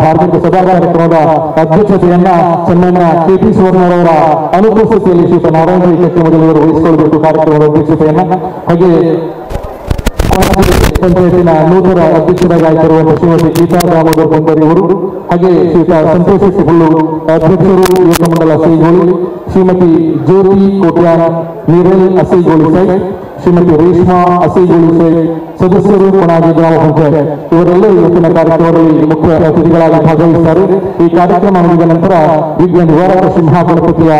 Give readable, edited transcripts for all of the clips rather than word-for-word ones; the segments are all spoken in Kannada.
ಧಾರ್ಮಿಕ ಸಭಾ ಕಾರ್ಯಕ್ರಮದ ಅಧ್ಯಕ್ಷತೆಯನ್ನ ಸನ್ಮಾನ್ಯ KP ಸುವರ್ಣರವರ ಅನುಪಸ್ಥಿತಿಯಲ್ಲಿ ಶ್ರೀ ನಾರಾಯಣ ಕಟ್ಟಿಮಡಿಯವರು ವಹಿಸಿಕೊಳ್ಳಬೇಕು ಕಾರ್ಯಕ್ರಮದ ಅಧ್ಯಕ್ಷತೆಯನ್ನ. ಹಾಗೆ ಪಂಚಾಯತಿನ ನೂತನ ಅಧ್ಯಕ್ಷರಾಗಿ ಆಯ್ತಿರುವಂತಹ ಶ್ರೀಮತಿ ಗೀತಾ ದಾಮೋದರ್ ಬಂದರಿ ಅವರು, ಹಾಗೆ ಶ್ರೀಯುತ ಸಂತೋಷ್ ಹುಲ್ಲು ಅಧ್ಯಕ್ಷರು ಏಕಮಂಡಲ ಅಸೈಗೋಳಿ, ಶ್ರೀಮತಿ ಜ್ಯೋತಿ ಕೋಟ್ಯಾನ್ ನೀರಲ್ ಅಸೈಗೋಳಿ ಸೈಡ್, ಶ್ರೀಮತಿ ರೇಷ್ಮಾ ಅಸೈಗೋಳಿ ಸೈಡ್, ಸದಸ್ಯರು ಕೊಣಾಜಿ ಗ್ರಾಮ ಪಂಚಾಯತ್ ಇವರೆಲ್ಲರೂ ಇವತ್ತಿನ ಕಾರ್ಯಕ್ರಮದಲ್ಲಿ ಮುಖ್ಯ ಅತಿಥಿಗಳಾಗಿ ಭಾಗವಹಿಸುತ್ತಾರೆ. ಈ ಕಾರ್ಯಕ್ರಮ ಮುಗಿದ ನಂತರ ವಿಘ್ನ ನಿವಾರಕ ಸಿಂಹಗಣಪತಿಯ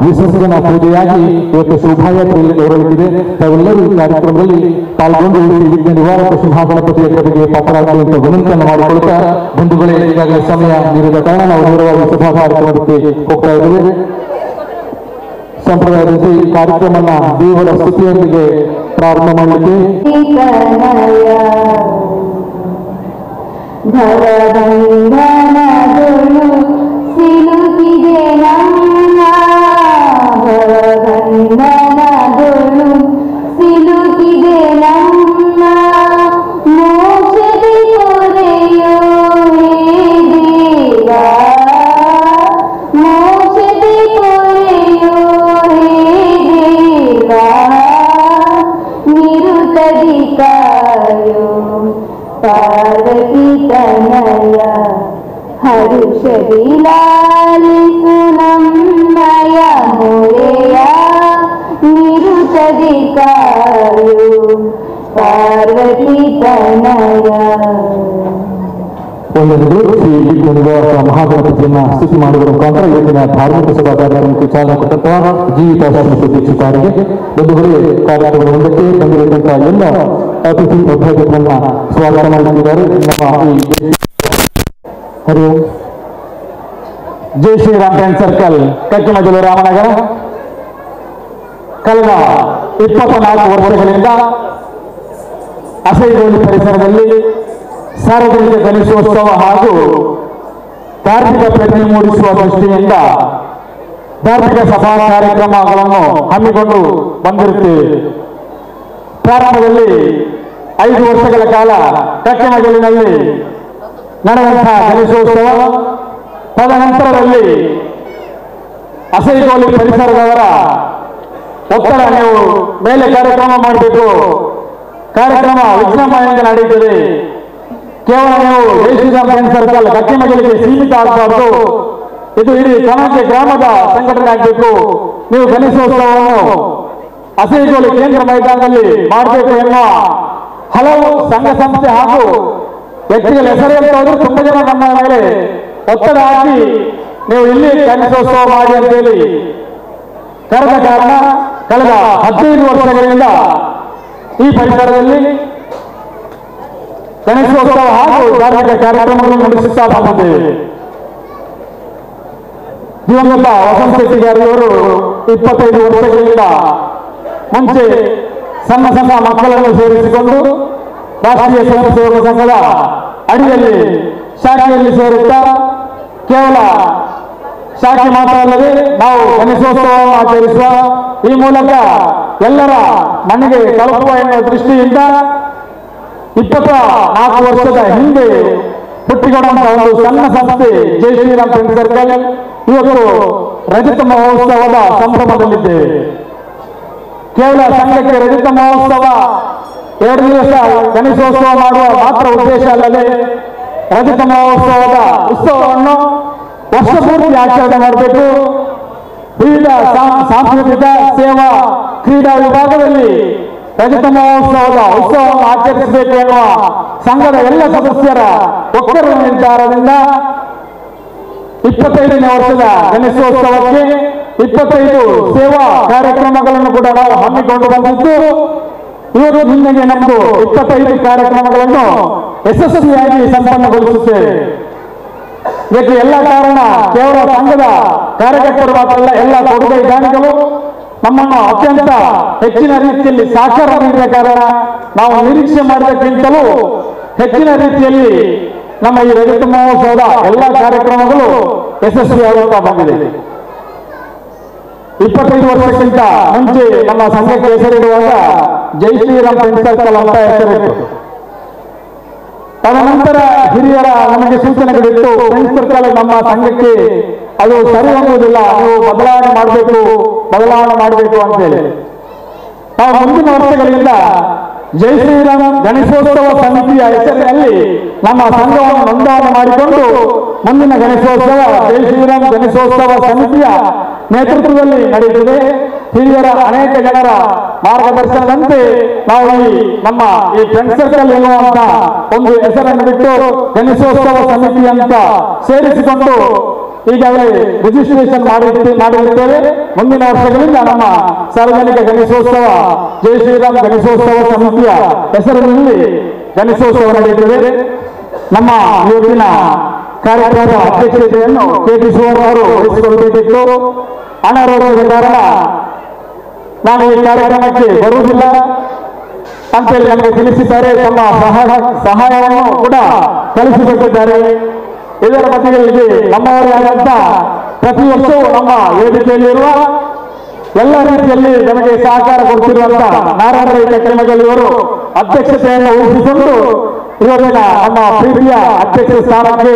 ವಿಸರ್ಜನಾ ಪೂಜೆಯಾಗಿ ಇವತ್ತು ಶೋಭಾಯಾತ್ರೆ ಹೊರಲಿದೆ. ತಾವೆಲ್ಲರೂ ಈ ಕಾರ್ಯಕ್ರಮದಲ್ಲಿ ಪಾಲ್ಗೊಂಡು ವಿಘ್ನ ನಿವಾರಕ ಸಿಂಹಗಣಪತಿಯ ಕಡೆಗೆ ಪಾತ್ರರಾಗುವಂತ ವಿನಂತಿಯನ್ನು ಮಾಡಿಕೊಳ್ಳುತ್ತಾ, ಬಂಧುಗಳೇ ಈಗಾಗಲೇ ಸಮಯ ಮೀರಿದ ಕಾರಣ ನಾವು ನೇರವಾಗಿ ಸಭಾ ಕಾರ್ಯಕ್ರಮಕ್ಕೆ ಹೋಗ್ತಾ ಇದ್ದೇವೆ. ಸಂಪ್ರದಾಯದಂತೆ ಈ ಕಾರ್ಯಕ್ರಮನ ದೇವರ ಸ್ತುತಿಯೊಂದಿಗೆ ಪ್ರಾರಂಭ ಮಾಡಲಿಕ್ಕೆ पार्वती तनय हर्षविलालिसुनम्मय मोरेया निरुतदिकायो पार्वती तनय. ಒಂದೆರಡು ಶ್ರೀ ವಿಘ್ನ ನಿವಾರಕ ಮಹಾಗಣಪತಿಯನ್ನ ಸ್ತುತಿ ಮಾಡುವ ಮುಖಾಂತರ ಇವತ್ತಿನ ಧಾರ್ಮಿಕ ಸಭಾ ಕಾರ್ಯಕ್ರಮಕ್ಕೆ ಚಾಲನೆ ಕೊಟ್ಟಂತಹ ಜೀವಿತ ದೀಕ್ಷಿತಾರಿಗೆ ಬಂಧುಗಳೇ ಕಾರ್ಯಕ್ರಮವೊಂದಕ್ಕೆ ಬಂದಿರತಕ್ಕಂತಹ ಎಲ್ಲ ಅತಿಥಿ ಅಭ್ಯರ್ಥಿಗಳನ್ನ ಸ್ವಾಗತ ಮಾಡುತ್ತಿದ್ದಾರೆ. ನಮ್ಮ ಈ ಹರಿ ಓಂ. ಜೈ ಶ್ರೀರಾಮ್ ಫ್ರೆಂಡ್ ಸರ್ಕಲ್ ಕಕ್ಕಿಮಜಲು ರಾಮನಗರ ಕಳೆದ 24 ವರ್ಷಗಳಿಂದ ಅಸೈಗೋಳಿ ಪರಿಸರದಲ್ಲಿ ಸಾರ್ವಜನಿಕ ಗಣೇಶೋತ್ಸವ ಹಾಗೂ ಧಾರ್ಮಿಕ ಪ್ರಜ್ಞೆ ಮೂಡಿಸುವ ದೃಷ್ಟಿಯಿಂದ ಧಾರ್ಮಿಕ ಸಭಾ ಕಾರ್ಯಕ್ರಮಗಳನ್ನು ಹಮ್ಮಿಕೊಂಡು ಬಂದಿರುತ್ತೇವೆ. ಪ್ರಾರಂಭದಲ್ಲಿ 5 ವರ್ಷಗಳ ಕಾಲ ಕಕ್ಕಿಮಜಲಿನಲ್ಲಿ ನಡೆದಂತಹ ಗಣೇಶೋತ್ಸವ, ತದನಂತರದಲ್ಲಿ ಅಸೈಗೋಳಿ ಪರಿಸರದವರ ಒತ್ತಡ, ನೀವು ಮೇಲೆ ಕಾರ್ಯಕ್ರಮ ಮಾಡಬೇಕು, ಕಾರ್ಯಕ್ರಮ ವಿಜೃಂಭಣೆಯಿಂದ ನಡೆಯುತ್ತದೆ, ಕೇವಲ ನೀವು ಜೈ ಶ್ರೀರಾಮ್ ಫ್ರೆಂಡ್ ಸರ್ಕಲ್ ಕಕ್ಕಿಮಜಲಿಗೆ ಸೀಮಿತ ಆಗಬಾರ್ದು, ಇದು ಇಡೀ ಕೊಣಾಜೆ ಗ್ರಾಮದ ಸಂಘಟನೆ ಆಗಬೇಕು, ನೀವು ಗಣೇಶೋತ್ಸವವನ್ನು ಅಸೈಗೋಳಿ ಕೇಂದ್ರ ಮೈದಾನದಲ್ಲಿ ಮಾಡಬೇಕು ಎನ್ನುವ ಹಲವು ಸಂಘ ಸಂಸ್ಥೆ ಹಾಗೂ ವ್ಯಕ್ತಿಗಳ ಹೆಸರು ಹೋದ್ರು ತುಂಬಾ ಜನ ನಮ್ಮ ಮೇಲೆ ಒತ್ತಡ ಹಾಕಿ ನೀವು ಇಲ್ಲಿ ಗಣೇಶೋತ್ಸವ ಮಾಡಿ ಅಂತೇಳಿ ಕರೆದ ಕಾರಣ ಕಳೆದ 15 ವರ್ಷಗಳಿಂದ ಈ ಪರಿಸರದಲ್ಲಿ ಗಣೇಶೋತ್ಸವ ಹಾಗೂ ಧಾರ್ಮಿಕ ಕಾರ್ಯಕ್ರಮಗಳನ್ನು ನಡೆಸುತ್ತಾ ಬಂದಿದ್ದೇವೆ. ದಿವಂಗತ ವಸಂತ ಶೆಟ್ಟಿಗಾರಿಯವರು 25 ವರ್ಷಗಳಿಂದ ಮುಂಚೆ ಸಣ್ಣ ಸಣ್ಣ ಮಕ್ಕಳನ್ನು ಸೇರಿಸಿಕೊಂಡು ರಾಷ್ಟ್ರೀಯ ಸ್ವಯಂ ಸೇವಕ ಸಂಘದ ಅಡಿಯಲ್ಲಿ ಶಾಖೆಯಲ್ಲಿ ಸೇರುತ್ತಾ ಕೇವಲ ಶಾಖೆ ಮಾತ್ರ ಅಲ್ಲದೆ ನಾವು ಗಣೇಶೋತ್ಸವವನ್ನು ಆಚರಿಸುವ ಈ ಮೂಲಕ ಎಲ್ಲರ ಮನೆಗೆ ತಲುಪುವ ಎನ್ನುವ ದೃಷ್ಟಿಯಿಂದ 24 ವರ್ಷದ ಹಿಂದೆ ಹುಟ್ಟಿಕೊಂಡಂತಹ ಒಂದು ಸಣ್ಣ ಸಂಸ್ಥೆ ಜೈ ಶ್ರೀರಾಮ್ ಫ್ರೆಂಡ್ ಸರ್ಕಲ್ ಇವತ್ತು ರಜತ ಮಹೋತ್ಸವದ ಸಂಭ್ರಮದಲ್ಲಿದ್ದೇವೆ. ಕೇವಲ ಸಂಘಕ್ಕೆ ರಜತ ಮಹೋತ್ಸವ 2 ದಿವಸ ಗಣೇಶೋತ್ಸವ ಮಾಡುವ ಮಾತ್ರ ಉದ್ದೇಶ ಅಲ್ಲದೆ ರಜತ ಮಹೋತ್ಸವದ ಉತ್ಸವವನ್ನು ವರ್ಷ ಪೂರ್ತಿ ಆಚರಣೆ ಮಾಡಬೇಕು. ವಿವಿಧ ಸಾಂಸ್ಕೃತಿಕ ಸೇವಾ ಕ್ರೀಡಾ ವಿಭಾಗದಲ್ಲಿ ರಜತ ಮಹೋತ್ಸವದ ಉತ್ಸವವನ್ನು ಆಚರಿಸಬೇಕು ಎನ್ನುವ ಸಂಘದ ಎಲ್ಲ ಸದಸ್ಯರ ಒಕ್ಕರ ನಿರ್ಧಾರದಿಂದ 25ನೇ ವರ್ಷದ ಗಣೇಶೋತ್ಸವಕ್ಕೆ 25 ಸೇವಾ ಕಾರ್ಯಕ್ರಮಗಳನ್ನು ಕೂಡ ನಾವು ಹಮ್ಮಿಕೊಂಡು ಬಂದಿದ್ದು, ಇವತ್ತು ನಿನ್ನೆಗೆ ನಮ್ಮದು 25 ಕಾರ್ಯಕ್ರಮಗಳನ್ನು ಯಶಸ್ವಿಯಾಗಿ ಸಂಪನ್ನಗೊಳಿಸುತ್ತೇವೆ. ಇದಕ್ಕೆ ಎಲ್ಲ ಕಾರಣ ಕೇವಲ ಸಂಘದ ಕಾರ್ಯಕರ್ತರು ಮಾತ್ರಲ್ಲ, ಎಲ್ಲ ಕೊಡುಗೆ ದಾನಿಗಳು ನಮ್ಮನ್ನು ಅತ್ಯಂತ ಹೆಚ್ಚಿನ ರೀತಿಯಲ್ಲಿ ಸಹಕಾರ ನೀಡಿದ ಕಾರಣ ನಾವು ನಿರೀಕ್ಷೆ ಮಾಡಿದಕ್ಕಿಂತಲೂ ಹೆಚ್ಚಿನ ರೀತಿಯಲ್ಲಿ ನಮ್ಮ ಈ ರಜತ ಮಹೋತ್ಸವದ ಎಲ್ಲ ಕಾರ್ಯಕ್ರಮಗಳು ಯಶಸ್ವಿಯಾಗುತ್ತಾ ಬಂದಿದೆ. 25 ವರ್ಷಕ್ಕಿಂತ ಮುಂಚೆ ನಮ್ಮ ಸಂಘಕ್ಕೆ ಹೆಸರಿಡುವಾಗ ಜೈ ಶ್ರೀರಾಮ್ ಫ್ರೆಂಡ್ ಸರ್ಕಲ್ ಅಂತ ಹೆಸರಿತ್ತು. ತದನಂತರ ಹಿರಿಯರ ನಮಗೆ ಸೂಚನೆಗಳಿತ್ತು, ಫ್ರೆಂಡ್ಸ್ ಸರ್ಕಲ್ ನಮ್ಮ ಸಂಘಕ್ಕೆ ಅದು ಸರಿ ಹೊಂದುವುದಿಲ್ಲ, ನೀವು ಬದಲಾವಣೆ ಮಾಡಬೇಕು ಅಂತೇಳಿ ನಾವು ಮುಂದಿನ ವರ್ಷಗಳಿಂದ ಜೈ ಶ್ರೀರಾಮ್ ಗಣೇಶೋತ್ಸವ ಸಮಿತಿಯ ಹೆಸರಿನಲ್ಲಿ ನಮ್ಮ ಸಂಘವನ್ನು ನೋಂದಣಿ ಮಾಡಿಕೊಂಡು ಮುಂದಿನ ಗಣೇಶೋತ್ಸವ ಜೈ ಶ್ರೀರಾಮ್ ಗಣೇಶೋತ್ಸವ ಸಮಿತಿಯ ನೇತೃತ್ವದಲ್ಲಿ ನಡೆಯುತ್ತದೆ. ಹಿರಿಯರ ಅನೇಕ ಜನರ ಮಾರ್ಗದರ್ಶನದಂತೆ ನಾವು ನಮ್ಮ ಈ ಫ್ರೆಂಡ್ ಸರ್ಕಲ್ ಎನ್ನುವಂತ ಒಂದು ಹೆಸರನ್ನು ಬಿಟ್ಟು ಗಣೇಶೋತ್ಸವ ಸಮಿತಿ ಅಂತ ಸೇರಿಸಿಕೊಂಡು ಈಗಾಗಲೇ ರಿಜಿಸ್ಟ್ರೇಷನ್ ಮಾಡಿರುತ್ತೇವೆ. ಮುಂದಿನ ವರ್ಷಗಳಿಂದ ನಮ್ಮ ಸಾರ್ವಜನಿಕ ಗಣೇಶೋತ್ಸವ ಜೈ ಶ್ರೀರಾಮ್ ಗಣೇಶೋತ್ಸವ ಸಮಿತಿಯ ಹೆಸರಿನಲ್ಲಿ ಗಣೇಶೋತ್ಸವ ನಡೆಯುತ್ತದೆ. ನಮ್ಮ ಇವತ್ತಿನ ಕಾರ್ಯಕ್ರಮದ ಅಧ್ಯಕ್ಷತೆಯನ್ನು KT ಸುವರ್ಣ ಅವರು ವಹಿಸಿಕೊಳ್ಳಬೇಕಿತ್ತು. ಅನಾರೋಗ್ಯದ ಕಾರಣ ನಾನು ಈ ಕಾರ್ಯಕ್ರಮಕ್ಕೆ ಬರುವುದಿಲ್ಲ ಅಂತೇಳಿ ನಮಗೆ ತಿಳಿಸಿದ್ದಾರೆ. ತಮ್ಮ ಸಹಾಯವನ್ನು ಕೂಡ ಕಳಿಸಿಕೊಟ್ಟಿದ್ದಾರೆ. ಇದರ ಮಧ್ಯದಲ್ಲಿ ನಮ್ಮವರೇ ಆದಂತ ಪ್ರತಿ ವರ್ಷವೂ ನಮ್ಮ ವೇದಿಕೆಯಲ್ಲಿರುವ ಎಲ್ಲ ರೀತಿಯಲ್ಲಿ ನಮಗೆ ಸಹಕಾರ ಕೊಡ್ತಿರುವಂತ ನಾರಾಯಣ ರೈ ಕಕ್ಕೆಮಗಲಿಯವರು ಅಧ್ಯಕ್ಷತೆಯನ್ನು ವಹಿಸಿಕೊಂಡು ಇವತ್ತಿನ ನಮ್ಮ ಪ್ರೀತಿಯ ಅಧ್ಯಕ್ಷ ಸ್ಥಾನಕ್ಕೆ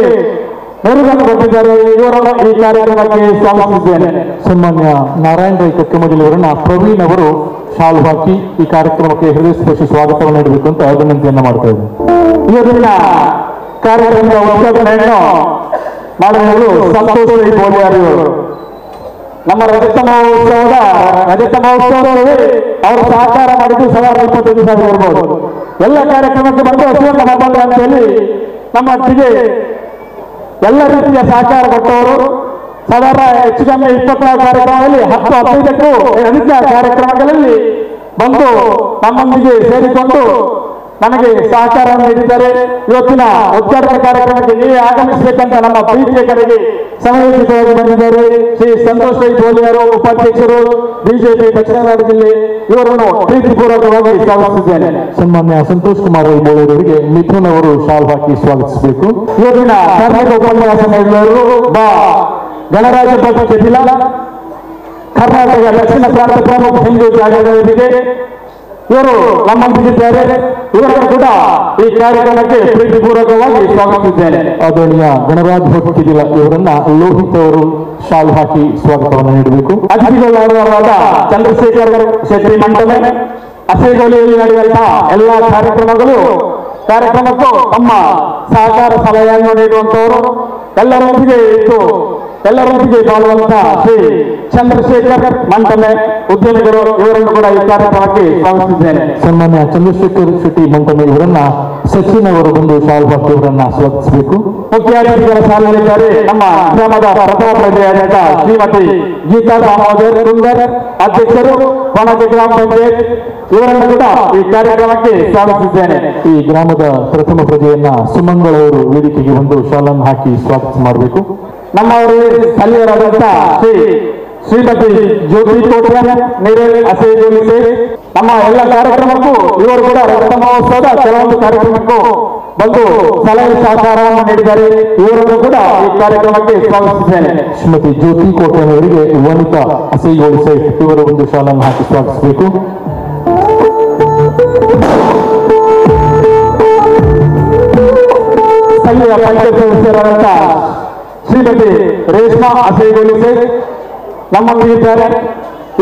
ಮೆರುಗನ್ನು ಕೊಟ್ಟಿದ್ದಾರೆ. ಇವರನ್ನು ಈ ಕಾರ್ಯಕ್ರಮಕ್ಕೆ ಸ್ವಾಗತಿಸಿದ್ದೇನೆ. ಸನ್ಮಾನ್ಯ ನಾರಾಯಣ ರೈ ಕಕ್ಕೆಮಗಲಿಯವರನ್ನ ಪ್ರವೀಣ್ ಅವರು ಶಾಲು ಹಾಕಿ ಈ ಕಾರ್ಯಕ್ರಮಕ್ಕೆ ಹೃದಯಸ್ಪರ್ಶಿ ಸ್ವಾಗತವನ್ನು ನೀಡಬೇಕು ಅಂತ ವಿನಂತಿಯನ್ನು ಮಾಡ್ತಾ ಇದ್ದೇನೆ. ಇವತ್ತಿನ ಕಾರ್ಯಕ್ರಮದ ಉದ್ಘಾಟನೆಯನ್ನು ಮಾಡುವವರು ಸಂತೋಷ್ ರೈ ಬೋಳಿಯಾರಿಯವರು. ನಮ್ಮ ರಜತ ಮಹೋತ್ಸವದಲ್ಲಿ ಅವರು ಸಹಕಾರ ಮಾಡಿದ್ದು 25,000 ಇರ್ಬೋದು. ಎಲ್ಲ ಕಾರ್ಯಕ್ರಮಕ್ಕೆ ಬಂದು ಅಶ್ವತ್ಥ ಹಬ್ಬ ಅಂತ ಹೇಳಿ ನಮ್ಮೊಟ್ಟಿಗೆ ಎಲ್ಲ ರೀತಿಯ ಸಹಕಾರ ಕೊಟ್ಟವರು. ಸಾಧಾರಣ ಹೆಚ್ಚು ಕಮ್ಮಿ 24 ಕಾರ್ಯಕ್ರಮದಲ್ಲಿ 10-15ಕ್ಕೂ ಅಧಿಕ ಕಾರ್ಯಕ್ರಮಗಳಲ್ಲಿ ಬಂದು ನಮ್ಮೊಂದಿಗೆ ಸೇರಿಕೊಂಡು ನಮಗೆ ಸಹಕಾರ ನೀಡಿದ್ದಾರೆ. ಇವತ್ತಿನ ಉದ್ಘಾಟನಾ ಕಾರ್ಯಕ್ರಮಕ್ಕೆ ನೀವೇ ಆಗಮಿಸಬೇಕಂತ ನಮ್ಮ ಪ್ರೀತಿಯ ಕಡೆಗೆ ಸಮಯೋಚಿತವಾಗಿ ಬಂದಿದ್ದಾರೆ ಶ್ರೀ ಸಂತೋಷ್ ರೈ ಬೋಳಿಯವರು, ಉಪಾಧ್ಯಕ್ಷರು, ಬಿಜೆಪಿ ದಕ್ಷಿಣ ಕನ್ನಡ ಜಿಲ್ಲೆ. ಇವರನ್ನು ಪ್ರೀತಿಪೂರ್ವಕವಾಗಿ ಸ್ವಾಗತಿಸಿದ್ದೇನೆ. ಸನ್ಮಾನ್ಯ ಸಂತೋಷ್ ಕುಮಾರ್ ರೈ ಬೋಳಿಯವರಿಗೆ ಮಿಥುನ್ ಅವರು ಶಾಲ್ ಹಾಕಿ ಸ್ವಾಗತಿಸಬೇಕು. ಇವತ್ತಿನ ಧಾರ್ಮಿಕ ಉಪನ್ಯಾಸ ನೀಡಿದವರು ಗಣರಾಜ್ಯ ಭಕ್ತ ಜಿಲ್ಲಾ ಕರ್ನಾಟಕ ದಕ್ಷಿಣ ಪ್ರಾಂತ ಪ್ರಮುಖ ಹಿಂದೂ ಜಾಗೃತಿಗೆ ಇವರು ನಮ್ಮೊಂದಿಗಿದ್ದಾರೆ. ಇವರನ್ನು ಕೂಡ ಈ ಕಾರ್ಯಕ್ರಮಕ್ಕೆ ಪ್ರೀತಿಪೂರ್ವಕವಾಗಿ ಸ್ವಾಗತಿಸಿದ್ದೇನೆ. ಆದರಣೀಯ ಗಣರಾಜ್ಯ ಭಕ್ತಿ ಜಿಲ್ಲಾ ಇವರನ್ನ ಲೋಹಿತ್ ಅವರು ಶಾಲ್ ಹಾಕಿ ಸ್ವಾಗತವನ್ನು ನೀಡಬೇಕು. ಅತಿಥಿಗಳಾದ ಚಂದ್ರಶೇಖರ್ ಶೆಟ್ಟಿ ಮಂಟನೆ ಅಸೇಗೋಳಿಯಲ್ಲಿ ನಡೆಯುವಂತಹ ಎಲ್ಲಾ ಕಾರ್ಯಕ್ರಮಕ್ಕೂ ತಮ್ಮ ಸಹಕಾರ ಸಲಹೆಯನ್ನು ನೀಡುವಂತವರು, ಎಲ್ಲರೊಂದಿಗೆ ಬಾಳುವಂತಹ ಶ್ರೀ ಚಂದ್ರಶೇಖರ್ ಮಂಟನೆ ಉದ್ಯಮಿಗಳು, ಇವರನ್ನು ಕೂಡ ಈ ಕಾರ್ಯಕ್ರಮಕ್ಕೆ ಸ್ವಾಗತಿಸಿದ್ದೇನೆ. ಸನ್ಮಾನ್ಯ ಚಂದ್ರಶೇಖರ್ ಶೆಟ್ಟಿ ಮಂಟನೆ ಇವರನ್ನ ಸಚಿನ್ ಅವರು ಬಂದು ಶಾಲ್ ಹಾಕಿ ಇವರನ್ನ ಸ್ವಾಗತಿಸಬೇಕು. ಮುಖ್ಯ ಅತಿಥಿಗಳ ಸಾಲಿದ್ದಾರೆ ನಮ್ಮ ಗ್ರಾಮದ ಪ್ರಥಮ ಪ್ರಜೆಯಾದಂತ ಶ್ರೀಮತಿ ಗೀತಾ ದಾಮೋದರ್ ಸುಂದರ್, ಅಧ್ಯಕ್ಷರು ಕೊಣಜೆ ಗ್ರಾಮ ಪಂಚಾಯತ್, ಇವರನ್ನು ಕೂಡ ಈ ಕಾರ್ಯಕ್ರಮಕ್ಕೆ ಸ್ವಾಗತಿಸಿದ್ದೇನೆ. ಈ ಗ್ರಾಮದ ಪ್ರಥಮ ಪ್ರಜೆಯನ್ನ ಸುಮಂಗಳ ಅವರು ವೇದಿಕೆಗೆ ಬಂದು ಶಾಲನ್ನು ಹಾಕಿ ಸ್ವಾಗತ ಮಾಡಬೇಕು. ನಮ್ಮವರು ಸ್ಥಳೀಯರಾದಂತ ಶ್ರೀಮತಿ ಜ್ಯೋತಿ ಕೋಟ್ಯ ನೀರೇ ಅಸೇಗೋಳಿಸಿ ನಮ್ಮ ಎಲ್ಲ ಕಾರ್ಯಕ್ರಮಕ್ಕೂ ಇವರು ಕೂಡ ರಜತ ಮಹೋತ್ಸವದ ಕೆಲವೊಂದು ಕಾರ್ಯಕ್ರಮಕ್ಕೂ ಬಂದು ಸಲಹೆ ಸಹಕಾರವನ್ನು ನೀಡಿದ್ದಾರೆ. ಇವರನ್ನು ಕೂಡ ಈ ಕಾರ್ಯಕ್ರಮಕ್ಕೆ ಸ್ವಾಗತಿಸಿದ್ದೇನೆ. ಶ್ರೀಮತಿ ಜ್ಯೋತಿ ಕೋಟ್ಯನವರಿಗೆ ವನಿತಾ ಅಸೇಗೋಳಿಸಿ ಇವರು ಒಂದು ಶಾಲನ್ನು ಹಾಕಿ ಸ್ವಾಗತಿಸಬೇಕು. ಸ್ಥಳೀಯ ಪಂಚಾಯತ್ ಸದಸ್ಯರಾದಂತ ಶ್ರೀಮತಿ ರೇಷ್ಮಾ ಅಸೇಗೋಳಿಸಿ ನಮ್ಮೊಂದಿಗಿದ್ದಾರೆ.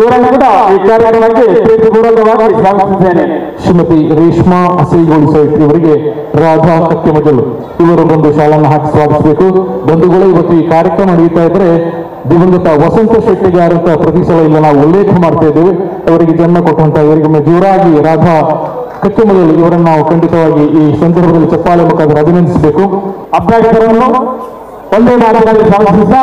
ಇವರನ್ನು ಕೂಡ ಈ ಕಾರ್ಯಕ್ರಮಕ್ಕೆ ಪ್ರೀತಿಪೂರ್ವಕವಾಗಿ ಸ್ವಾಗತಿಸಿದ್ದೇನೆ. ಶ್ರೀಮತಿ ರೇಷ್ಮಾ ಅಸೇಗೋಳಿಸಿ ಇವರಿಗೆ ರಾಧಾ ಕಕ್ಕೆಮಜಲು ಇವರು ಬಂದು ಶಾಲನ್ನು ಹಾಕಿ ಸ್ವಾಗತಿಸಬೇಕು. ಬಂಧುಗಳು, ಇವತ್ತು ಈ ಕಾರ್ಯಕ್ರಮ ನಡೆಯುತ್ತಾ ಇದ್ರೆ ದಿವಂಗತ ವಸಂತ ಶೆಟ್ಟಿಗಾರಂತ ಪ್ರತಿ ಸಲ ಇಲ್ಲ ನಾವು ಉಲ್ಲೇಖ ಮಾಡ್ತಾ ಇದ್ದೇವೆ. ಅವರಿಗೆ ಜನ್ಮ ಕೊಟ್ಟಂತ ಇವರಿಗೆ ಜೋರಾಗಿ ರಾಧಾ ಕಕ್ಕೆಮಜಲು ಇವರನ್ನು ನಾವು ಖಂಡಿತವಾಗಿ ಈ ಸಂದರ್ಭದಲ್ಲಿ ಚಪ್ಪಾಳೆ ಮುಖಾಂತರ ಅಭಿನಂದಿಸಬೇಕು. ಅಭ್ಯರ್ಥಿಗಳನ್ನು ಒಂದೇ ಮಾತಿನಲ್ಲಿ ಸ್ವಾಗತಿಸಿದ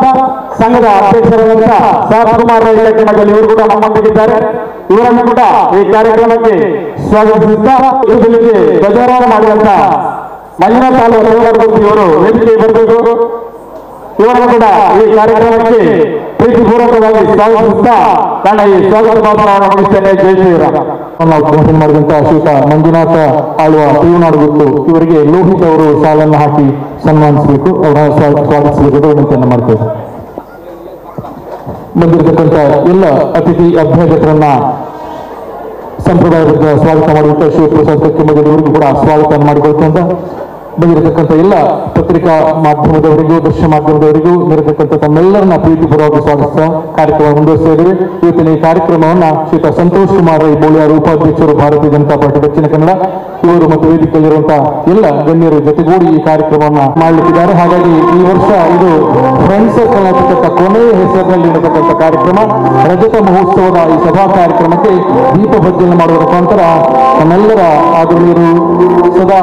ಸಂಘದ ಅಧ್ಯಕ್ಷರಾದಂತಹ ಸಾರ್ಕುಮಾರ್ ರೈ ಕಕ್ಕೆಮಜಲು ಇವರು ಕೂಡ ನಮ್ಮೊಂದಿಗಿದ್ದಾರೆ. ಇವರನ್ನು ಕೂಡ ಈ ಕಾರ್ಯಕ್ರಮಕ್ಕೆ ಸ್ವಾಗತಿಸುತ್ತಾ ಇದಕ್ಕೆ ಧ್ವಜಾರೋಹಣ ಮಾಡಿದಂತ ಮಂಜುನಾಥ್ ಇವರು ವೇದಿಕೆಗೆ ಬರಬೇಕು. ಇವರನ್ನು ಕೂಡ ಈ ಕಾರ್ಯಕ್ರಮಕ್ಕೆ ಪ್ರೀತಿಪೂರ್ವಕವಾಗಿ ಸ್ವಾಗತಿಸುತ್ತಾ ನಾನು ಈ ಸ್ವಾಗತ ಭಾಷಣವನ್ನು ಮುಗಿಸ್ತೇನೆ. ಜೈ ಶ್ರೀರಾಮ್. ನಾವು ಪ್ರಮೋಷನ್ ಮಾಡಿದಂತಹ ಶ್ರೀಯುತ ಮಂಜುನಾಥ ಆಳುವ ತೀವನಾಡುಗುತ್ತು ಇವರಿಗೆ ಲೋಹಿತ್ ಅವರು ಶಾಲನ್ನು ಹಾಕಿ ಸನ್ಮಾನಿಸಬೇಕು, ಅವರ ಸ್ವಾಗತಿಸಬೇಕು ವಿನಂತಿಯನ್ನು ಮಾಡ್ತೇವೆ. ಬಂದಿರತಕ್ಕಂಥ ಎಲ್ಲ ಅತಿಥಿ ಅಭ್ಯರ್ಥಿಗಳನ್ನ ಸಂಪ್ರದಾಯಬದ್ಧ ಸ್ವಾಗತ ಮಾಡುವಂತ ಶ್ರೀ ಪ್ರಸಾದ್ ಕಕ್ಕೆಮಜಲು ಇವರಿಗೂ ಕೂಡ ಸ್ವಾಗತ ಮಾಡಿಕೊಳ್ತಂತ ಬಂದಿರತಕ್ಕಂಥ ಎಲ್ಲ ಪತ್ರಿಕಾ ಮಾಧ್ಯಮದವರಿಗೂ ದೃಶ್ಯ ಮಾಧ್ಯಮದವರಿಗೂ ಇರತಕ್ಕಂಥ ತಮ್ಮೆಲ್ಲರನ್ನ ಪ್ರೀತಿಪೂರ್ವಕವಾಗಿ ಸ್ವಾಗತಿಸ್ತಾ ಕಾರ್ಯಕ್ರಮ ಮುಂದುವರಿಸ್ತಾ ಇದ್ದೇವೆ. ಇವತ್ತಿನ ಈ ಕಾರ್ಯಕ್ರಮವನ್ನ ಶ್ರೀಯುತ ಸಂತೋಷ್ ಕುಮಾರ್ ರೈ ಬೋಳಿಯಾರು ಉಪಾಧ್ಯಕ್ಷರು ಭಾರತೀಯ ಜನತಾ ಪಾರ್ಟಿ ದಕ್ಷಿಣ ಕನ್ನಡ ಇವರು ಮತ್ತು ವೇದಿಕೆಯಲ್ಲಿರುವಂತಹ ಎಲ್ಲ ಗಣ್ಯರು ಜೊತೆಗೂಡಿ ಈ ಕಾರ್ಯಕ್ರಮವನ್ನ ಮಾಡಲಿಕ್ಕಿದ್ದಾರೆ. ಹಾಗಾಗಿ ಈ ವರ್ಷ ಇದು ಫ್ರೆಂಡ್ಸ್ ಸರ್ಕಲ್ ಅನ್ನತಕ್ಕಂಥ ಕೊನೆಯ ಹೆಸರಿನಲ್ಲಿ ಇರತಕ್ಕಂಥ ಕಾರ್ಯಕ್ರಮ ರಜತ ಮಹೋತ್ಸವದ ಈ ಸಭಾ ಕಾರ್ಯಕ್ರಮಕ್ಕೆ ದೀಪ ಪ್ರಜ್ವಲನೆ ಮಾಡುವ ಮುಖಾಂತರ ನಮ್ಮೆಲ್ಲರ ಆದರಣೀಯರು ಸದಾ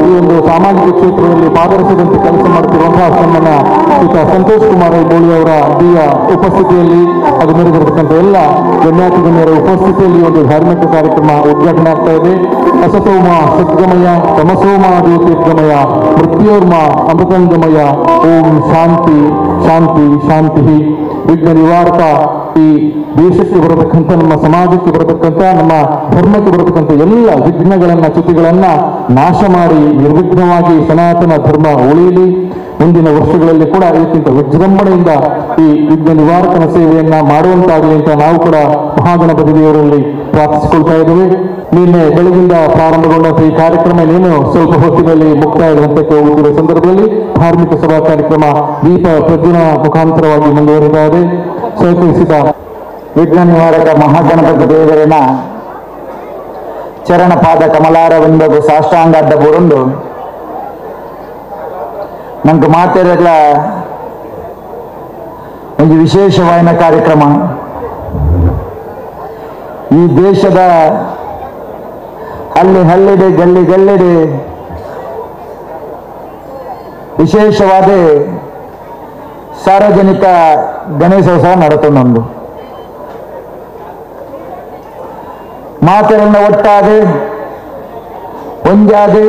ಈ ಒಂದು ಸಾಮಾಜಿಕ ಕ್ಷೇತ್ರದಲ್ಲಿ ಪಾದರಸದಂತೆ ಕೆಲಸ ಮಾಡುತ್ತಿರುವಂತಹ ಸನ್ಮಾನ್ಯ ಶ್ರೀಯುತ ಸಂತೋಷ್ ಕುಮಾರ್ ರೈ ಬೋಳಿ ಅವರ ದಿವ್ಯ ಉಪಸ್ಥಿತಿಯಲ್ಲಿ ಅದು ಮೆರೆದಿರತಕ್ಕಂಥ ಎಲ್ಲ ಗಣ್ಯಾತಿ ಗಣ್ಯರ ಉಪಸ್ಥಿತಿಯಲ್ಲಿ ಒಂದು ಧಾರ್ಮಿಕ ಕಾರ್ಯಕ್ರಮ ಉದ್ಘಾಟನೆ ಆಗ್ತಾ ಇದೆ. ಅಸತೋಮ ಸದ್ಗಮಯ ತಮಸೋಮ ಜ್ಯೋತಿರ್ಗಮಯ ಮೃತ್ಯೋರ್ಮ ಅಮೃತಂಗಮಯ ಓಂ ಶಾಂತಿ ಶಾಂತಿ ಶಾಂತಿ. ವಿಘ್ನ ನಿವಾರಕ ಈ ದೇಶಕ್ಕೆ ಬರತಕ್ಕಂಥ ನಮ್ಮ ಸಮಾಜಕ್ಕೆ ಬರತಕ್ಕಂಥ ನಮ್ಮ ಧರ್ಮಕ್ಕೆ ಬರತಕ್ಕಂಥ ಎಲ್ಲ ವಿಘ್ನಗಳನ್ನ ಚ್ಯುತಿಗಳನ್ನ ನಾಶ ಮಾಡಿ ನಿರ್ವಿಘ್ನವಾಗಿ ಸನಾತನ ಧರ್ಮ ಉಳಿಯಲಿ. ಮುಂದಿನ ವರ್ಷಗಳಲ್ಲಿ ಕೂಡ ಇದಕ್ಕಿಂತ ವಿಜೃಂಭಣೆಯಿಂದ ಈ ವಿಘ್ನ ನಿವಾರಕನ ಸೇವೆಯನ್ನ ಮಾಡುವಂತಾಗಲಿ ಅಂತ ನಾವು ಕೂಡ ಮಹಾಗಣಪತಿ ದೇವರಲ್ಲಿ ಪ್ರಾರ್ಥಿಸಿಕೊಳ್ತಾ ಇದ್ದೇವೆ. ನಿನ್ನೆ ಬೆಳಗಿಂದ ಪ್ರಾರಂಭಗೊಂಡಂತ ಈ ಕಾರ್ಯಕ್ರಮ ಇನ್ನೇನು ಸ್ವಲ್ಪ ಹೊತ್ತಿನಲ್ಲಿ ಮುಕ್ತಾಯದ ಹಂತಕ್ಕೆ ಹೋಗುತ್ತಿರುವ ಸಂದರ್ಭದಲ್ಲಿ ಧಾರ್ಮಿಕ ಸಭಾ ಕಾರ್ಯಕ್ರಮ ದೀಪ ಪ್ರಜ್ವಲನ ಮುಖಾಂತರವಾಗಿ ಮುಂದುವರಿತಾ ಇದೆ. ಸಹಕರಿಸಿದ ವಿಘ್ನ ನಿವಾರಕ ಮಹಾಗಣಪತಿ ದೇವರನ ಚರಣ ಪಾದ ಕಮಲಾರವಿಂದಗೂ ಸಾಷ್ಟಾಂಗ ಅಡ್ಡ ಬೂರುಂಡು ನಂಗೆ ಮಾತಾಡಲ ಒಂದು ವಿಶೇಷವಾದ ಕಾರ್ಯಕ್ರಮ. ಈ ದೇಶದ ಹಳ್ಳಿ ಹಳ್ಳಿಡೆ ಗಲ್ಲಿ ಗಲ್ಲಿಡೆ ವಿಶೇಷವಾದ ಸಾರ್ವಜನಿಕ ಗಣೇಶೋತ್ಸವ ನಡೆತೊಂದು ಮಾತೆರನ್ನ ಒಟ್ಟಾದೆ ಒಂಜಾದೆ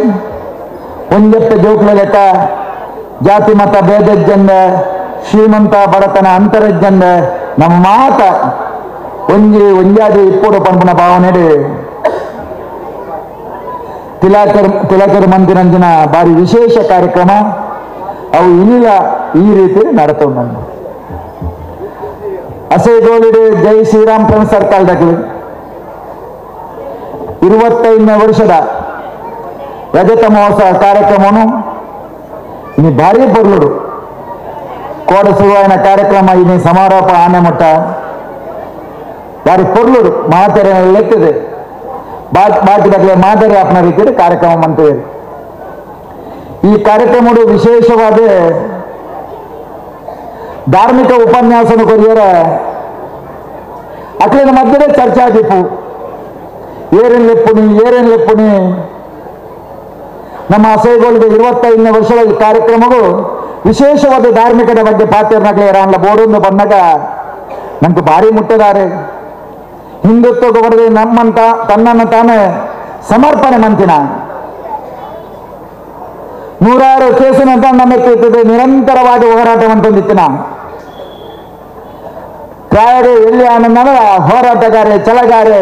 ಒಂಜತ್ತ ಜೋಕ್ಲ ಲೆಕ್ಕ ಜಾತಿ ಮತ ಭೇದಜ್ಜಂದ ಶ್ರೀಮಂತ ಬಡತನ ಅಂತರಜ್ಜಂದ ನಮ್ಮ ಮಾತ ಒಂಜಾದಿ ಇಪ್ಪೂಡು ಪಂಪನ ಭಾವನೆ ತಿಲಕರ್ ಮಂದಿರಂಜನ ಬಾರಿ ವಿಶೇಷ ಕಾರ್ಯಕ್ರಮ ಅವು ಇನ್ನಿಲ್ಲ ಈ ರೀತಿ ನಡೆತವು. ಅಸೇಗೋಳಿಡೆ ಜೈ ಶ್ರೀರಾಮ್ ಫ್ರೆಂಡ್ಸ್ ಸರ್ಕಲ್ದಾಗಲಿ 25ನೇ ವರ್ಷದ ರಜತ ಮಹೋತ್ಸವ ಕಾರ್ಯಕ್ರಮವನ್ನು ಇನ್ನು ಭಾರಿ ಬರ್ಲುಡು ಕೋಡ ಸುರುವಾಯಿನ ಕಾರ್ಯಕ್ರಮ ಇನ್ನು ಸಮಾರೋಪ ಆನೆ ಮಟ್ಟ ಭಾರಿ ಪೊರ್ಲುಡು ಮಾತೆರೆ ಲೆಕ್ಕದೆ ಬಾಕಿದಾಗಲೇ ಮಾದರಿ ಆಪ್ನ ರೀತಿಯಲ್ಲಿ ಕಾರ್ಯಕ್ರಮ ಮಾಡ್ತೇವೆ. ಈ ಕಾರ್ಯಕ್ರಮಗಳು ವಿಶೇಷವಾದ ಧಾರ್ಮಿಕ ಉಪನ್ಯಾಸನ ಕೊರಿಯರ ಅಕ್ಲಿನ ಮಧ್ಯೆ ಚರ್ಚಾ ದೀಪು ಏರೇನು ಲೆಪ್ಪುಣಿ ನಮ್ಮ ಅಸೇಗೋಳಿಗೆ 25ನೇ ವರ್ಷದ ಈ ಕಾರ್ಯಕ್ರಮಗಳು ವಿಶೇಷವಾದ ಧಾರ್ಮಿಕದ ಬಗ್ಗೆ ಪಾತ್ರನಾಗಲಿರ ಅಲ್ಲ ಬೋಡೊಂದು ಬಂದಾಗ ನಂಗೆ ಭಾರಿ ಮುಟ್ಟದಾರೆ. ಹಿಂದುತ್ವಕ್ಕೆ ಬರದೆ ನಮ್ಮಂತ ತನ್ನನ್ನು ತಾನೇ ಸಮರ್ಪಣೆ ಮಂತಿನ ನೂರಾರು ಕೇಸಿನಂತ ನಮ್ಮೆತ್ತಿರ್ತದೆ ನಿರಂತರವಾದ ಹೋರಾಟವಂತಂದಿತ್ತಿನ ಕಾಯಡೆ ಎಲ್ಲಿ ಆನಂದ ಹೋರಾಟಗಾರೆ ಛಲಗಾರೆ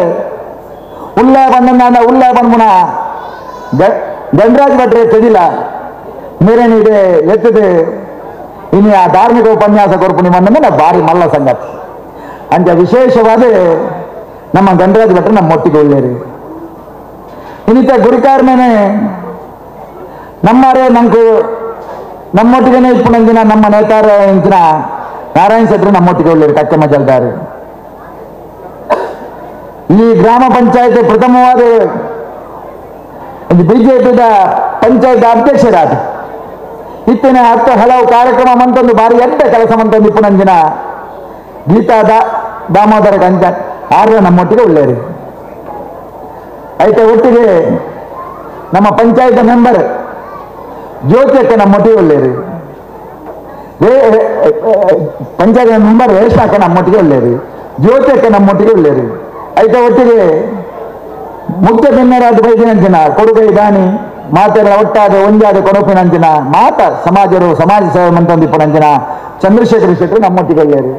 ಉಲ್ಲೇ ಬಂದ ಉಲ್ಲೇ ಬಂದ್ಮುನ ಗಂಡರಾಜ್ ಭಟ್ರೆ ತೆದಿಲ್ಲ ಮೇರೇನಿದೆ ಎತ್ತದೆ ಇನ್ನು ಆ ಧಾರ್ಮಿಕ ಉಪನ್ಯಾಸ ಕೊರ್ಪುಣಿ ಬಂದ ಭಾರಿ ಮಲ್ಲ ಸಂಗತಿ ಅಂತ ವಿಶೇಷವಾದ ನಮ್ಮ ಗಂಡರಾಜ್ ಭಟ್ರೆ ನಮ್ಮೊಟ್ಟಿಗೆ ಒಳ್ಳೆಯರು. ಇನ್ನಿತ ಗುರಿಕಾರ್ಮೇನೆ ನಮ್ಮರೇ ನಂಗೆ ನಮ್ಮೊಟ್ಟಿಗೆ ಇಪ್ಪುನಂದಿನ ನಮ್ಮ ನೇತಾರ ಇಂಚಿನ ನಾರಾಯಣ ಶೆಟ್ರು ನಮ್ಮೊಟ್ಟಿಗೆ ಒಳ್ಳೆಯರು ಕಚ್ಚೆ ಮಜಲ್ದಾರು. ಈ ಗ್ರಾಮ ಪಂಚಾಯತ್ ಪ್ರಥಮವಾದ ಒಂದು ಬಿಜೆಪಿದ ಪಂಚಾಯತ್ ಅಧ್ಯಕ್ಷರಾದ ಇತ್ತಿನ 10 ಹಲವು ಕಾರ್ಯಕ್ರಮ ಮಂತೊಂದು ಬಾರಿ ಎಡ್ಡ ಕೆಲಸ ಮಂತೊಂದು ಇಪ್ಪುನಂದಿನ ಗೀತಾ ದಾಮೋದರ ಕಂಚ ಆರ್ಯ ನಮ್ಮೊಟ್ಟಿಗೆ ಒಳ್ಳೆಯರು. ಐತೆ ಒಟ್ಟಿಗೆ ನಮ್ಮ ಪಂಚಾಯತ್ ಮೆಂಬರ್ ಜ್ಯೋತಿಯಕ್ಕೆ ನಮ್ಮೊಟ್ಟಿಗೆ ಒಳ್ಳೆಯರು. ಪಂಚಾಯತ್ ಮೆಂಬರ್ ರೇಷ್ಮಾಕ್ಕೆ ನಮ್ಮೊಟ್ಟಿಗೆ ಒಳ್ಳೆಯರು. ಜ್ಯೋತಿಯಕ್ಕೆ ನಮ್ಮೊಟ್ಟಿಗೆ ಒಳ್ಳೆಯರು. ಐತೆ ಒಟ್ಟಿಗೆ ಮುಖ್ಯ ಭಿನ್ನರಾದ ಬೈದಿನಂಚಿನ ಕೊಡುಗೈ ದಾನಿ ಮಾತೆಲ್ಲ ಒಟ್ಟಾದ ಒಂಜಾದ ಕೊಡಪಿನಂಚಿನ ಮಾತ ಸಮಾಜರು ಸಮಾಜ ಸೇವೆ ಮಂತೊಂದಿಪ್ಪನಂಚಿನ ಚಂದ್ರಶೇಖರ ಶೆಟ್ಟರು ನಮ್ಮೊಟ್ಟಿಗೆ ಒಳ್ಳೆಯರು.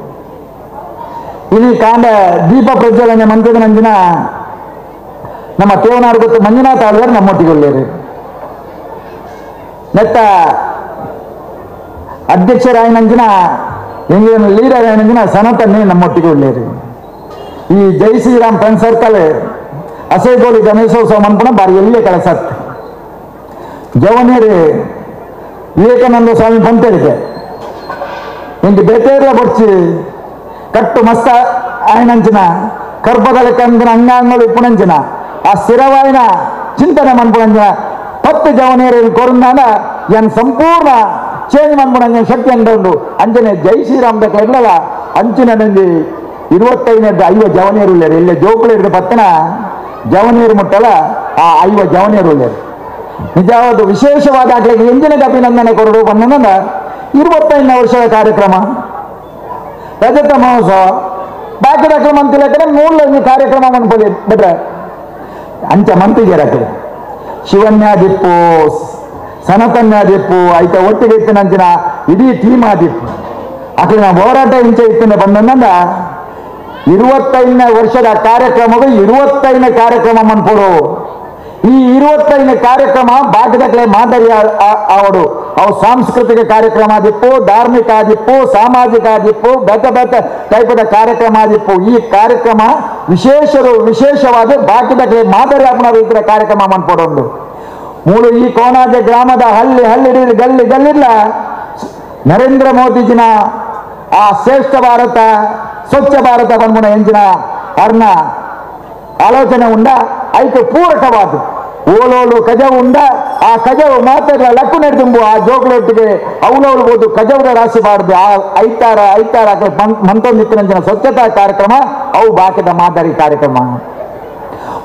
ಇಲ್ಲಿ ಕಾಂಡ ದೀಪ ಪ್ರಜ್ವಲನೆ ಮಂತ್ರದಂಚಿನ ನಮ್ಮ ತೇವನಾಡು ಗೊತ್ತು ಮಂಜುನಾಥ ಆಳ್ವರು ನಮ್ಮೊಟ್ಟಿಗೆ ಒಳ್ಳೆಯರು. ನೆತ್ತ ಅಧ್ಯಕ್ಷರಾಯನಂಚಿನ ಎಂಗಿನ ಲೀಡರ್ ಆಯನಂಚಿನ ಸನತನ್ನೇ ನಮ್ಮೊಟ್ಟಿಗೆ ಒಳ್ಳೆಯರು. ಈ ಜೈ ಶ್ರೀರಾಮ್ ಫ್ರೆಂಡ್ ಸರ್ಕಲ್ ಅಸೇಗೋಳಿ ಗಣೇಶೋತ್ಸವ ಮನ್ಪುಣ ಬಾರಿ ಎಲ್ಲಿಯೇ ಕಳಸತ್ ಜವನೇರಿ ವಿವೇಕಾನಂದ ಸ್ವಾಮಿ ಪಂತಳಿಕೆ ಇಂದು ಬೇಟೇರ್ಲ ಬೊಡ್ಚಿ ಕಟ್ಟು ಮಸ್ತ ಆಯ್ನಂಚಿನ ಕರ್ಪದಲ ಕಂದಿನ ಅಂಗಾಂಗಗಳು ಇಪ್ಪುನಂಚಿನ ಆ ಸ್ಥಿರವಾಯಿನ ಚಿಂತನೆ ಮನ್ಪುನಂಚಿನ 10 ಜವನೇರಲ್ಲಿ ಕೊರಂದಾನ ಎನ್ ಸಂಪೂರ್ಣ ಚೇಂಜ್ ಮನ್ಪುನಂಚಿನ ಶಕ್ತಿ ಅಂದು ಅಂಜನೆ ಜೈ ಶ್ರೀರಾಮ್ ಬೇಕು ಇಲ್ಲಲ್ಲ ಅಂಚಿನ ನಂದಿ 25 ಜವನೇರು ಉಳ್ಳೇರು ಇಲ್ಲೇ ಜೋಕುಳಿರ್ದು ಪತ್ತನ ಜವನೇರು ಮುಟ್ಟಲ್ಲ ಆ 5 ಜವನೇರು ಉಳ್ಳೇರು ನಿಜವಾದ ವಿಶೇಷವಾದ ಆಗ್ಲಿಕ್ಕೆ ಎಂಜಿನ ಅಭಿನಂದನೆ ಕೊರಡು ಬಂದ 25ನೇ ವರ್ಷದ ಕಾರ್ಯಕ್ರಮ ರಜತ ಮಹೋತ್ಸವ ಬಾಕಿ ರಕಲ ಮಂತಿಲಕ್ಕನೆ 3 ಕಾರ್ಯಕ್ರಮ ಮನ್ಪದೆ ಬಿಟ್ರೆ ಅಂಚ ಮಂತಿಗೆ ರಕಲೆ ಶಿವನ್ಯ ದಿಪ್ಪು ಸನತನ್ಯ ದಿಪ್ಪು ಆಯ್ತ ಒಟ್ಟಿಗೆ ಇತ್ತಿನಂಚಿನ ಇಡೀ ಟೀಮ್ ಆದಿಪ್ಪು ಅಕ್ಲಿನ ಹೋರಾಟ ಇಂಚೆ ಇತ್ತಿನ ಬಂದಂದ 25ನೇ ವರ್ಷದ ಕಾರ್ಯಕ್ರಮಗಳು 25ನೇ ಕಾರ್ಯಕ್ರಮ ಮನ್ಪೋಡು ಈ 25ನೇ ಕಾರ್ಯಕ್ರಮ ಭಾಗದಕ್ಕೆ ಮಾದರಿ ಅವಡು ಅವು ಸಾಂಸ್ಕೃತಿಕ ಕಾರ್ಯಕ್ರಮ ಆದಿಪ್ಪು ಧಾರ್ಮಿಕ ಆದಿಪ್ಪು ಸಾಮಾಜಿಕ ಆದಿಪ್ಪು ಬೇತೆ ಟೈಪದ ಕಾರ್ಯಕ್ರಮ ಆದಿಪ್ಪು ಈ ಕಾರ್ಯಕ್ರಮ ವಿಶೇಷವಾದ ಭಾಗದಕ್ಕೆ ಮಾದರಿ ಆಪಣ ರೀತಿಯ ಕಾರ್ಯಕ್ರಮ ಮನ್ಪೋಡೊಂದು ಮೂಳು ಈ ಕೋಣಾಜೆ ಗ್ರಾಮದ ಹಳ್ಳಿ ಗಲ್ಲಿಲ್ಲ ನರೇಂದ್ರ ಮೋದಿಜಿನ ಆ ಶ್ರೇಷ್ಠ ಭಾರತ ಸ್ವಚ್ಛ ಭಾರತ ಬಂದ್ಬಿಡ ಎಂಜಿನ ಅರ್ನ ಆಲೋಚನೆ ಉಂಡ ಐದು ಪೂರಕವಾದ ಓಲೋಲು ಕಜವು ಉಂಡ ಆ ಕಜವು ಮಾತ್ರ ಲಕ್ಕು ನಡೆದುಂಬು ಆ ಜೋಗುಳೊಟ್ಟಿಗೆ ಅವಲೋಲ್ಬೋದು ಕಜವದ ರಾಶಿ ಬಾರ್ದು ಆ ಐತಾರ ಮಂತೊಂದಿತ್ತಿನ ಸ್ವಚ್ಛತಾ ಕಾರ್ಯಕ್ರಮ ಅವು ಬಾಕಿದ ಮಾದರಿ ಕಾರ್ಯಕ್ರಮ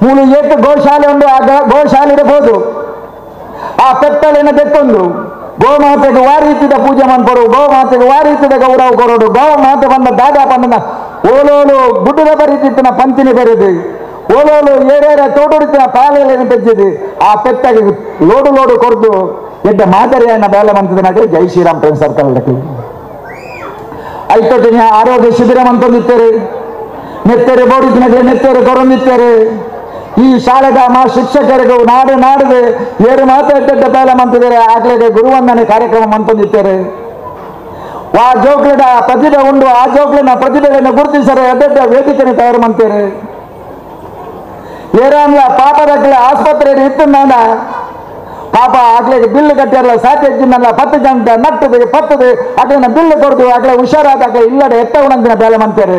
ಮೂಲು ಏಕ ಗೋಶಾಲೆ ಉಂಡು ಆ ಗೋಶಾಲೆ ಇರಬಹುದು ಆ ಪೆತ್ತಲಿನ ಬೆತ್ತೊಂದು ಗೋಮಾತೆಗೆ ವಾರೀತಿದ ಪೂಜೆ ಮನ್ಪರು ಗೋಮಾತೆಗೆ ವಾರೀತಿದ ಗೌರವ ಕೊರೋಡು ಗೋಮಾತೆ ಬಂದ ದಾದಾ ಬಂದ ಓಲೋಲು ಗುಡ್ಡದ ಬರೀತಿತ್ತಿನ ಪಂಚಿನಿ ಬೆರೆದು ಓಲೋಲು ಏರೇರ ತೋಡುಡಿತಿನ ಪಾಲೆಯನ್ನು ಪೆಚ್ಚಿದು ಆ ಪೆತ್ತಾಗಿ ಲೋಡು ಕೊರ್ದು ಎಡ್ಡ ಮಾದರಿಯನ್ನ ಬೇಲೆ ಮಂತದನಾಗೆ ಜೈ ಶ್ರೀರಾಮ್ ಪ್ರೇಮ್ ಸರ್ಕಲ್ ಐತೊಟ್ಟಿನ ಆರೋಗ್ಯ ಶಿಬಿರ ಮಂತೊಂದಿತ್ತೇರು ನೆತ್ತೇರು ಬೋಡಿಸಿನಾಗೆ ನೆತ್ತೇರು ಕೊರೊಂದಿತ್ತೇರು ಈ ಶಾಲೆದ ಶಿಕ್ಷಕರಿಗೂ ನಾಡಿದೆ ಏರು ಮಾತಾಡ್ತಿದ್ದ ಬೇಲೆ ಮಂತಿದ್ದಾರೆ ಆಗ್ಲಿಗೆ ಗುರುವಂದನೆ ಕಾರ್ಯಕ್ರಮ ಮಂತೊಂದಿತ್ತೇರು ಆ ಜೋಕ್ಲದ ಪ್ರತಿಭೆ ಉಂಡು ಆ ಜೋಕ್ಲಿನ ಪ್ರತಿಭೆಯನ್ನು ಗುರುತಿಸರೆ ದೊಡ್ಡ ವೇದಿಕೆಯನ್ನು ತಯಾರು ಮಾಡ್ತೇವೆ ಏರಾನ್ಲ ಪಾಪದಕ್ಕೆ ಆಸ್ಪತ್ರೆಯಲ್ಲಿ ಇತ್ತು ನಾನ ಪಾಪ ಆಗ್ಲಿಗೆ ಬಿಲ್ ಕಟ್ಟಿರಲ್ಲ ಸಾಧ್ಯಜ್ಜಿನಲ್ಲ 10 ಜನ ನಟ್ಟದು ಪತ್ತದು ಅಗ್ಲಿನ ಬಿಲ್ ಕೊಡ್ದು ಆಗ್ಲೇ ಹುಷಾರಾದ ಇಲ್ಲಡೆ ಎತ್ತವನಂದಿನ ಬೇಲೆ ಮಂತೇರು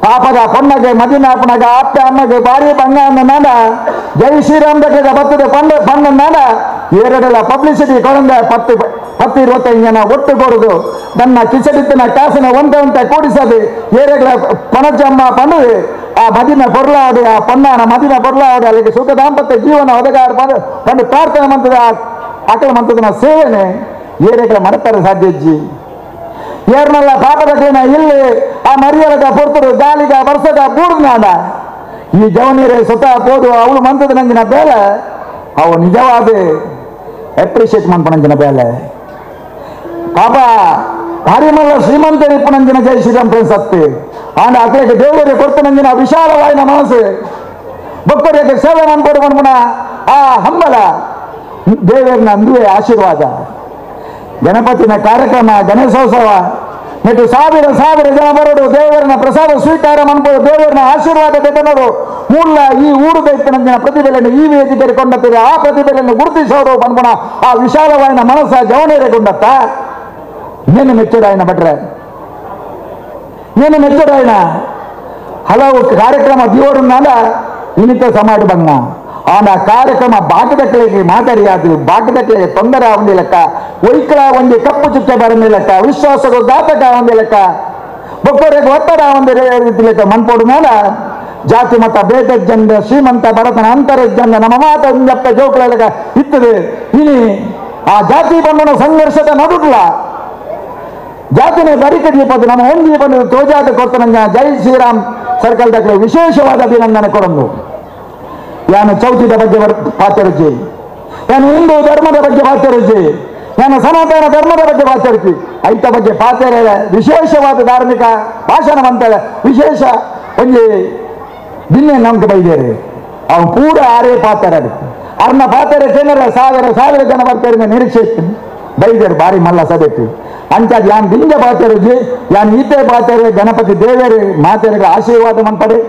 ಪಾಪದ ಪೊನ್ನಗೆ ಮದಿನಾಪನಗ ಅಪ್ಪ ಅಮ್ಮಗೆ ಭಾರಿ ಬಂಗ ನಾಡ ಜೈ ಶ್ರೀರಾಮ್ ಬಗ್ಗೆ ಬರ್ತದೆ ಪಂಡ ನಾಡ ಎರಡೆಲ್ಲ ಪಬ್ಲಿಸಿಟಿ ಕೊಡಂದ 10-25 ಜನ ಒಟ್ಟು ಕೊಡುದು ನನ್ನ ಕಿಸಡಿತ್ತಿನ ಕಾಸಿನ ಒಂದ ಕೂಡಿಸದು ಏರೆಗಳ ಪಣಜಮ್ಮ ಪಂಡು ಆ ಮದಿನ ಪೊರ್ಲಾಡಿ ಆ ಪೊನ್ನಾನ ಮದಿನ ಪೊರ್ಲಾಡಿ ಅಲ್ಲಿಗೆ ಸುಖ ದಾಂಪತ್ಯ ಜೀವನ ಒದಗಾರ ಪಂಡು ಪ್ರಾರ್ಥನೆ ಮಂತದ ಅಕಲ ಮಂತದನ ಸೇವೆನೆ ಏರೆಗಳ ಮಡತಾರೆ ಸಾಧ್ಯಜ್ಜಿ ಏರ್ನಲ್ಲ ಪಾಪದಕ್ಕಿನ ಇಲ್ಲಿ ಆ ಮರಿಯಲದ ಪೊರ್ತರು ಗಾಲಿಗ ವರ್ಷದ ಬೂರ್ನಾಡ ಈ ಜವನೀರೆ ಸ್ವತಃ ಪೋದು ಅವಳು ಮಂತದ ನಂಜಿನ ಬೇಲೆ ಅವು ನಿಜವಾದ ಅಪ್ರಿಷಿಯೇಟ್ ಮನ್ಪನಂಜಿನ ಬೇಲೆ ಪಾಪ ಹರಿಮಲ್ಲ ಶ್ರೀಮಂತ ಇಪ್ಪನಂಜಿನ ಜೈ ಶ್ರೀರಾಮ್ ಪ್ರೇಮ್ ಸತ್ತಿ ಆಂಡ ಅಕ್ಲಿಗೆ ದೇವರಿಗೆ ಕೊಡ್ತನಂಜಿನ ವಿಶಾಲವಾಯಿನ ಮನಸ್ಸು ಭಕ್ತರಿಗೆ ಸೇವೆ ಮನ್ಪಡು ಮನ್ಪುಣ ಆ ಹಂಬಲ ದೇವರನ್ನ ಅಂದುವೆ ಆಶೀರ್ವಾದ ಗಣಪತಿನ ಕಾರ್ಯಕ್ರಮ ಗಣೇಶೋತ್ಸವ ನೆಟ್ಟು ಸಾವಿರ ಜನ ಬರೋಡು ದೇವರನ್ನ ಪ್ರಸಾದ ಸ್ವೀಕಾರ ಮನ್ಬೋದು ದೇವರನ್ನ ಆಶೀರ್ವಾದ ಬೆಟ್ಟನೋರು ಮೂಲ ಈ ಊರು ದೈತನಂದಿನ ಪ್ರತಿಭೆಯನ್ನು ಈ ವೇದಿಕೆಗೆ ಕೊಂಡತ್ತಿದೆ ಆ ಪ್ರತಿಭೆಯನ್ನು ಗುರುತಿಸೋರು ಬಂದ್ಬೋಣ ಆ ವಿಶಾಲವಾಯಿನ ಮನಸ್ಸ ಜವನೇರೆ ಕೊಂಡತ್ತ ಏನು ಮೆಚ್ಚುರಾಯನ ಭಟ್ರೆ ಏನು ಮೆಚ್ಚುರಾಯನ ಹಲವು ಕಾರ್ಯಕ್ರಮ ದಿವೋರನ್ನಾಲ ಇನಿತ ಸಮಾಡ ಬಂಗ ಆನ ಕಾರ್ಯಕ್ರಮ ಬಾಕದಕ್ಕೆ ಮಾದರಿಯಾದ್ರು ಬಾಕದಕ್ಕೆ ತೊಂದರೆ ಆವಂದಿ ಲೆಕ್ಕ ಒಯ್ಕಳ ಒಂದು ಕಪ್ಪು ಚುಕ್ಕೆ ಬರಂದಿ ಲೆಕ್ಕ ವಿಶ್ವಾಸಗಳು ಘಾತಕ ಆವಂದಿ ಲೆಕ್ಕ ಬೊಕ್ಕರಿಗೆ ಒತ್ತಡ ಆವಂದಿ ರೀತಿ ಲೆಕ್ಕ ಮನ್ಪೋಡು ಮೇಲ ಜಾತಿ ಮತ ಬೇಟ ಜನ ಶ್ರೀಮಂತ ಭರತನ ಅಂತರ ಜನ ನಮ್ಮ ಮಾತ ಜಪ್ಪ ಜೋಕಳ ಲೆಕ್ಕ ಇತ್ತದೆ ಇನಿ ಆ ಜಾತಿ ಬಂಧನ ಸಂಘರ್ಷದ ನಡುಡ್ಲ ಜಾತಿನೇ ಬರಿಕೆ ದೀಪದು ನಮ್ಮ ಒಂದಿ ಬಂದು ತೋಜಾಟ ಕೊಡ್ತಾನ ಜೈ ಶ್ರೀರಾಮ್ ಸರ್ಕಲ್ ದಕ್ಕೆ ವಿಶೇಷವಾದ ಅಭಿನಂದನೆ ಕೊಡೊಂದು ಯಾನು ಚೌತಿದ ಬಗ್ಗೆ ಪಾಚರಿಸಿ ಯಾನು ಹಿಂದೂ ಧರ್ಮದ ಬಗ್ಗೆ ಪಾಚರಿಸಿ ಯಾನು ಸನಾತನ ಧರ್ಮದ ಬಗ್ಗೆ ಪಾಚರಿಸಿ ಐತ ಬಗ್ಗೆ ಪಾಚರ ವಿಶೇಷವಾದ ಧಾರ್ಮಿಕ ಭಾಷಣ ಮಂತ ವಿಶೇಷ ಒಂದು ದಿನ್ನೆ ನಮ್ಗೆ ಬೈದೇರಿ ಅವನು ಪೂರ ಆರೇ ಪಾಚರ ಅವ್ರನ್ನ ಪಾಚರ ಜನರ ಸಾವಿರ ಜನ ಬರ್ತಾರೆ ನಿರೀಕ್ಷೆ ಬೈದೇರು ಭಾರಿ ಮಲ್ಲ ಸಭೆಟ್ಟು ಅಂಚಾದ ಯಾನ್ ದಿಂಜ ಪಾಚರಿಸಿ ಯಾನ್ ಈತೆ ಪಾಚರ ಗಣಪತಿ ದೇವರೇ ಮಾತೆರಿಗೆ ಆಶೀರ್ವಾದ ಮಂಪಡೆ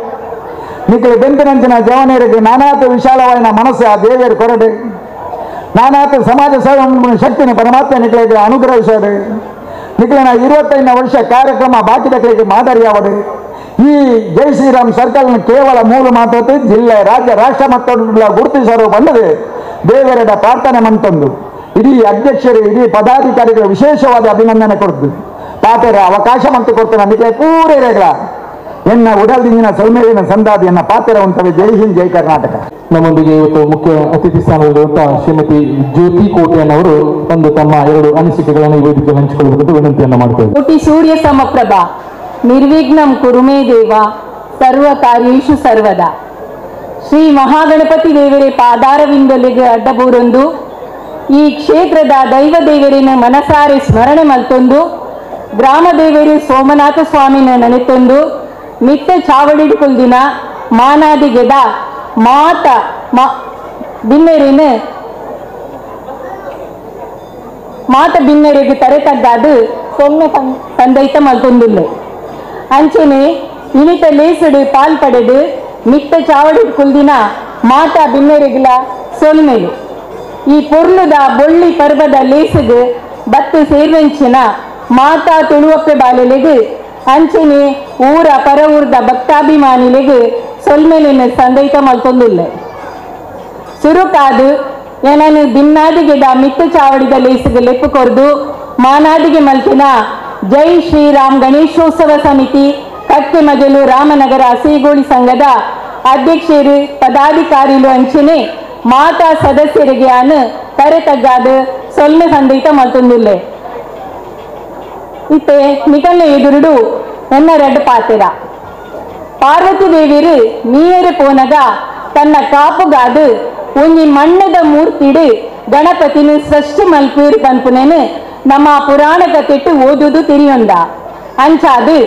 ನಿಖಿಲ ಬೆಂತಿನಂಚಿನ ಜವನೇರಿಗೆ ನಾನಾತ ವಿಶಾಲವಾಯಿನ ಮನಸ್ಸು ಆ ದೇವಿಯರು ಕೊರಡೆ ನಾನಾತ ಸಮಾಜ ಸೇವೆ ಶಕ್ತಿನ ಪರಮಾತ್ಮ ನಿಖಿಲಿಗೆ ಅನುಗ್ರಹಿಸೋದು. ನಿಖಿಲಿನ 25ನೇ ವರ್ಷ ಕಾರ್ಯಕ್ರಮ ಬಾಕಿದಕ್ಕೆ ಮಾದರಿ ಯಾವುದು? ಈ ಜೈ ಶ್ರೀರಾಮ್ ಸರ್ಕಲ್ನ ಕೇವಲ ಮೂಲ ಮಾತು ಜಿಲ್ಲೆ ರಾಜ್ಯ ರಾಷ್ಟ್ರ ಮಟ್ಟದ ಗುರುತಿಸಲು ಬಂದದೆ ದೇವರ ಪ್ರಾರ್ಥನೆ ಮಂತಂದು ಇಡೀ ಅಧ್ಯಕ್ಷರು ಇಡೀ ಪದಾಧಿಕಾರಿಗಳು ವಿಶೇಷವಾದ ಅಭಿನಂದನೆ ಕೊಡ್ತು. ಪಾತೆರ ಅವಕಾಶ ಮಂತು ಕೊಡ್ತಾನೆ ನಿಖಿಲೆ ಪೂರೈರೆಗಳ ಎನ್ನ ಉಡಲ್ದಿಂದಿನ ಸೌಮ್ಯವಿನ ಸಂದಾದಿಯನ್ನ ಪಾತ್ರ ಉಂಟವೆ. ಜೈ ಹಿಂದ್ ಜೈ ಕರ್ನಾಟಕ. ನಮ್ಮೊಂದಿಗೆ ಇವತ್ತು ಮುಖ್ಯ ಅತಿಥಿ ಸ್ಥಾನದಲ್ಲಿರುವಂತಹ ಶ್ರೀಮತಿ ಜ್ಯೋತಿ ಕೋಟ್ಯಾನವರು ಒಂದು ತಮ್ಮ 2 ಅನಿಸಿಕೆಗಳನ್ನು ಈ ವೇದಿಕೆ ಹಂಚಿಕೊಳ್ಳಬೇಕು ವಿನಂತಿಯನ್ನು ಮಾಡ್ತೇವೆ. ಕೋಟಿ ಸೂರ್ಯ ಸಮಪ್ರಭ ನಿರ್ವಿಘ್ನಂ ಕುರುಮೇ ದೇವ ಸರ್ವ ಕಾರ್ಯೇಷು ಸರ್ವದ. ಶ್ರೀ ಮಹಾಗಣಪತಿ ದೇವರೇ ಪಾದಾರವಿಂದಲಿಗೆ ಅಡ್ಡಬೂರೊಂದು ಈ ಕ್ಷೇತ್ರದ ದೈವ ದೇವರಿನ ಮನಸಾರೆ ಸ್ಮರಣೆ ಮಲ್ತೊಂದು ಗ್ರಾಮ ದೇವರೇ ಸೋಮನಾಥ ಸ್ವಾಮಿನ ನೆನೆತೊಂದು ಮಿತ್ತ ಚಾವಡಿಡ್ಕೊಳ್ದಿನ ಮಾನಾದಿಗೆದ ಮಾತ ಬಿನ್ನೆರಿನ ಮಾತ ಬಿನ್ನೆರಿಗೆ ತರೆತಗ್ಗಾದು ಸೊಮ್ಮೆ ಸಂದೈತ ಮಲ್ತೊಂದಿಲ್ಲ ಅಂಚೆನೆ ಇನಿತ ಲೇಸಡು ಪಾಲ್ಪಡೆದು ಮಿತ್ತ ಚಾವಡಿಡ್ಕೊಳ್ದಿನ ಮಾತ ಬಿನ್ನೆರಿಗಿಲ ಸೊಲ್ಮೆಲು ಈ ಪೊರ್ಲುದ ಬೊಳ್ಳಿ ಪರ್ವದ ಲೇಸದು ಬತ್ತು ಸೇರ್ವೆಂಚಿನ ಮಾತಾ ತುಳುವಪ್ಪೆ ಬಾಲೆಲೆಗು ಅಂಚೆನೆ ಊರ ಪರ ಊರ್ದ ಭಕ್ತಾಭಿಮಾನಿಲೆಗು ಸೊಲ್ಮೆಲಿನ ಸಂದೈತ ಮಲ್ತೊಂದಿಲ್ಲ ಸುರುಕಾದು ಏನನ್ನು ದಿನ್ನಾದಿಗೆದ ಮಿತ್ತು ಚಾವಡಿದ ಲೇಸಿಗೆ ಲೆಪ್ಪು ಕೊರ್ದು ಮಾನಾದಿಗೆ ಮಲ್ತಿನ ಜೈ ಶ್ರೀರಾಮ್ ಗಣೇಶೋತ್ಸವ ಸಮಿತಿ ಕಕ್ಕೆ ಮಜಲು ರಾಮನಗರ ಹಸೇಗೋಳಿ ಸಂಘದ ಅಧ್ಯಕ್ಷರು ಪದಾಧಿಕಾರಿಲು ಅಂಚೆನೆ ಮಾತಾ ಸದಸ್ಯರಿಗೆ ಅನು ಕರೆತಗ್ಗಾದ ಸೊಲ್ಮೆ ಸಂದೈತ ಮಲ್ತೊಂದಿಲ್ಲ ಇತ್ತೆ ನಿಕಲ್ನ ಎದುರುಡು ಎನ್ನ ರೆಡ್ ಪಾತೆರ ಪಾರ್ವತಿ ದೇವಿರು ನೀರು ಪೋನಗ ತನ್ನ ಕಾಪುಗಾದು ಒಂಜಿ ಮಣ್ಣದ ಮೂರ್ತಿಡು ಗಣಪತಿನ ಸೃಷ್ಟಿ ಮಲ್ಪೂರು ಪನ್ಪುನೇನು ನಮ್ಮ ಪುರಾಣ ಕಥೆಟ್ಟು ಓದುದು ತಿರಿಯೊಂದ ಅಂಚಾದು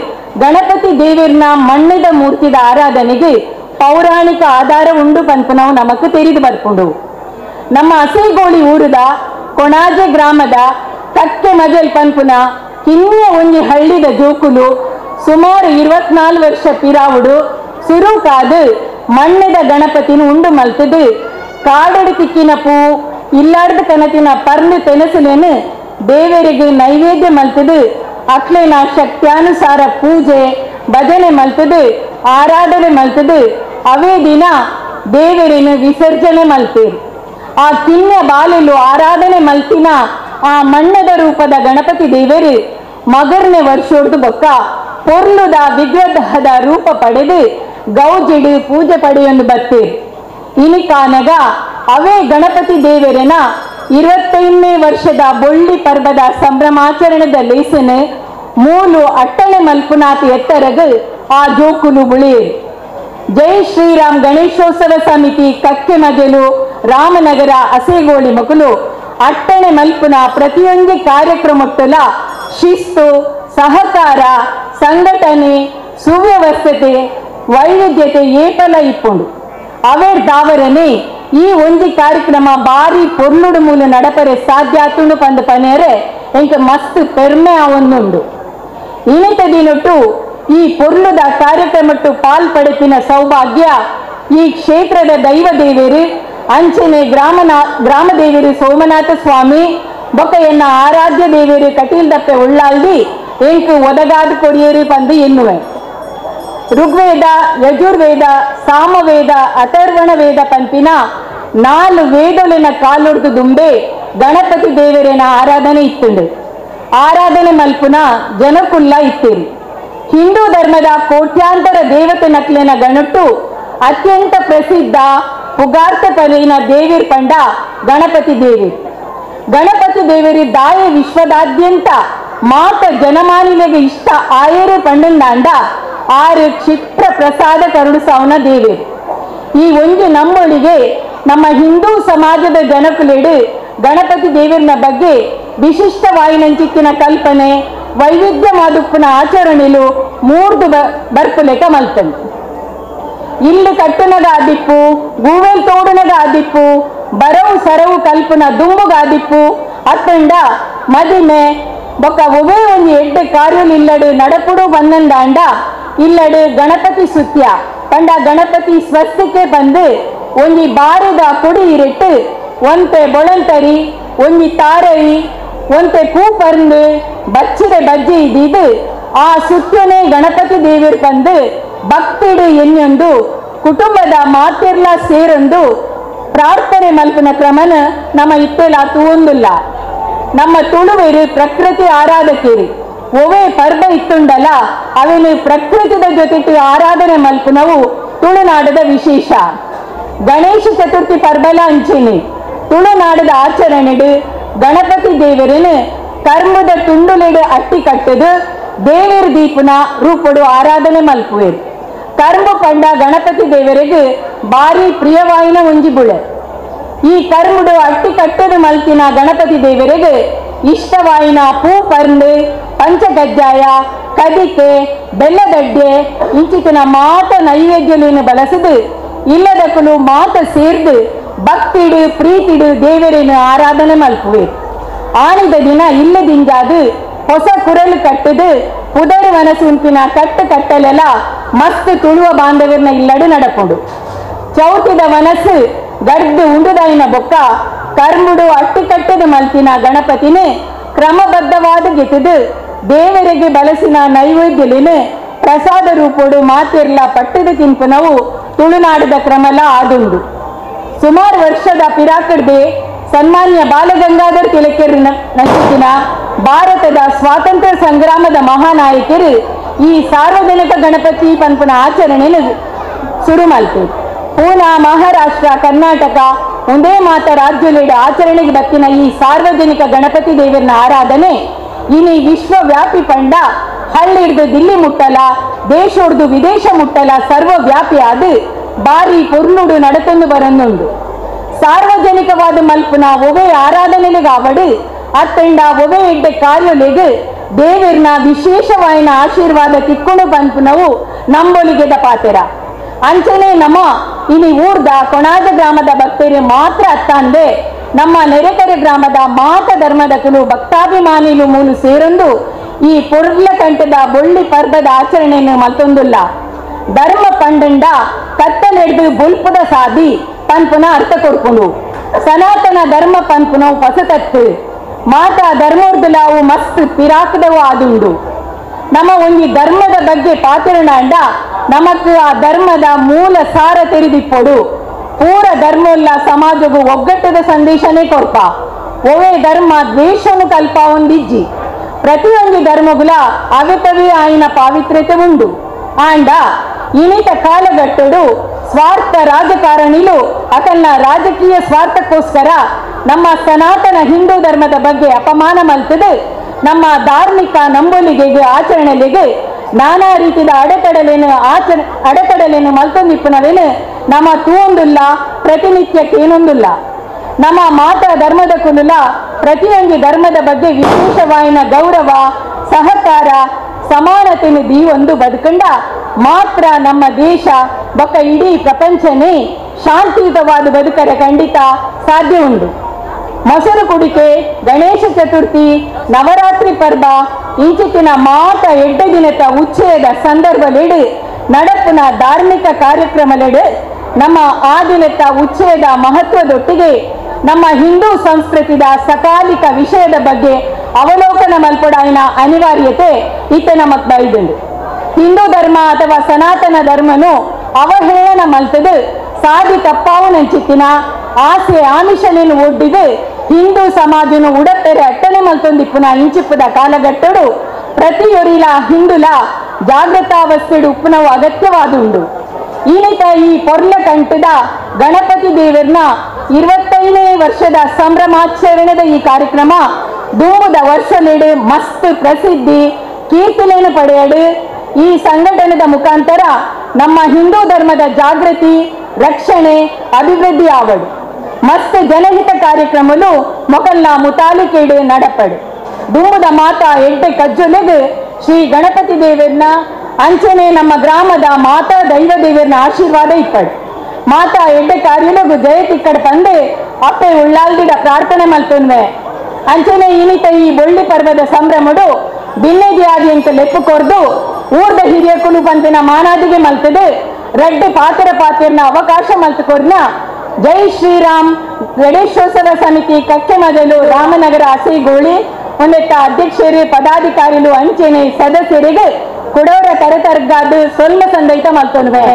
ಗಣಪತಿ ದೇವಿರ್ನ ಮಣ್ಣದ ಮೂರ್ತಿದ ಆರಾಧನೆಗೆ ಪೌರಾಣಿಕ ಆಧಾರ ಉಂಡು ಪನ್ಪುನವು ನಮಕ್ ತೆರಿದು ಬರ್ಪುಂಡು. ನಮ್ಮ ಹಸೇಗೋಳಿ ಊರದ ಕೊಣಾಜೆ ಗ್ರಾಮದ ಕಕ್ಕೆ ಮಜಲ್ ಪನ್ಪುನ ಕಿನ್ನಿಯ ಒಂಜಿ ಹಳ್ಳಿದ ಜೋಕುಲು ಸುಮಾರು 24 ವರ್ಷ ಪಿರಾವುಡು ಸುರುಕಾದು ಮಣ್ಣದ ಗಣಪತಿನ ಉಂಡು ಮಲ್ತದು ಕಾಡಡು ತಿಕ್ಕಿನ ಪೂ ಇಲ್ಲಾರ್ದ ಕನತಿನ ಪರ್ಲು ತೆನಸಲೇನು ದೇವರಿಗೆ ನೈವೇದ್ಯ ಮಲ್ತದು ಅಕ್ಲೇನ ಶಕ್ತ್ಯಾನುಸಾರ ಪೂಜೆ ಭಜನೆ ಮಲ್ತದು ಆರಾಧನೆ ಮಲ್ತದು ಅವೇ ದಿನ ದೇವರಿನ ವಿಸರ್ಜನೆ ಮಲ್ತೇರು. ಆ ಕಿನ್ಯ ಬಾಲೆಲು ಆರಾಧನೆ ಮಲ್ತಿನ ಆ ಮಣ್ಣದ ರೂಪದ ಗಣಪತಿ ದೇವರು ಮಗರ್ನೆ ವರ್ಷೋಡ್ದು ಬೊಕ್ಕ ಪೊರ್ಲುದ ವಿಗ್ರಹದ ರೂಪ ಪಡೆದು ಗೌಜಿಡು ಪೂಜೆ ಪಡೆಯೊಂದು ಬತ್ತೇರು. ಇನಿ ಕಾನಗ ಅವೇ ಗಣಪತಿ ದೇವರನ 25ನೇ ವರ್ಷದ ಬೊಳ್ಳಿ ಪರ್ವದ ಸಂಭ್ರಮಾಚರಣೆದ ಲೇಸನೆ ಮೂಲು ಅಟ್ಟಣೆ ಮಲ್ಪುನಾತಿ ಎತ್ತರಗು ಆ ಜೋಕುಲು ಬುಳಿಯೇರು. ಜೈ ಶ್ರೀರಾಮ್ ಗಣೇಶೋತ್ಸವ ಸಮಿತಿ ಕಕ್ಕೆ ಮಜಲು ರಾಮನಗರ ಹಸೇಗೋಳಿ ಮಕ್ಕಳು ಅಟ್ಟಣೆ ಮಲ್ಪುನ ಪ್ರತಿಯೊಂದು ಕಾರ್ಯಕ್ರಮಕ್ಕಲ ಶಿಸ್ತು ಸಹಕಾರ ಸಂಘಟನೆ ಸುವ್ಯವಸ್ಥತೆ ವೈವಿಧ್ಯತೆ ಏಪಲ ಇಪ್ಪುಂಡು ಅವೇರ್ ದಾವರನೆ ಈ ಒಂಜಿ ಕಾರ್ಯಕ್ರಮ ಬಾರಿ ಪೊರ್ಲುಡು ಮೂಲ ನಡಪರೆ ಸಾಧ್ಯ ಆತುಂಡು ಪಂದ ಪನೆಯರೆ ಎಂಕ ಮಸ್ತ್ ಪೆರ್ಮೆ ಆವೊಂದುಂಡು. ಇನಿತ ದಿನೊಟ್ಟು ಈ ಪೊರ್ಲುದ ಕಾರ್ಯಕ್ರಮಟ್ಟು ಪಾಲ್ಪಡೆಪಿನ ಸೌಭಾಗ್ಯ ಈ ಕ್ಷೇತ್ರದ ದೈವ ದೇವರು ಅಂಚನೆ ಗ್ರಾಮ ದೇವರು ಸೋಮನಾಥ ಸ್ವಾಮಿ ಬೊಕ್ಕ ಎನ್ನ ಆರಾಧ್ಯ ದೇವರು ಕಟೀಲ್ದಪ್ಪೆ ಉಳ್ಳಾಲ್ದಿ ಎಂಕು ಒದಗಾದು ಕೊಡಿಯೇರಿ ಪಂದು ಎನ್ನುವೆ. ಋಗ್ವೇದ ಯಜುರ್ವೇದ ಸಾಮವೇದ ಅಥರ್ವಣ ವೇದ ಪಂಪಿನ 4 ವೇದೊಲಿನ ಕಾಲುಡ್ದು ದುಂಬೆ ಗಣಪತಿ ದೇವರೇನ ಆರಾಧನೆ ಇತ್ತುಂಡು. ಆರಾಧನೆ ಮಲ್ಪುನ ಜನಕುಲ್ಲ ಇತ್ತೇರಿ. ಹಿಂದೂ ಧರ್ಮದ ಕೋಟ್ಯಾಂತರ ದೇವತೆ ನಕ್ಲಿನ ಗಣಟ್ಟು ಅತ್ಯಂತ ಪ್ರಸಿದ್ಧ ಪುಗಾರ್ಥ ಪಲಿನ ದೇವಿರ್ ಪಂಡ ಗಣಪತಿ ದೇವಿ. ಗಣಪತಿ ದೇವರಿ ದಾಯ ವಿಶ್ವದಾದ್ಯಂತ ಮಾತ ಜನಮಾನಿಲೆಗೆ ಇಷ್ಟ ಆಯರು ಪಂಡಂದಾಂಡ 6 ಕ್ಷಿಪ್ರ ಪ್ರಸಾದ ಕರುಡು ಸಾವನ ದೇವಿ. ಈ ಒಂದು ನಮ್ಮೊಳಿಗೆ ನಮ್ಮ ಹಿಂದೂ ಸಮಾಜದ ಜನಕುಲೆಡು ಗಣಪತಿ ದೇವರಿನ ಬಗ್ಗೆ ವಿಶಿಷ್ಟವಾಯಿನಂಚಿತ್ತಿನ ಕಲ್ಪನೆ ವೈವಿಧ್ಯ ಮಾದುಪ್ಪನ ಆಚರಣೆಲು ಮೂರ್ದು ಬರ್ಪುಲೆಕ ಮಲ್ಪನೆ. ಇಲ್ಲಿ ಕಟ್ಟುನಗ ಆದಿಪ್ಪು ಗೂವೆಲ್ ತೋಡುನಗ ಆದಿಪ್ಪು ಬರವು ಸರವು ಕಲ್ಪನ ದುಂಬುಗ ಆದಿಪ್ಪು ಅತ್ತಂಡ ಮದಿಮೆ ಬೊಕ್ಕ ಒವೇ ಒಂದು ಎಡ್ಡೆ ಕಾರ್ಯಲು ಇಲ್ಲಡು ನಡಪುಡು ಬಂದಂದಾಂಡ ಇಲ್ಲಡು ಗಣಪತಿ ಸುತ್ಯ ಪಂಡ ಗಣಪತಿ ಸ್ವಸ್ಥಕ್ಕೆ ಬಂದು ಒಂಜಿ ಬಾರದ ಕೊಡಿ ಇರಿಟ್ಟು ಒಂತೆ ಬೊಳಂತರಿ ಒಂಜಿ ತಾರೈ ಒಂತೆ ಪೂ ಪರ್ಂದು ಬಚ್ಚಿದ ಬಜ್ಜಿ ಇದ್ದಿದ್ದು ಆ ಸುತ್ತನೆ ಗಣಪತಿ ದೇವಿರ್ ಬಂದು ಭಕ್ತಿಡು ಎನ್ನೊಂದು ಕುಟುಂಬದ ಮಾತಿರ್ಲ ಸೇರೊಂದು ಪ್ರಾರ್ಥನೆ ಮಲ್ಪನ ಕ್ರಮನ ನಮ್ಮ ಇತ್ತೆಲ ತೂವೊಂದುಲ್ಲ. ನಮ್ಮ ತುಳುವೇರು ಪ್ರಕೃತಿ ಆರಾಧಕೇರಿ ಒವೇ ಪರ್ಬ ಇತ್ತುಂಡಲ ಅವೇನು ಪ್ರಕೃತಿದ ಜೊತೆಗೆ ಆರಾಧನೆ ಮಲ್ಪನವು ತುಳುನಾಡದ ವಿಶೇಷ. ಗಣೇಶ ಚತುರ್ಥಿ ಪರ್ಬಲ ಅಂಚೆನೆ ತುಳುನಾಡದ ಆಚರಣೆಡು ಗಣಪತಿ ದೇವರನ್ನು ಕರ್ಮದ ತುಂಡುಲೆಡು ಅಟ್ಟಿ ಕಟ್ಟದು ದೇವರ ದೀಪನ ರೂಪಡು ಆರಾಧನೆ ಮಲ್ಪುವೆರು. ಕರ್ಮು ಪಂಡ ಗಣಪತಿ ದೇವರಿಗೆ ಭಾರಿ ಪ್ರಿಯವಾಯಿನ ಒಂಜಿ ಬುಳೆ. ಈ ಕರ್ಮುಡು ಅಟ್ಟಿ ಕಟ್ಟದು ಮಲ್ತಿನ ಗಣಪತಿ ದೇವರಿಗೆ ಇಷ್ಟವಾಯಿನ ಪೂ ಪರ್ಂದು ಪಂಚಗಜ್ಜಾಯ ಕದಿಕೆ ಬೆಲ್ಲದಡ್ಡೆ ಇಂಚಿತಿನ ಮಾತ ನೈವೇದ್ಯವನ್ನು ಬಳಸದು ಇಲ್ಲದಕ್ಕೂ ಮಾತ ಸೇರ್ದು ಭಕ್ತಿಡು ಪ್ರೀತಿಡು ದೇವರನ್ನು ಆರಾಧನೆ ಮಲ್ಪುವೆ. ಆಣಿದ ದಿನ ಇಲ್ಲದಿಂಜಾದು ಹೊಸ ಕುರಲು ಕಟ್ಟದು ಪುದರ್ ಮನಸುಂಪಿನ ಕಟ್ಟಲೆಲ್ಲ ಮಸ್ತ್ ತುಳುವ ಬಾಂಧವ್ಯನ ಇಲ್ಲಡು ನಡಪುಡು. ಚೌತಿದ ಮನಸ್ಸು ಗಡ್ದು ಉಂಡುದಾಯಿನ ಬೊಕ್ಕ ಕರ್ಮುಡು ಅಟ್ಟಿ ಕಟ್ಟದ ಮಲ್ತಿನ ಗಣಪತಿನೇ ಕ್ರಮಬದ್ಧವಾದ ಗೆತದು ದೇವರಿಗೆ ಬಳಸಿನ ನೈವೇದ್ಯಲಿನ ಪ್ರಸಾದ ರೂಪಡು ಮಾತಿರ್ಲ ಪಟ್ಟದ ತಿನ್ಪುನವು ತುಳುನಾಡದ ಕ್ರಮಲ ಆದುಂಡು. ಸುಮಾರು ವರ್ಷದ ಪಿರಾಕಡ್ದೆ ಸನ್ಮಾನ್ಯ ಬಾಲಗಂಗಾಧರ್ ತಿಲಕರು ನಚಿಸಿನ ಭಾರತದ ಸ್ವಾತಂತ್ರ್ಯ ಸಂಗ್ರಾಮದ ಮಹಾನಾಯಕರು ಈ ಸಾರ್ವಜನಿಕ ಗಣಪತಿ ಪಂಪನ ಆಚರಣೆಯನ್ನು ಶುರು ಮಾಡ್ತಾರೆ. ಪೂನಾ ಮಹಾರಾಷ್ಟ್ರ ಕರ್ನಾಟಕ ಒಂದೇ ಮಾತ ರಾಜ್ಯದಲ್ಲಿಡ ಆಚರಣೆಗೆ ಬತ್ತಿನ ಈ ಸಾರ್ವಜನಿಕ ಗಣಪತಿ ದೇವರನ ಆರಾಧನೆ ಇನಿ ವಿಶ್ವವ್ಯಾಪಿ ಪಂಡ ಹಳ್ಳಿಡ್ದು ದಿಲ್ಲಿ ಮುಟ್ಟಲ ದೇಶೋಡ್ದು ವಿದೇಶ ಮುಟ್ಟಲ ಸರ್ವವ್ಯಾಪಿ ಆದು ಬಾರಿ ಪೊರ್ಲುಡು ನಡತೊಂದು ಬರೊಂದುಂಡು. ಸಾರ್ವಜನಿಕವಾದ ಮಲ್ಪನ ಒವೆ ಆರಾಧನೆಗಾವಡು ಅತ್ತಂಡ ಒವೆ ಎಡ್ಡೆ ಕಾರ್ಯೊಲೆಗೆ ದೇವರನ ವಿಶೇಷವಾಯಿನ ಆಶೀರ್ವಾದ ತಿಕ್ಕೊಂಡು ಪಂಪುನವು ನಂಬೊಲಿಗೆದ ಪಾತೆರ. ಅಂಚನೆ ನಮ್ಮ ಇನಿ ಊರ್ದ ಕೊಣಾಜ ಗ್ರಾಮದ ಭಕ್ತರು ಮಾತ್ರ ಅತ್ತಂದೆ ನಮ್ಮ ನೆರೆಕೆರೆ ಗ್ರಾಮದ ಮಾತ ಧರ್ಮದ ಕುಲು ಭಕ್ತಾಭಿಮಾನಿಲು ಮೂಲು ಸೇರೊಂದು ಈ ಪೊರ್ಲ ಕಂಠದ ಬೊಳ್ಳಿ ಪರ್ಬದ ಆಚರಣೆಯನ್ನು ಮಲ್ತೊಂದುಲ್ಲ. ಧರ್ಮ ಪಂಡಂಡ ಕತ್ತಲೆಡ್ದು ಬುಲ್ಪುದ ಸಾದಿ ಪಂಪುನ ಅರ್ಥ ಕೊಡ್ಪುನು. ಸನಾತನ ಧರ್ಮ ಪಂಪುನ ಹೊಸತತ್ತು ಮಾತಾ ಧರ್ಮೋರ್ದುಲಾವು ಮಸ್ತ್ ಪಿರಾಕದವು ಆದುಂಡು. ನಮ್ಮ ಒಂಜಿ ಧರ್ಮದ ಬಗ್ಗೆ ಪಾತಿರಣಾಂಡ ನಮಕ್ ಆ ಧರ್ಮದ ಮೂಲ ಸಾರ ತೆರೆದಿಪ್ಪೊಡು ಪೂರ ಧರ್ಮೋಲ್ಲ ಸಮಾಜಗೂ ಒಗ್ಗಟ್ಟದ ಸಂದೇಶನೇ ಕೊಡ್ಪ. ಒವೇ ಧರ್ಮ ದ್ವೇಷನು ಕಲ್ಪ ಒಂದಿಜ್ಜಿ ಪ್ರತಿಯೊಂದು ಧರ್ಮಗುಲ ಅವೆತವೇ ಆಯ್ನ ಪಾವಿತ್ರ್ಯತೆ ಉಂಡು. ಆಂಡ ಇನಿತ ಕಾಲಗಟ್ಟಡು ಸ್ವಾರ್ಥ ರಾಜಕಾರಣಿಲು ಅತನ್ನ ರಾಜಕೀಯ ಸ್ವಾರ್ಥಕ್ಕೋಸ್ಕರ ನಮ್ಮ ಸನಾತನ ಹಿಂದೂ ಧರ್ಮದ ಬಗ್ಗೆ ಅಪಮಾನ ಮಲ್ತದು ನಮ್ಮ ಧಾರ್ಮಿಕ ನಂಬೊಲಿಗೆ ಆಚರಣೆಗೆ ನಾನಾ ರೀತಿಯ ಅಡೆತಡೆಲೇನು ಮಲ್ತೊಂದಿಪ್ಪುನವೇನು ನಮ್ಮ ತೂವೊಂದುಲ್ಲ ಪ್ರತಿನಿತ್ಯಕ್ಕೇನೊಂದುಲ್ಲ. ನಮ್ಮ ಮಾತಾ ಧರ್ಮದ ಕುಲುಲ ಪ್ರತಿಯೊಂದು ಧರ್ಮದ ಬಗ್ಗೆ ವಿಶೇಷವಾಯಿನ ಗೌರವ ಸಹಕಾರ ಸಮಾನತೆಯನ್ನು ದೀವೊಂದು ಬದುಕಂಡ ಮಾತ್ರ ನಮ್ಮ ದೇಶ ಬೊಕ್ಕ ಇಡೀ ಪ್ರಪಂಚನೇ ಶಾಂತಿಯುತವಾದ ಬದುಕರ ಖಂಡಿತ ಸಾಧ್ಯ ಉಂಡು. ಮೊಸರು ಕುಡಿಕೆ ಗಣೇಶ ಚತುರ್ಥಿ ನವರಾತ್ರಿ ಪರ್ವ ಇಂಚಿನ ಮಾತ ಎಡ್ಡೆ ದಿನದ ಉಚ್ಚಯದ ಸಂದರ್ಭಲೆಡು ನಡಪುನ ಧಾರ್ಮಿಕ ಕಾರ್ಯಕ್ರಮಲೆಡು ನಮ್ಮ ಆ ದಿನದ ಉಚ್ಚಯದ ಮಹತ್ವದೊಟ್ಟಿಗೆ ನಮ್ಮ ಹಿಂದೂ ಸಂಸ್ಕೃತಿದ ಸಕಾಲಿಕ ವಿಷಯದ ಬಗ್ಗೆ ಅವಲೋಕನ ಮಲ್ಪಡಾಯಿನ ಅನಿವಾರ್ಯತೆ ಇತ್ತ ನಮಕ್ ಬೈದುಂಡು. ಹಿಂದೂ ಧರ್ಮ ಅಥವಾ ಸನಾತನ ಧರ್ಮನು ಅವಹೇಳನ ಮಲ್ತದು ಸಾಧಿ ತಪ್ಪಾವನಂಚಿತ್ತಿನ ಆಸೆ ಆಮಿಷನೇನು ಒಡ್ಡಿದು ಹಿಂದೂ ಸಮಾಜನು ಉಡಪೆರೆ ಅಟ್ಟನೆ ಮಲ್ತೊಂದಿಪ್ಪುನ ಇಂಚಿಪ್ಪುದ ಕಾಲಘಟ್ಟಡು ಪ್ರತಿಯೊರಿಲ ಹಿಂದುಲ ಜಾಗೃತಾವಸ್ಥೆಡು ಉಪ್ಪುನವು ಅಗತ್ಯವಾದುಂಡು. ಈನಿತ ಈ ಪೊರ್ಲ ಕಂಠದ ಗಣಪತಿ ದೇವರನ 25ನೇ ವರ್ಷದ ಸಂಭ್ರಮಾಚರಣೆದ ಈ ಕಾರ್ಯಕ್ರಮ ಧೂಮದ ವರ್ಷಲೆಡು ಮಸ್ತ್ ಪ್ರಸಿದ್ಧಿ ಕೀರ್ತಿಲೇನು ಪಡೆಯಡು ಈ ಸಂಘಟನೆದ ಮುಖಾಂತರ ನಮ್ಮ ಹಿಂದೂ ಧರ್ಮದ ಜಾಗೃತಿ ರಕ್ಷಣೆ ಅಭಿವೃದ್ಧಿ ಆವಡು. ಮಸ್ತ್ ಜನಹಿತ ಕಾರ್ಯಕ್ರಮಲು ಮೊಕಲ್ನ ಮುತಾಲಿಕೆಡು ನಡಪಡು. ಧೂಮದ ಮಾತಾ ಎಡ್ಡೆ ಕಜ್ಜೊಲೆಗೆ ಶ್ರೀ ಗಣಪತಿ ದೇವರನ ಅಂಚನೆ ನಮ್ಮ ಗ್ರಾಮದ ಮಾತಾ ದೈವ ದೇವರನ ಆಶೀರ್ವಾದ ಇಪ್ಪಡು. ಮಾತಾ ಎಡ್ಡೆ ಕಾರ್ಯಲಗು ಜಯತಿಕ್ಕಡ ತಂದೆ ಅಪ್ಪೆ ಉಳ್ಳಾಲ್ದಿಡ ಪ್ರಾರ್ಥನೆ ಮಲ್ತೊನ್ವೆ. ಅಂಚನೆ ಇನಿತ ಈ ಬೊಳ್ಳಿ ಪರ್ವದ ಸಂಭ್ರಮಡು ಬಿನ್ನೆದಿ ಆದಿ ಅಂತ ಲೆಪ್ಪು ಕೊರ್ದು ಊರ್ದ ಹಿರಿಯ ಕುಲು ಪಂಪಿನ ಮಾನಾದಿಗೆ ಮಲ್ತದೆ ರೆಡ್ಡೆ ಪಾತಿರನ ಅವಕಾಶ ಮಲ್ತುಕೊರ್ನ ಜೈ ಶ್ರೀರಾಮ್ ಗಣೇಶೋತ್ಸವ ಸಮಿತಿ ಕಕ್ಕೆ ಮೊದಲು ರಾಮನಗರ ಹಸಿಗೋಳಿ ಒಂದೆತ್ತ ಅಧ್ಯಕ್ಷರು ಪದಾಧಿಕಾರಿಗಳು ಅಂಚೆನೆ ಸದಸ್ಯರಿಗೆ ಕೊಡೋರ ತರತರ್ಗಾದು ಸೊಲ್ಮ ಸಂದೈತ ಮಲ್ತೊನ್ವೆ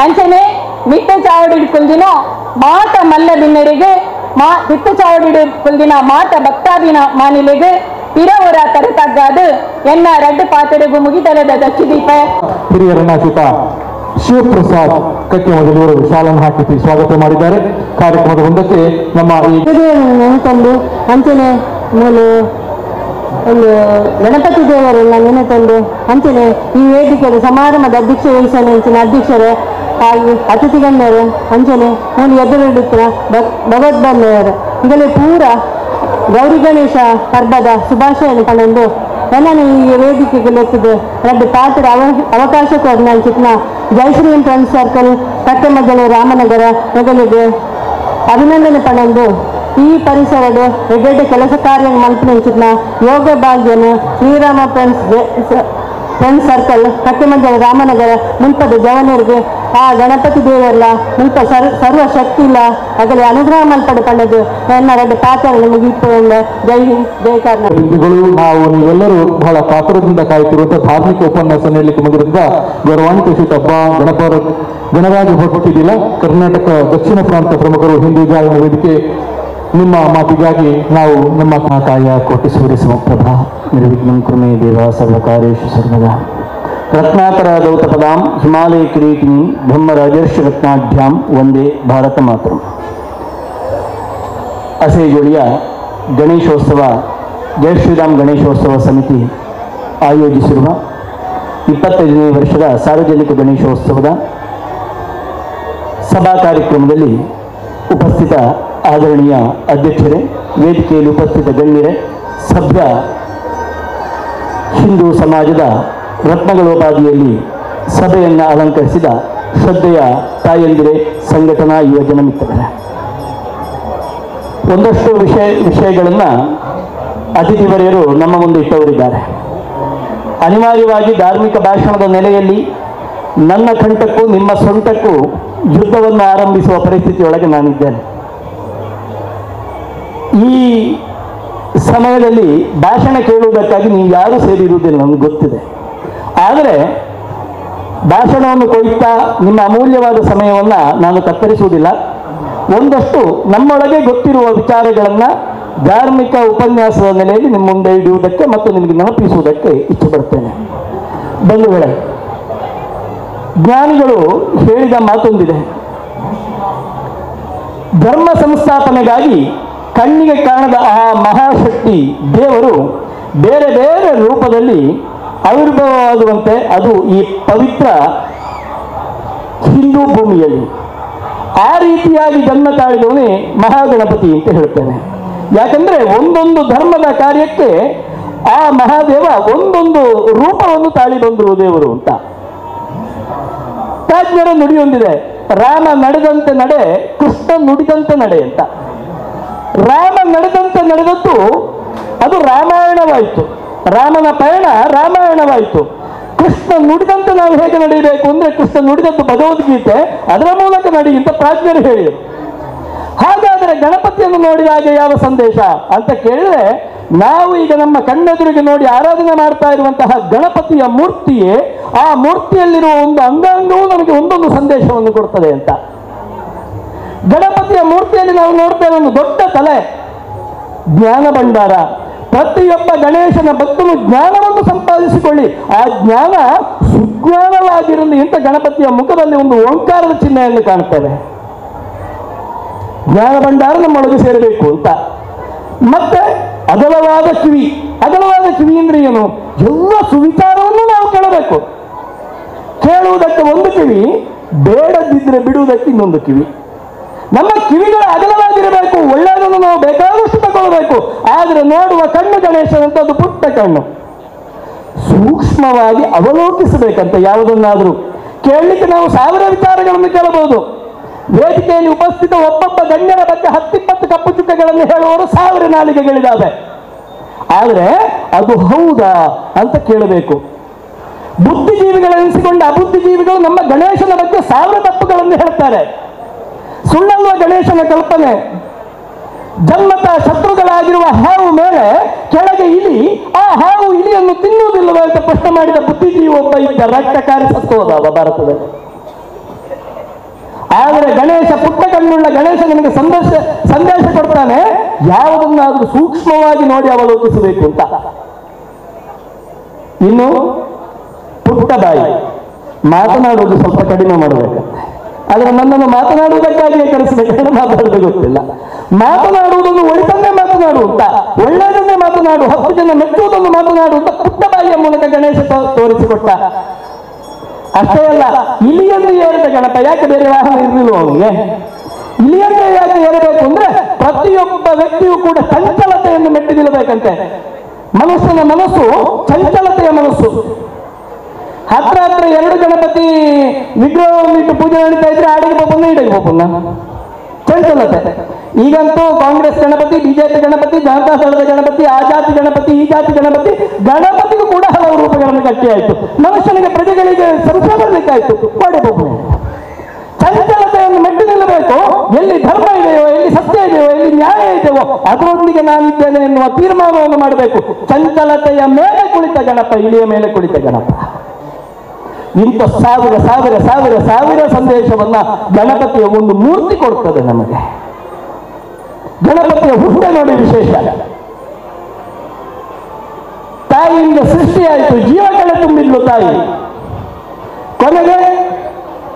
ಅಂಚನೆ ಮಿಟ್ಟ ಚಾವಡಿ ಕುಲ್ದಿನ ಮಾತ ಮಲ್ಲ ಬಿನ್ನರಿಗೆ ಬಿತ್ತ ಚಾವಡಿ ಕುಲ್ದಿನ ಮಾತ ಭಕ್ತಾಭಿನ ಮಾನಿಲೆಗೆ ಪಿರವರ ತರತಗ್ಗಾದು ಎನ್ನ ರಡ್ಡು ಪಾತ್ರೆಗೂ ಮುಗಿತಲದ ದಕ್ಷಿದೀಪ ಹಿರಿಯರನ್ನಾಚಿತ ಶಿವಪ್ರಸಾದ್ ಕಕ್ಕೆ ಮೊದಲಿವರು ಶಾಲನ್ನು ಹಾಕಿ ಸ್ವಾಗತ ಮಾಡಿದ್ದಾರೆ. ಕಾರ್ಯಕ್ರಮದ ಮುಂದಕ್ಕೆ ನಮ್ಮ ಈ ನೆನೆತಂದು ಅಂಚನೆ ಮೂಲು ಒಂದು ಗಣಪತಿ ದೇವರನ್ನ ನೆನೆತಂದು ಅಂಚನೆ ಈ ವೇದಿಕೆಯ ಸಮಾರಂಭದ ಅಧ್ಯಕ್ಷ ವಹಿಸಲು ಅಂಚಿನ ಅಧ್ಯಕ್ಷರು ಹಾಗೂ ಅತಿಥಿ ಗಣ್ಯರು ಅಂಚನೆ ಮೂಲು ಎದುರಿಡುತ್ತ ಭಗವದ್ಬಂಧವರು ಇದರಲ್ಲಿ ಪೂರ ಗೌರಿ ಗಣೇಶ ಹಬ್ಬದ ಶುಭಾಶಯ ಪಡೆದು ನನ್ನನ್ನು ಈ ವೇದಿಕೆಗೆ ಲೆತ್ತಿದ್ದು ಎರಡು ಪಾತ್ರ ಅವಕಾಶ ಕೊಡ ಚಿತ್ನ ಜಯಶ್ರೀ ಫ್ರೆಂಡ್ಸ್ ಸರ್ಕಲ್ ಕಟ್ಟೆಮದ್ದಳೆ ರಾಮನಗರ ಮೊದಲಿಗೆ ಅಭಿನಂದನೆ ಪಡೆದು ಈ ಪರಿಸರದ ಎಡ್ಡೆಡ್ಡೆ ಕೆಲಸ ಕಾರ್ಯ ಮಲ್ಪನೆಂಚಿನ ಯೋಗ ಭಾಗ್ಯನ ಶ್ರೀರಾಮ ಫ್ರೆಂಡ್ಸ್ ಸರ್ಕಲ್ ಕಟ್ಟೆಮದ್ದಳೆ ರಾಮನಗರ ಮುಂತಾದ ಜವನರಿಗೆ ಆ ಗಣಪತಿ ದೇವರಲ್ಲ ಮುಂತ ಸರ್ವ ಶಕ್ತಿ ಇಲ್ಲ ಅದರಲ್ಲಿ ಅನುಗ್ರಹ ಮಲ್ಪಡೆ ಪಡೆದು ನನ್ನ ಎರಡು ಪಾತ್ರ ಮುಗಿತು ಜೈ ಜೈ ಕರ್ನಾಟಕ. ನಾವು ನೀವೆಲ್ಲರೂ ಬಹಳ ಕಾತುರದಿಂದ ಕಾಯ್ತಿರುವಂತಹ ಧಾರ್ಮಿಕ ಉಪನ್ಯಾಸ ನೀಡಲಿಕ್ಕೆ ಬಂದಿರುವಂತಹ ಗೌರವಾನ್ವಿತ ಶ್ರೀತಬ್ಬ ಗಣರಾಜ ಭಟ್ಟಿದಿಲ್ಲ ಕರ್ನಾಟಕ ದಕ್ಷಿಣ ಪ್ರಾಂತ ಪ್ರಮುಖರು ಹಿಂದೂ ಜಾಗರಣ ವೇದಿಕೆ ನಿಮ್ಮ ಮಾತಿಗಾಗಿ ನಾವು ನಮ್ಮ ಕಾಯ ಕೋಟಿ ಸೂರ್ಯ ಸಮಪ್ರಭಾ ನಿರ್ವಿಘ್ನಂ ಕುರ್ಮೇ ದೇವ ಸರ್ವಕಾರ್ಯೇಷು ಸರ್ವದಾ ರತ್ನಾಕರ ದೌತಪದಾಂ ಹಿಮಾಲಯ ಕಿರೀಟಿನಿ ಬ್ರಹ್ಮರಾಜರ್ಷಿ ರತ್ನಾಢ್ಯಾಂ ವಂದೇ ಭಾರತ ಮಾತರಂ. ಅಸೇಜೋಳಿಯ ಗಣೇಶೋತ್ಸವ ಜೈ ಶ್ರೀರಾಮ್ ಗಣೇಶೋತ್ಸವ ಸಮಿತಿ ಆಯೋಜಿಸಿರುವ 25ನೇ ವರ್ಷದ ಸಾರ್ವಜನಿಕ ಗಣೇಶೋತ್ಸವದ ಸಭಾ ಕಾರ್ಯಕ್ರಮದಲ್ಲಿ ಉಪಸ್ಥಿತ ಆದರಣೀಯ ಅಧ್ಯಕ್ಷರೇ, ವೇದಿಕೆಯಲ್ಲಿ ಉಪಸ್ಥಿತ ಗಣ್ಯರೇ, ಸಭ್ಯ ಹಿಂದೂ ಸಮಾಜದ ರತ್ನಗಳೋಪಾದಿಯಲ್ಲಿ ಸಭೆಯನ್ನು ಅಲಂಕರಿಸಿದ ಶ್ರದ್ಧೆಯ ತಾಯಂದಿರೇ, ಸಂಘಟನಾ ಯುವಜನ ಮಿತ್ರರೇ, ಒಂದಷ್ಟು ವಿಷಯಗಳನ್ನು ಅತಿಥಿವರ್ಯರು ನಮ್ಮ ಮುಂದೆ ಇಟ್ಟವರಿದ್ದಾರೆ. ಅನಿವಾರ್ಯವಾಗಿ ಧಾರ್ಮಿಕ ಭಾಷಣದ ನೆಲೆಯಲ್ಲಿ ನನ್ನ ಕಂಠಕ್ಕೂ ನಿಮ್ಮ ಸೊಂಟಕ್ಕೂ ಯುದ್ಧವನ್ನು ಆರಂಭಿಸುವ ಪರಿಸ್ಥಿತಿಯೊಳಗೆ ನಾನಿದ್ದೇನೆ. ಈ ಸಮಯದಲ್ಲಿ ಭಾಷಣ ಕೇಳುವುದಕ್ಕಾಗಿ ನೀವು ಯಾರೂ ಸೇರಿರುವುದಿಲ್ಲ, ನಮಗೆ ಗೊತ್ತಿದೆ. ಆದರೆ ಭಾಷಣವನ್ನು ಕೊಯ್ತಾ ನಿಮ್ಮ ಅಮೂಲ್ಯವಾದ ಸಮಯವನ್ನು ನಾನು ಕತ್ತರಿಸುವುದಿಲ್ಲ. ಒಂದಷ್ಟು ನಮ್ಮೊಳಗೆ ಗೊತ್ತಿರುವ ವಿಚಾರಗಳನ್ನು ಧಾರ್ಮಿಕ ಉಪನ್ಯಾಸದ ನೆಲೆಯಲ್ಲಿ ನಿಮ್ಮ ಮುಂದೆ ಇಡುವುದಕ್ಕೆ ಮತ್ತು ನಿಮಗೆ ನೆನಪಿಸುವುದಕ್ಕೆ ಇಚ್ಛೆ ಪಡ್ತೇನೆ. ಬಂಧುಗಳೇ, ಜ್ಞಾನಿಗಳು ಹೇಳಿದ ಮಾತೊಂದಿದೆ, ಧರ್ಮ ಸಂಸ್ಥಾಪನೆಗಾಗಿ ಕಣ್ಣಿಗೆ ಕಾಣದ ಆ ಮಹಾಶಕ್ತಿ ದೇವರು ಬೇರೆ ಬೇರೆ ರೂಪದಲ್ಲಿ ಆವಿರ್ಭಾವವಾಗುವಂತೆ ಅದು ಈ ಪವಿತ್ರ ಹಿಂದೂ ಭೂಮಿಯಲ್ಲಿ ಆ ರೀತಿಯಾಗಿ ಜನ್ಮ ತಾಳಿದವನೇ ಮಹಾಗಣಪತಿ ಅಂತ ಹೇಳ್ತೇನೆ. ಯಾಕಂದ್ರೆ ಒಂದೊಂದು ಧರ್ಮದ ಕಾರ್ಯಕ್ಕೆ ಆ ಮಹಾದೇವ ಒಂದೊಂದು ರೂಪವನ್ನು ತಾಳಿ ಬಂದರು ದೇವರು ಅಂತ. ತಜ್ಞರ ನುಡಿಯೊಂದಿದೆ, ರಾಮ ನಡೆದಂತೆ ನಡೆ, ಕೃಷ್ಣ ನುಡಿದಂತೆ ನಡೆ ಅಂತ. ರಾಮ ನಡೆದಂತೆ ನಡೆದದ್ದು ಅದು ರಾಮಾಯಣವಾಯಿತು, ರಾಮನ ಪಯಣ ರಾಮಾಯಣವಾಯಿತು. ಕೃಷ್ಣ ನುಡಿದಂತೆ ನಾವು ಹೇಗೆ ನಡೆಯಬೇಕು ಅಂದ್ರೆ ಕೃಷ್ಣ ನುಡಿದದ್ದು ಭಗವದ್ಗೀತೆ, ಅದರ ಮೂಲಕ ನಡೆಯುವಂತ ಪ್ರಾಜ್ಞರು ಹೇಳಿದರು. ಹಾಗಾದರೆ ಗಣಪತಿಯನ್ನು ನೋಡಿದಾಗ ಯಾವ ಸಂದೇಶ ಅಂತ ಕೇಳಿದ್ರೆ, ನಾವು ಈಗ ನಮ್ಮ ಕಣ್ಣೆದುರಿಗೆ ನೋಡಿ ಆರಾಧನೆ ಮಾಡ್ತಾ ಇರುವಂತಹ ಗಣಪತಿಯ ಮೂರ್ತಿಯೇ, ಆ ಮೂರ್ತಿಯಲ್ಲಿರುವ ಒಂದು ಅಂಗಾಂಗವೂ ನಮಗೆ ಒಂದೊಂದು ಸಂದೇಶವನ್ನು ಕೊಡ್ತದೆ ಅಂತ. ಗಣಪತಿಯ ಮೂರ್ತಿಯಲ್ಲಿ ನಾವು ನೋಡ್ತೇವೆ ಒಂದು ದೊಡ್ಡ ತಲೆ, ಜ್ಞಾನ ಭಂಡಾರ. ಪ್ರತಿಯೊಬ್ಬ ಗಣೇಶನ ಭಕ್ತನು ಜ್ಞಾನವನ್ನು ಸಂಪಾದಿಸಿಕೊಳ್ಳಿ, ಆ ಜ್ಞಾನ ಸುಜ್ಞಾನವಾಗಿರಲಿ ಅಂತ ಗಣಪತಿಯ ಮುಖದಲ್ಲಿ ಒಂದು ಓಂಕಾರದ ಚಿಹ್ನೆಯನ್ನು ಕಾಣ್ತೇವೆ. ಜ್ಞಾನ ಭಂಡಾರ ನಮ್ಮೊಳಗೆ ಸೇರಬೇಕು ಅಂತ. ಮತ್ತೆ ಅಗಲವಾದ ಕಿವಿ, ಅಗಲವಾದ ಕಿವಿ ಅಂದ್ರೆ ಏನು? ಎಲ್ಲ ಸುವಿಚಾರವನ್ನು ನಾವು ಕೇಳಬೇಕು. ಕೇಳುವುದಕ್ಕೆ ಒಂದು ಕಿವಿ, ಬೇಡದಿದ್ರೆ ಬಿಡುವುದಕ್ಕೆ ಇನ್ನೊಂದು ಕಿವಿ. ನಮ್ಮ ಕಿವಿಗಳು ಅಗಲವಾಗಿರಬೇಕು, ಒಳ್ಳೆಯದನ್ನು ನಾವು ಬೇಕಾದಷ್ಟು ತಗೊಳ್ಬೇಕು. ಆದರೆ ನೋಡುವ ಕಣ್ಣು ಗಣೇಶನಂತದ್ದು ಪುಟ್ಟ ಕಣ್ಣು, ಸೂಕ್ಷ್ಮವಾಗಿ ಅವಲೋಕಿಸಬೇಕಂತ. ಯಾವುದನ್ನಾದರೂ ಕೇಳಲಿಕ್ಕೆ ನಾವು 1000 ವಿಚಾರಗಳನ್ನು ಕೇಳಬಹುದು. ವೇದಿಕೆಯಲ್ಲಿ ಉಪಸ್ಥಿತ ಒಬ್ಬೊಬ್ಬ ಗಣ್ಯರ ಬಗ್ಗೆ 10-20 ಕಪ್ಪು ಚುಕ್ಕೆಗಳನ್ನು ಹೇಳುವವರು 1000 ನಾಲಿಗೆಗಳಿದ್ದಾವೆ. ಆದರೆ ಅದು ಹೌದಾ ಅಂತ ಕೇಳಬೇಕು. ಬುದ್ಧಿಜೀವಿಗಳೆನಿಸಿಕೊಂಡ ಅಬುದ್ಧಿಜೀವಿಗಳು ನಮ್ಮ ಗಣೇಶನ ಬಗ್ಗೆ 1000 ತಪ್ಪುಗಳನ್ನು ಹೇಳ್ತಾರೆ. ಸುಳ್ಳಲ್ವ ಗಣೇಶನ ಕಲ್ಪನೆ? ಜನ್ಮತ ಶತ್ರುಗಳಾಗಿರುವ ಹಾವು ಮೇಲೆ ಕೆಳಗೆ ಇಲಿ, ಆ ಹಾವು ಇಲಿಯನ್ನು ತಿನ್ನುವುದಿಲ್ಲವೇ ಅಂತ ಪ್ರಶ್ನೆ ಮಾಡಿದ ಬುದ್ಧಿಜೀವಿ ಒಬ್ಬ ಇದ್ದ, ರಕ್ತ ಕಾರಿ ಸತ್ತೋದ ಭಾರತದಲ್ಲಿ. ಆದರೆ ಗಣೇಶ, ಪುಟ್ಟ ಕಣ್ಣುಳ್ಳ ಗಣೇಶ ನಿಮಗೆ ಸಂದೇಶ ಕೊಡ್ತಾನೆ, ಯಾವುದನ್ನಾದ್ರೂ ಸೂಕ್ಷ್ಮವಾಗಿ ನೋಡಿ ಅವಲೋಕಿಸಬೇಕು ಅಂತ. ಇನ್ನು ಪುಟ್ಟ ಬಾಯಿ, ಮಾತನಾಡುವುದು ಸ್ವಲ್ಪ ಕಡಿಮೆ ಮಾಡಬೇಕಂತೆ. ಆದರೆ ನನ್ನನ್ನು ಮಾತನಾಡುವುದಕ್ಕಾಗಿಯೇ ಕರೆಸಬೇಕಾದ್ರೆ ಮಾತಾಡೋದು ಗೊತ್ತಿಲ್ಲ. ಮಾತನಾಡುವುದನ್ನು ಒಳಿತನ್ನೇ ಮಾತನಾಡುವಂತ, ಒಳ್ಳೆಯದನ್ನೇ ಮಾತನಾಡು, 10 ಜನ ಮೆಚ್ಚುವುದನ್ನು ಮಾತನಾಡುವಂತ ಪುಟ್ಟ ಬಾಯಿಯ ಮೂಲಕ ಗಣೇಶ ತೋರಿಸಿಕೊಟ್ಟ. ಅಷ್ಟೇ ಅಲ್ಲ, ಇಲಿಯನ್ನು ಏರಿದ ಗಣಪ. ಯಾಕೆ ಬೇರೆ ವಾಹನ ಇರಲಿಲ್ಲ ಅವನಿಗೆ? ಇಲಿಯನ್ನೇ ಯಾಕೆ ಏರಬೇಕು ಅಂದ್ರೆ ಪ್ರತಿಯೊಬ್ಬ ವ್ಯಕ್ತಿಯು ಕೂಡ ಚಂಚಲತೆಯನ್ನು ಮೆಟ್ಟಿ ನಿಲ್ಲಬೇಕಂತೆ. ಮನುಷ್ಯನ ಮನಸ್ಸು ಚಂಚಲತೆಯ ಮನಸ್ಸು. ಹತ್ರ 2 ಗಣಪತಿ ವಿಗ್ರಹವನ್ನು ಇಟ್ಟು ಪೂಜೆ ನಡೀತಾ ಇದ್ರೆ ಆಡಿಗೆ ಪಾಪನ್ನ ಇಡಗೆ ಪಾಪನ್ನ ಚಂಚಲತೆ. ಈಗಂತೂ ಕಾಂಗ್ರೆಸ್ ಗಣಪತಿ, ಬಿಜೆಪಿ ಗಣಪತಿ, ಜನತಾ ದಳದ ಗಣಪತಿ, ಆ ಜಾತಿ ಗಣಪತಿ, ಈ ಜಾತಿ ಗಣಪತಿ, ಗಣಪತಿಗೂ ಕೂಡ ಹಲವು ರೂಪಗಳನ್ನು ಕಟ್ಟಿ ಆಯ್ತು. ಮನುಷ್ಯನಿಗೆ, ಪ್ರಜೆಗಳಿಗೆ ಸಂಶಯ ಬರಲಿಕ್ಕಾಯ್ತು. ಮಾಡಿ ಪಾಪ ಚಂಚಲತೆಯನ್ನು ಮೆಟ್ಟಿ ನಿಲ್ಲಬೇಕು. ಎಲ್ಲಿ ಧರ್ಮ ಇದೆಯೋ, ಎಲ್ಲಿ ಸತ್ಯ ಇದೆಯೋ, ಎಲ್ಲಿ ನ್ಯಾಯ ಇದೆಯೋ ಅದರೊಂದಿಗೆ ನಾನಿದ್ದೇನೆ ಎನ್ನುವ ತೀರ್ಮಾನವನ್ನು ಮಾಡಬೇಕು. ಚಂಚಲತೆಯ ಮೇಲೆ ಕುಳಿತ ಗಣಪ, ಇಲಿಯ ಮೇಲೆ ಕುಳಿತ ಗಣಪ. ಇಂಥ ಸಾವಿರ ಸಾವಿರ ಸಾವಿರ ಸಾವಿರ ಸಂದೇಶವನ್ನ ಗಣಪತಿಯ ಒಂದು ಮೂರ್ತಿ ಕೊಡ್ತದೆ ನಮಗೆ. ಗಣಪತಿಯ ಹುಟ್ಟೆ ನೋಡಿ ವಿಶೇಷ. ತಾಯಿಯಿಂದ ಸೃಷ್ಟಿಯಾಯಿತು, ಜೀವಗಳ ತುಂಬಿದ್ಲು ತಾಯಿ. ಕೊನೆಗೆ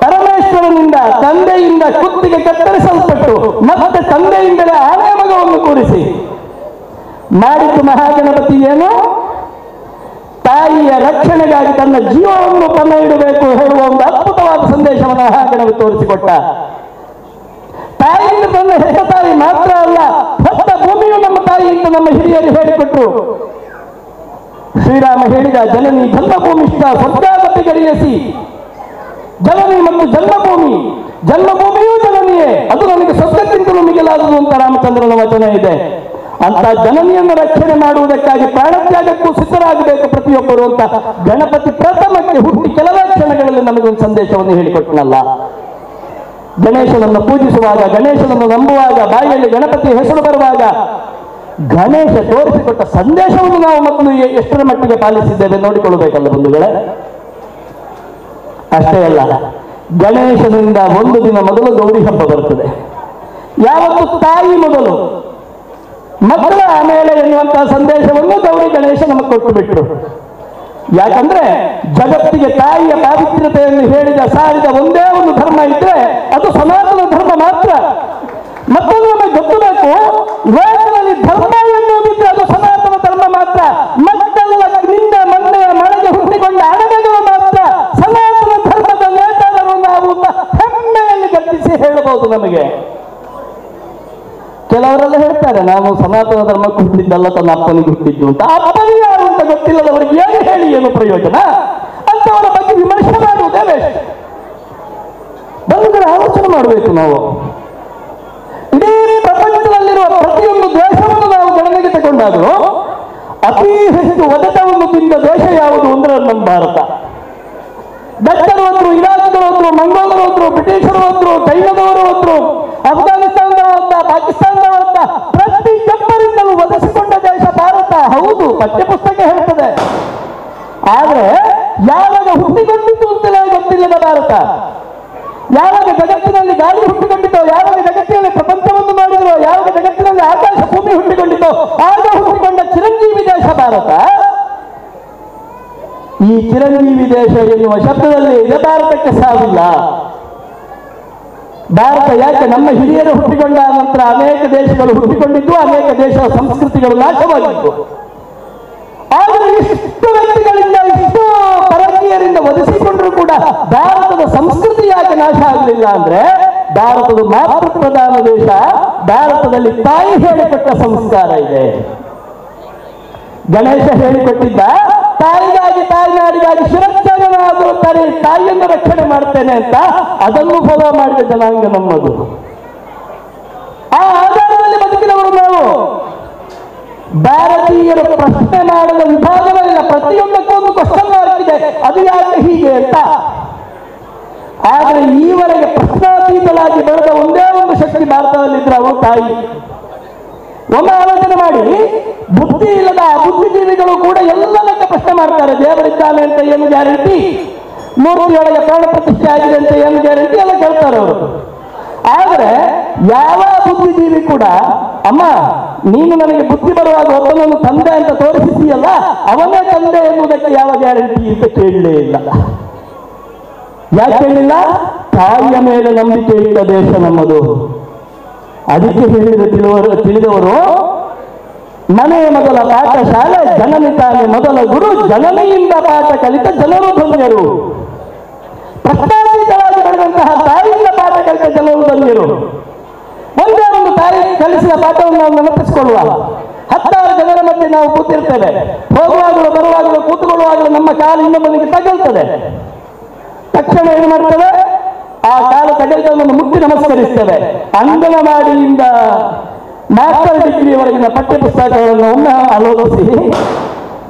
ಪರಮೇಶ್ವರನಿಂದ, ತಂದೆಯಿಂದ ಕುತ್ತಿಗೆ ಕತ್ತರಿಸಲ್ಪಟ್ಟು ಮತ್ತೆ ತಂದೆಯಿಂದಲೇ ಆನೆ ಮಗವನ್ನು ಕೂರಿಸಿ ಮಾಡಿದ್ದು ಮಹಾಗಣಪತಿ ಏನು? ತಾಯಿಯ ರಕ್ಷಣೆಗಾಗಿ ತನ್ನ ಜೀವವನ್ನು ಪಣ ಇಡಬೇಕು ಹೇಳುವ ಒಂದು ಅದ್ಭುತವಾದ ಸಂದೇಶವನ್ನು ಮಹಾಗಣಪತಿ ತೋರಿಸಿಕೊಟ್ಟ. ತಾಯಿಯಿಂದ ತನ್ನ ಹೆತ್ತ ತಾಯಿ ಮಾತ್ರ ಅಲ್ಲ, ಹೊತ್ತ ಭೂಮಿಯು ನಮ್ಮ ತಾಯಿ ಅಂತ ನಮ್ಮ ಹಿರಿಯರು ಹೇಳಿಕೊಟ್ರು. ಶ್ರೀರಾಮ ಹೇಳಿದ, ಜನನಿ ಜನ್ಮಭೂಮಿಷ್ಠ ಸ್ವರ್ಗಾಪತಿ ಗರಿಯಸಿ. ಜನನಿ ಮತ್ತು ಜನ್ಮಭೂಮಿ, ಜನ್ಮಭೂಮಿಯೂ ಜನನಿಯೇ, ಅದು ನನಗೆ ಸ್ವರ್ಗಕ್ಕಿಂತಲೂ ಮಿಗಿಲಾದುದು ಅಂತ ರಾಮಚಂದ್ರನ ವಚನ ಇದೆ. ಅಂತ ಜನನಿಯನ್ನು ರಕ್ಷಣೆ ಮಾಡುವುದಕ್ಕಾಗಿ ಪ್ರಾಣತ್ಯಾಗಕ್ಕೂ ಸಿದ್ಧರಾಗಬೇಕು ಪ್ರತಿಯೊಬ್ಬರು ಅಂತ ಗಣಪತಿ ಪ್ರಥಮಕ್ಕೆ ಹುಟ್ಟಿ ಕೆಲವೇ ಕ್ಷಣಗಳಲ್ಲಿ ನಮಗೊಂದು ಸಂದೇಶವನ್ನು ಹೇಳಿಕೊಟ್ಟನಲ್ಲ. ಗಣೇಶನನ್ನು ಪೂಜಿಸುವಾಗ, ಗಣೇಶನನ್ನು ನಂಬುವಾಗ, ಬಾಯಿಯಲ್ಲಿ ಗಣಪತಿ ಹೆಸರು ಬರುವಾಗ ಗಣೇಶ ತೋರಿಸಿಕೊಟ್ಟ ಸಂದೇಶವನ್ನು ನಾವು ಮೊದಲು ಎಷ್ಟರ ಮಟ್ಟಿಗೆ ಪಾಲಿಸಿದ್ದೇವೆ ನೋಡಿಕೊಳ್ಳಬೇಕಲ್ಲ ಬಂಧುಗಳೇ. ಅಷ್ಟೇ ಅಲ್ಲ, ಗಣೇಶನಿಂದ ಒಂದು ದಿನ ಮೊದಲು ಗೌರಿ ಹಬ್ಬ ಬರುತ್ತದೆ. ಯಾವತ್ತು ತಾಯಿ ಮೊದಲು, ಮಕ್ಕಳ ಆಮೇಲೆ ಎನ್ನುವಂತಹ ಸಂದೇಶವನ್ನು ಗೌರಿ ಗಣೇಶ ನಮಗೆ ಕೊಟ್ಟು ಬಿಟ್ಟರು. ಯಾಕಂದ್ರೆ ಜಗತ್ತಿಗೆ ತಾಯಿಯ ಪಾವಿತ್ರ್ಯತೆಯನ್ನು ಸಾರಿದ ಒಂದೇ ಒಂದು ಧರ್ಮ ಇದ್ರೆ ಅದು ಸನಾತನ ಧರ್ಮ ಮಾತ್ರ. ಮತ್ತೊಂದು ನಮಗೆ ಗೊತ್ತಬೇಕು, ಲೋಕದಲ್ಲಿ ಧರ್ಮ ಎನ್ನುವುದಿದ್ರೆ ಅದು ಸನಾತನ ಧರ್ಮ ಮಾತ್ರ. ಮಕ್ಕಳ ನಿಂದ ಮೊನ್ನೆಯ ಮಳೆಗೆ ಹುಟ್ಟಿಕೊಂಡ ಅಣಬೆಗಳು ಮಾತ್ರ ಸನಾತನ ಧರ್ಮದ ನೇತಾರರು ನಾವು ಹೆಮ್ಮೆಯಲ್ಲಿ ಗಟ್ಟಿಸಿ ಹೇಳಬಹುದು. ನಮಗೆ ಕೆಲವರೆಲ್ಲ ಹೇಳ್ತಾರೆ, ನಾನು ಸನಾತನ ಧರ್ಮಕ್ಕೆ ಹುಟ್ಟಿದ್ದಲ್ಲ, ತನ್ನ ಅಪ್ಪನಿಗೆ ಹುಟ್ಟಿದ್ದು ಅಂತ. ಅಪ್ಪನಿಗೆ ಯಾರು ಅಂತ ಗೊತ್ತಿಲ್ಲದವರಿಗೆ ಏನು ಹೇಳಿ ಏನು ಪ್ರಯೋಜನ? ಅಂತವರ ಬಗ್ಗೆ ವಿಮರ್ಶೆ ಮಾಡುವುದೇ ವೇಸ್ಟ್. ಬಂಧುಗಳ ಆಲೋಚನೆ ಮಾಡಬೇಕು ನಾವು. ಇಡೀ ಪ್ರಪಂಚದಲ್ಲಿರುವ ಪ್ರತಿಯೊಂದು ದೇಶವನ್ನು ನಾವು ಗಣನೆಗೆ ತಗೊಂಡಾದರೂ ಅತಿ ಹೆಚ್ಚು ಒದಟವನ್ನು ತಿಂದ ದೇಶ ಯಾವುದು ಅಂದ್ರೆ ನಮ್ಮ ಭಾರತ. ಡಚ್ಚರು ಹೋದ್ರು, ಇರಾಕ್ಗಳು ಹೋದ್ರು, ಮಂಗೋಲರು ಹೋದ್ರು, ಬ್ರಿಟಿಷರು ಹೋದ್ರು, ಚೈನಾದವರು ಹೋದ್ರು, ಅಫ್ಘಾನಿಸ್ತಾನದವರ, ಪಾಕಿಸ್ತಾನದವರ, ಪ್ರತಿಯೊಬ್ಬರಿಂದಲೂ ಒದಗಿಸಿಕೊಂಡ ದೇಶ ಭಾರತ. ಹೌದು, ಪಠ್ಯಪುಸ್ತಕ ಹೇಳ್ತದೆ. ಆದ್ರೆ ಯಾವಾಗ ಹುಟ್ಟಿಕೊಂಡಿತ್ತು ಅಂತಲೇ ಗೊತ್ತಿಲ್ಲದ ಭಾರತ, ಯಾವಾಗ ಜಗತ್ತಿನಲ್ಲಿ ಗಾಳಿ ಹುಟ್ಟಿಕೊಂಡಿದ್ದೋ, ಯಾವಾಗ ಜಗತ್ತಿನಲ್ಲಿ ಪ್ರಪಂಚವನ್ನು ಮಾಡಿದ್ರು, ಯಾವಾಗ ಜಗತ್ತಿನಲ್ಲಿ ಆಕಾಶ ಭೂಮಿ ಹುಟ್ಟಿಕೊಂಡಿದ್ದೋ ಆಗ ಹುಟ್ಟಿಕೊಂಡ ಚಿರಂಜೀವಿ ದೇಶ ಭಾರತ. ಈ ಚಿರಂಜೀವಿ ದೇಶ ಎನ್ನುವ ಶಬ್ದದಲ್ಲಿ ಇದೆ ಭಾರತಕ್ಕೆ ಸಾವಿಲ್ಲ. ಭಾರತ ಯಾಕೆ? ನಮ್ಮ ಹಿರಿಯರು ಹುಟ್ಟಿಕೊಂಡ ನಂತರ ಅನೇಕ ದೇಶಗಳು ಹುಟ್ಟಿಕೊಂಡಿದ್ದು, ಅನೇಕ ದೇಶದ ಸಂಸ್ಕೃತಿಗಳು ನಾಶವಾಗಿದ್ದು. ಆದರೆ ಇಷ್ಟು ವ್ಯಕ್ತಿಗಳಿಂದ, ಇಷ್ಟು ಪರಕೀಯರಿಂದ ಒದಿಸಿಕೊಂಡ್ರೂ ಕೂಡ ಭಾರತದ ಸಂಸ್ಕೃತಿ ಯಾಕೆ ನಾಶ ಆಗಲಿಲ್ಲ ಅಂದ್ರೆ ಭಾರತದ ಮಾತೃ ಪ್ರಧಾನ ದೇಶ. ಭಾರತದಲ್ಲಿ ತಾಯಿ ಹೇಳಿಕೊಟ್ಟ ಸಂಸ್ಕಾರ ಇದೆ. ಗಣೇಶ ಹೇಳಿಕೊಟ್ಟಿದ್ದ, ತಾಯಿಗಾಗಿ, ತಾಯಿನಾಡಿಗಾಗಿ ಶಿರಚ್ಛೇದನಾದರೂ ತಾಯಿಯನ್ನು ರಕ್ಷಣೆ ಮಾಡ್ತೇನೆ ಅಂತ. ಅದನ್ನು ಫಾಲೋ ಮಾಡಿದ ಜನಾಂಗ ನಮ್ಮದು. ಆ ಆಧಾರದಲ್ಲಿ ಬದುಕಿದವರು ನಾವು. ಭಾರತೀಯರು ಪ್ರಶ್ನೆ ಮಾಡದ ವಿಭಾಗವಿಲ್ಲ. ಪ್ರತಿಯೊಂದಕ್ಕೂ ಒಂದು ಕ್ವಶ್ಚನ್ ಮಾರ್ಕ್ ಇದೆ, ಅದು ಯಾಕೆ ಹೀಗೆ ಅಂತ. ಆದರೆ ಈವರೆಗೆ ಪ್ರಶ್ನಾತೀತರಾಗಿ ಬೆಳೆದ ಒಂದೇ ಒಂದು ಸ್ಥಾನದಲ್ಲಿದ್ರೆ ಅವರು ತಾಯಿ. ಒಮ್ಮೆ ಆಲೋಚನೆ ಮಾಡಿ, ಬುದ್ಧಿ ಇಲ್ಲದ ಬುದ್ಧಿಜೀವಿಗಳು ಕೂಡ ಎಲ್ಲದಕ್ಕೆ ಪ್ರಶ್ನೆ ಮಾಡ್ತಾರೆ. ದೇವರಿದ್ದಾನೆ ಅಂತ ಏನು ಗ್ಯಾರಂಟಿ, ಮೂರ್ತಿಯೊಳಗೆ ಪ್ರಾಣ ಪ್ರತಿಷ್ಠೆ ಆಗಿದೆ ಅಂತ ಏನು ಗ್ಯಾರಂಟಿ ಎಲ್ಲ ಕೇಳ್ತಾರೆ ಅವರು. ಆದ್ರೆ ಯಾವ ಬುದ್ಧಿಜೀವಿ ಕೂಡ ಅಮ್ಮ ನೀನು ನನಗೆ ಬುದ್ಧಿ ಬರುವಾಗ ಒಬ್ಬನನ್ನು ತಂದೆ ಅಂತ ತೋರಿಸಿದೆಯಲ್ಲ ಅವನೇ ತಂದೆ ಎನ್ನುವುದಕ್ಕೆ ಯಾವ ಗ್ಯಾರಂಟಿ ಅಂತ ಕೇಳಲೇ ಇಲ್ಲ. ಯಾಕೆ ಹೇಳಿಲ್ಲ? ತಾಯಿಯ ಮೇಲೆ ನಂಬಿಕೆ ಇಟ್ಟ ದೇಶ ನಮ್ಮದು. ಅದಕ್ಕೆ ಹೇಳಿದ ತಿಳಿದವರು ಮನೆಯ ಮೊದಲ ಪಾಠಶಾಲೆ, ಜನನಿ ತಾನೆ ಮೊದಲ ಗುರು, ಜನನಿಯಿಂದ ಪಾಠ ಕಲಿತ ಜನರು ಧನ್ಯರು. ಪ್ರಶ್ನಾತೀತವಾಗಿ ಬೆಳೆದಂತಹ ತಾಯಿಯಿಂದ ಪಾಠ ಕಲಿತ ಜನರು ಧನ್ಯರು. ಒಂದೇ ಒಂದು ತಾಯಿ ಕಲಿಸಿದ ಪಾಠವನ್ನು ನಾವು ನೆನಪಿಸಿಕೊಳ್ಳುವ. 10 ಜನರ ಮಧ್ಯೆ ನಾವು ಕೂತಿರ್ತೇವೆ. ಹೋಗುವಾಗಲೂ ಬರುವಾಗಲೂ ಕೂತುಕೊಳ್ಳುವಾಗಲೂ ನಮ್ಮ ಕಾಲು ಇನ್ನೊಬ್ಬನಿಗೆ ತಗಲ್ತದೆ. ತಕ್ಷಣ ಏನು ಮಾಡ್ತೇವೆ? ಆ ಕಾಲು ತಗಲ್ತವನ್ನು ಮುಟ್ಟಿ ನಮಸ್ಕರಿಸ್ತೇವೆ. ಅಂಗನವಾಡಿಯಿಂದ ಮಾಸ್ಟರ್ ಡಿಗ್ರಿಯವರೆಗಿನ ಪಠ್ಯ ಪುಸ್ತಕಗಳನ್ನು ಒಮ್ಮೆ ಆಲೋಚಿಸಿ,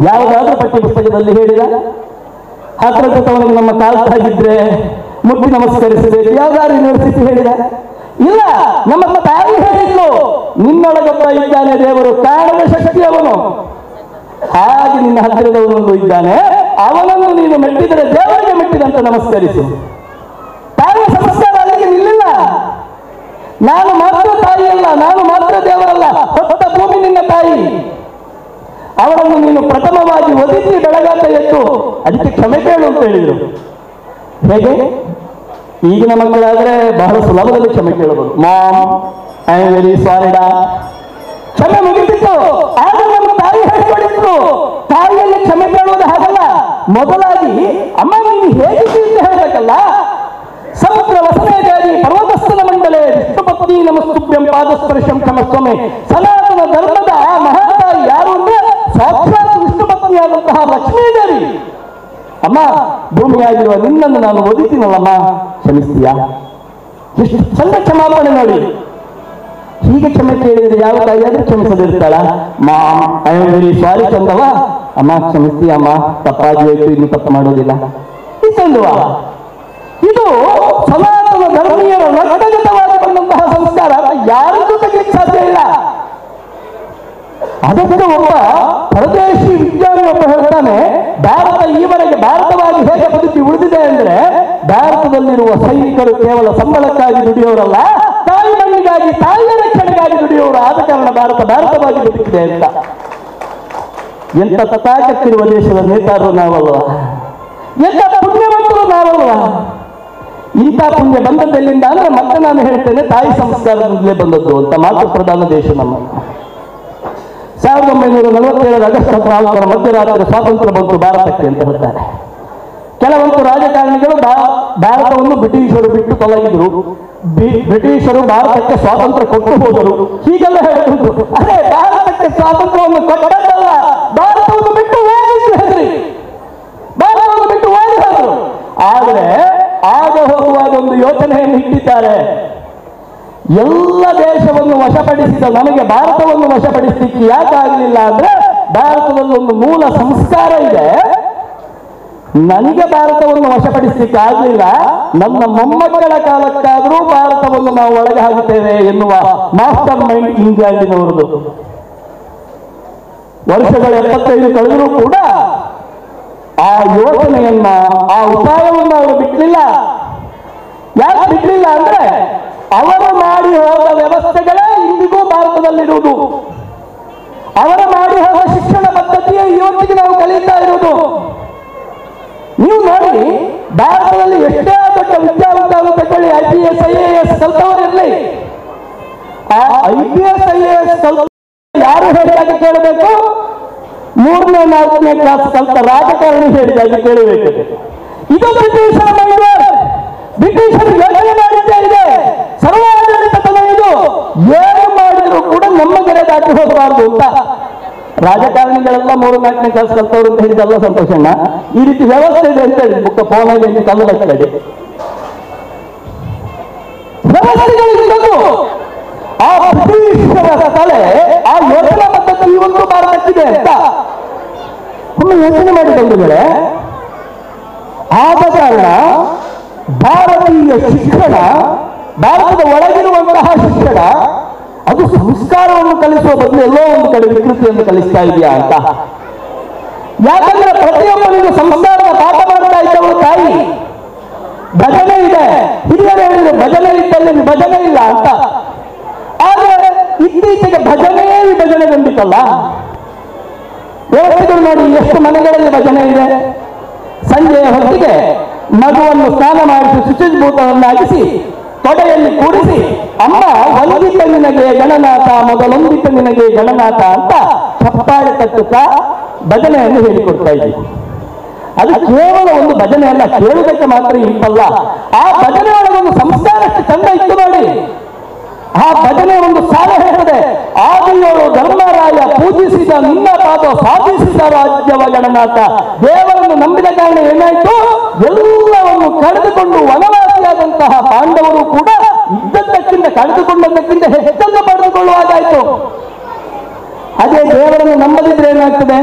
ಯಾವುದಾದ್ರೂ ಪಠ್ಯ ಪುಸ್ತಕದಲ್ಲಿ ಹೇಳಿದ 10 ಜೊತೆವನಿಗೆ ನಮ್ಮ ಕಾಲು ತಾಗಿದ್ರೆ ಮುಟ್ಟಿ ನಮಸ್ಕರಿಸಬೇಕು? ಯಾವ್ದಾದ್ರು ಯೂನಿವರ್ಸಿಟಿ ಹೇಳಿದ? ಇಲ್ಲ. ನಮ್ಮ ತಾಯಿ ಹೇಳಿದ್ಲು, ನಿನ್ನೊಳಗೊಬ್ಬ ಇದ್ದಾನೆ ದೇವರು, ಕಾಣದ ಶಕ್ತಿ ಅವನು. ಹಾಗೆ ನಿನ್ನ ಹತ್ತಿರದವನೊಂದು ಇದ್ದಾನೆ, ಅವನನ್ನು ನೀನು ಮೆಟ್ಟಿದರೆ ದೇವರಿಗೆ ಮೆಟ್ಟಿದಂತೆ ನಮಸ್ಕರಿಸು. ತಾಯಿಯ ಸಂಸ್ಕಾರ ಅಲ್ಲಿಗೆ ನಿಲ್ಲಿಲ್ಲ. ನಾನು ಮಾತ್ರ ತಾಯಿಯಲ್ಲ, ನಾನು ಮಾತ್ರ ದೇವರಲ್ಲ, ಹೊತ್ತ ಭೂಮಿ ನಿನ್ನ ತಾಯಿ. ಅವರನ್ನು ನೀನು ಪ್ರಥಮವಾಗಿ ಒದಿಸಿ ಬೆಳಗಾಟ ಎತ್ತು ಅದಕ್ಕೆ ಕ್ಷಮೆ ಕೇಳು ಅಂತ ಹೇಳಿದರು. ಹೇಗೆ? ಈಗಿನ ಮಕ್ಕಳಾದ್ರೆ ಬಹಳ ಸುಲಭದಲ್ಲಿ ಕ್ಷಮೆ ಕೇಳಬಹುದು. ಮಾಮ್ ಐ ಆಮ್ ವೆರಿ ಸಾರಿಡಾ, ಕ್ಷಮೆ ಮುಗಿತಿತ್ತು. ಆದ್ರೆ ನಮ್ಮ ತಾಯಿ ಹೇಳಿಕೊಂಡಿದ್ರು, ತಾಯಿಯಲ್ಲಿ ಕ್ಷಮೆ ಕೇಳುವುದು ಹಾಗಲ್ಲ. ಮೊದಲಾಗಿ ಅಮ್ಮ ನೀನು ಹೇಗಿದ್ದೀ ಅಂತ ಹೇಳಬೇಕಲ್ಲ. ಸಮುದ್ರ ವಸನೇಗಾರಿ ಪರ್ವತಸ್ಥನ ಮಂಡಲೆ ವಿಷ್ಣುಪತ್ನಿ ನಮಸ್ತುಭ್ಯಂ ಪಾದಸ್ಪರ್ಶಂ ಕ್ಷಮಸ್ವಮೆ. ಸನಾತನ ಧರ್ಮದ ಮಹಾತಾಯಿ ಯಾರು ಅಂದ್ರೆ ಸಾಕ್ಷಾತ್ ವಿಷ್ಣುಪತ್ನಿಯಾದಂತಹ ಲಕ್ಷ್ಮೀದೇವಿ. ಅಮ್ಮ ಭೂಮಿಯಾಗಿರುವ ನಿನ್ನನ್ನು ನಾನು ಓದಿದ್ದೀನಲ್ಲಮ್ಮ, ಕ್ಷಮಿಸ್ತೀಯಾ? ಎಷ್ಟು ಚಂದ ಕ್ಷಮಾಪಣೆ ನೋಡಿ. ಹೀಗೆ ಕ್ಷಮೆ ಕೇಳಿದ್ರೆ ಯಾವ ತಾಯಿಯಾದ್ರೂ ಕ್ಷಮಿಸದಿರ್ತಾಳ? Mom I am very sorry ಚಂದವ, ಅಮ್ಮ ಕ್ಷಮಿಸ್ತೀಯ ಅಮ್ಮ, ತಪ್ಪಾಗಿ ಹೋಯ್ತು, ಇನ್ನು ತಪ್ಪು ಮಾಡೋದಿಲ್ಲ ಚಂದವಾ. ಇದು ಸನಾತನ ಧರ್ಮೀಯರ ರಕ್ತಗತವಾಗಿ ಬಂದಂತಹ ಸಂಸ್ಕಾರ. ಯಾರಿಗೂ ತೆಗೆಯಕ್ಕೆ ಸಾಧ್ಯ ಇಲ್ಲ. ಅದಕ್ಕೆ ಒಬ್ಬ ಪರದೇಶಿ ವಿಜ್ಞಾನಿ ಒಬ್ಬ ಹೇಳ್ತಾನೆ, ಭಾರತ ಈವರೆಗೆ ಭಾರತವಾಗಿ ಹೇಗೆ ಬದುಕಿ ಉಳಿದಿದೆ ಅಂದ್ರೆ ಭಾರತದಲ್ಲಿರುವ ಸೈನಿಕರು ಕೇವಲ ಸಂಬಳಕ್ಕಾಗಿ ದುಡಿಯೋರಲ್ಲ, ತಾಯಿ ಮಣ್ಣಿಗಾಗಿ, ತಾಯಿಯ ರಕ್ಷಣೆಗಾಗಿ ದುಡಿಯೋರು. ಆದ ಕಾರಣ ಭಾರತವಾಗಿ ಬದುಕಿದೆ ಅಂತ. ಎಂತ ತಥಾಕತ್ತಿರುವ ದೇಶದ ನೇತಾರರು ನಾವಲ್ವ? ಎಂತ ಪುಣ್ಯವಂತರು ನಾವಲ್ವ? ಇಂಥ ಪುಣ್ಯ ಬಂದದ್ದೆಲ್ಲಿಂದ ಅಂದ್ರೆ ಮತ್ತೆ ನಾನು ಹೇಳ್ತೇನೆ, ತಾಯಿ ಸಂಸ್ಕಾರದಿಂದಲೇ ಬಂದದ್ದು ಅಂತ. ಮಾತೃ ಪ್ರಧಾನ ದೇಶ ನಮ್ಮ. 1947 ಆಗಸ್ಟ್ 14 ಮಧ್ಯರಾತ್ರಿ ಸ್ವಾತಂತ್ರ್ಯ ಬಂತು ಭಾರತಕ್ಕೆ ಅಂತ ಹೇಳ್ತಾರೆ. ಕೆಲವಂತೂ ರಾಜಕಾರಣಿಗಳು ಭಾರತವನ್ನು ಬ್ರಿಟಿಷರು ಬಿಟ್ಟು ತೊಲಗಿದ್ರು, ಬ್ರಿಟಿಷರು ಭಾರತಕ್ಕೆ ಸ್ವಾತಂತ್ರ್ಯ ಕೊಟ್ಟು ಹೋದರು, ಹೀಗೆಲ್ಲ ಹೇಳಿದ್ರು. ಅದೇ ಭಾರತಕ್ಕೆ ಸ್ವಾತಂತ್ರ್ಯವನ್ನು ಕೊಟ್ಟಲ್ಲ, ಭಾರತವನ್ನು ಬಿಟ್ಟು ಹೋಗಿದ್ರು ಹೆಸರಿ, ಭಾರತವನ್ನು ಬಿಟ್ಟು ಹೋಗಿ ಹೋದರು. ಆದರೆ ಆಗ ಹೋಗುವಾಗ ಒಂದು ಯೋಚನೆಯನ್ನು ಇಟ್ಟಿದ್ದಾರೆ. ಎಲ್ಲ ದೇಶವನ್ನು ವಶಪಡಿಸಿದ ನಮಗೆ ಭಾರತವನ್ನು ವಶಪಡಿಸಲಿಕ್ಕೆ ಯಾಕಾಗಲಿಲ್ಲ ಅಂದ್ರೆ ಭಾರತದಲ್ಲಿ ಒಂದು ಮೂಲ ಸಂಸ್ಕಾರ ಇದೆ. ನನಗೆ ಭಾರತವನ್ನು ವಶಪಡಿಸಲಿಕ್ಕೆ ಆಗಲಿಲ್ಲ, ನನ್ನ ಮೊಮ್ಮಕ್ಕಳ ಕಾಲಕ್ಕಾದರೂ ಭಾರತವನ್ನು ನಾವು ಒಳಗೆ ಹಾಕುತ್ತೇವೆ ಎನ್ನುವ ಮಾಸ್ಟರ್ ಮೈಂಡ್ ಇಂಗ್ಲೆಂಡಿನವರದು. ವರ್ಷಗಳ 75 ಕಳೆದರೂ ಕೂಡ ಆ ಯೋಚನೆಯನ್ನ, ಆ ಉಪಾಯವನ್ನು ಅವರು ಬಿಟ್ಟಲಿಲ್ಲ. ಯಾಕೆ ಬಿಟ್ಟಲಿಲ್ಲ ಅಂದ್ರೆ ಅವರು ಮಾಡಿ ಹೋದ ವ್ಯವಸ್ಥೆಗಳೇ ಇಂದಿಗೂ ಭಾರತದಲ್ಲಿರುವುದು. ಅವರ ಮಾಡಿ ಹೋದ ಶಿಕ್ಷಣ ಪದ್ಧತಿಯೇ ಇವತ್ತಿಗೆ ನಾವು ಕಲಿತಾ ಇರುವುದು. ನೀವು ನೋಡಿ, ಭಾರತದಲ್ಲಿ ಎಷ್ಟೇ ದೊಡ್ಡ ವಿದ್ಯಾವಂತರು ತಗೊಳ್ಳಿ, IPS IAS ಕಲ್ತವರಿರಲಿ, ಆ IPS IAS ಕಲ್ತ ಯಾರು ಹೇಳಿದಾಗ ಕೇಳಬೇಕು? 3ನೇ 4ನೇ ಕ್ಲಾಸ್ ಕಲ್ತ ರಾಜಕಾರಣಿ ಹೇಳಿದಾಗ ಕೇಳಬೇಕು. ಇದು ಬ್ರಿಟಿಷರ ಮೈಂಡ್. ಬ್ರಿಟಿಷರು ಯೋಚನೆ ಮಾಡಿದ್ದೇ ಇದೆ, ಸರ್ವಾಡಳಿತತನ ಇದು. ಏನು ಮಾಡಿದ್ರು ಕೂಡ ನಮ್ಮ ಗೆರೆ ದಾಟಿ ಹೋಗಬಾರ್ದು ಅಂತ. ರಾಜಕಾರಣಿಗಳೆಲ್ಲ 3-4ನೇ ಕ್ಲಾಸ್ ಕಲ್ತವ್ರು ಅಂತ ಹೇಳಿದಲ್ಲ ಸಂತೋಷಣ್ಣ. ಈ ರೀತಿ ವ್ಯವಸ್ಥೆ ಇದೆ ಅಂತ ಹೇಳಿ ಬುಕ್ಕ ಫೋನಲ್ಲಿ ಕಲ್ಲು ಕಡೆ ವ್ಯವಸ್ಥೆಗಳಿದ್ದು ಆ ಬ್ರಿಟಿಷರ ತಲೆ, ಆ ಯೋಚನಾ ಪದ್ಧತಿ ಇವತ್ತು ಭಾರತಕ್ಕಿದೆ ಅಂತ ಒಮ್ಮೆ ಯೋಚನೆ ಮಾಡಿ ಬಂಧುಗಳೇ. ಆದ ಕಾರಣ ಭಾರತೀಯ ಶಿಕ್ಷಣ ಭಾರತದ ಒಳಗಿರುವಂತಹ ಶಿಕ್ಷಣ ಅದು ಸಂಸ್ಕಾರವನ್ನು ಕಲಿಸುವ ಬದಲು ಎಲ್ಲೋ ಒಂದು ಕಡೆ ವಿಕೃತಿಯನ್ನು ಕಲಿಸ್ತಾ ಇದೆಯಾ ಅಂತ. ಯಾಕಂದ್ರೆ ಪ್ರತಿಯೊಬ್ಬರಿಗೂ ಸಂಸ್ಕಾರದ ಪಾಠ ಮಾಡ್ತಾ ಇದ್ದವಳು ತಾಯಿ. ಭಜನೆ ಇದೆ, ಹಿರಿಯರು ಹೇಳಿದ್ರು ಭಜನೆ ಇದ್ದಲ್ಲಿ ವಿಭಜನೆ ಇಲ್ಲ ಅಂತ. ಆದ್ರೆ ಇತ್ತೀಚೆಗೆ ಭಜನೆಯೇ ವಿಭಜನೆಗೊಂಡಿತಲ್ಲ. ವ್ಯವಸ್ಥೆಗಳು ನೋಡಿ, ಎಷ್ಟು ಮನೆಗಳಲ್ಲಿ ಭಜನೆ ಇದೆ. ಸಂಜೆಯ ಹೊತ್ತಿಗೆ ಮಗುವನ್ನು ಸ್ನಾನ ಮಾಡಿಸಿ ಶುಚಿಭೂತವನ್ನಾಗಿಸಿ ತೊಡೆಯಲ್ಲಿ ಕೂರಿಸಿ, ಅಮ್ಮ ಒಂದಿತ ನಿನಗೆ ಗಣನಾಥ, ಮೊದಲೊಂದಿತ ನಿನಗೆ ಗಣನಾಥ ಅಂತ ಚಪ್ಪಾಳೆ ತಟ್ಟುತ್ತಾ ಭಜನೆಯನ್ನು ಹೇಳಿಕೊಡ್ತಾ ಇದ್ದೀವಿ. ಅದು ಕೇವಲ ಒಂದು ಭಜನೆ ಅಲ್ಲ, ಕೇಳುವುದಕ್ಕೆ ಮಾತ್ರ ಇಪ್ಪಲ್ಲ. ಆ ಭಜನೆ ಒಳಗೊಂದು ಸಂಸ್ಕಾರ ಎಷ್ಟು ಚಂದ ಇತ್ತು ನೋಡಿ. ಆ ಭಜನೆ ಒಂದು ಸಾಲ ಹೇಳ್ತದೆ, ಆದಿಯೋಳು ಧರ್ಮರಾಯ ಪೂಜಿಸಿದ ನಿನ್ನ ಪಾದ ಸಾಧಿಸಿದ ರಾಜ್ಯವ ಗಣನಾಥ. ದೇವರನ್ನು ನಂಬಿದ ಕಾರಣ ಏನಾಯ್ತು, ಎಲ್ಲವನ್ನು ಕಳೆದುಕೊಂಡು ವನವಾಸಿಯಾದಂತಹ ಪಾಂಡವರು ಕೂಡ ಇದ್ದದ್ದಕ್ಕಿಂತ ಕಳೆದುಕೊಂಡದ್ದಕ್ಕಿಂತ ಹೆಚ್ಚನ್ನು ಪಡೆದುಕೊಳ್ಳುವಾಗಾಯ್ತು. ಅದೇ ದೇವರನ್ನು ನಂಬದಿದ್ರೆ ಏನಾಗ್ತದೆ,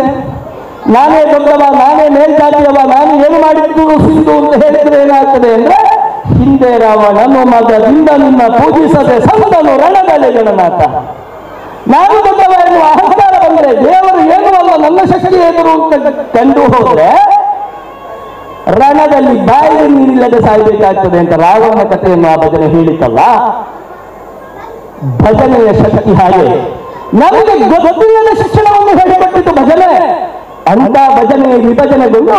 ನಾನೇ ದೊಡ್ಡವ, ನಾನೇ ಮೇಲ್ಜಾತಿಯವ, ನಾನು ಏನು ಮಾಡಿದ್ದು ಸಿಂಧು ಅಂತ ಹೇಳಿದ್ರೆ ಏನಾಗ್ತದೆ ಅಂದ್ರೆ, ಹಿಂದೆ ರಾವಣನು ಮಗದಿಂದ ನಿನ್ನ ಪೂಜಿಸದೆ ಸಂತನು ರಣದಲ್ಲಿ ಗಣನಾಥ. ನಾನು ದೊಡ್ಡವ ಎನ್ನುವ ಅಹಂಕಾರ ಬಂದ್ರೆ, ದೇವರು ಏನು ಅಲ್ಲ ನನ್ನ ಶಕ್ತಿ ಎದುರು ಅಂತ ಕಂಡು ಹೋದ್ರೆ ರಣದಲ್ಲಿ ಬಾಯಿಗೆ ನೀರಿಲ್ಲದೆ ಸಾಯಬೇಕಾಗ್ತದೆ ಅಂತ ರಾವಣನ ಕಥೆಯನ್ನು ಆ ಭಜನೆ ಹೇಳಿತಲ್ಲ. ಭಜನೆಯ ಶಕ್ತಿ ಹಾಗೆ ನಮಗೆ ಗೊತ್ತಿಲ್ಲದ ಶಿಕ್ಷಣವನ್ನು ಹೇಳಿಕೊಟ್ಟಿತ್ತು ಭಜನೆ. ಅಂತ ಭಜನೆ ವಿಭಜನೆಗೊಂಡು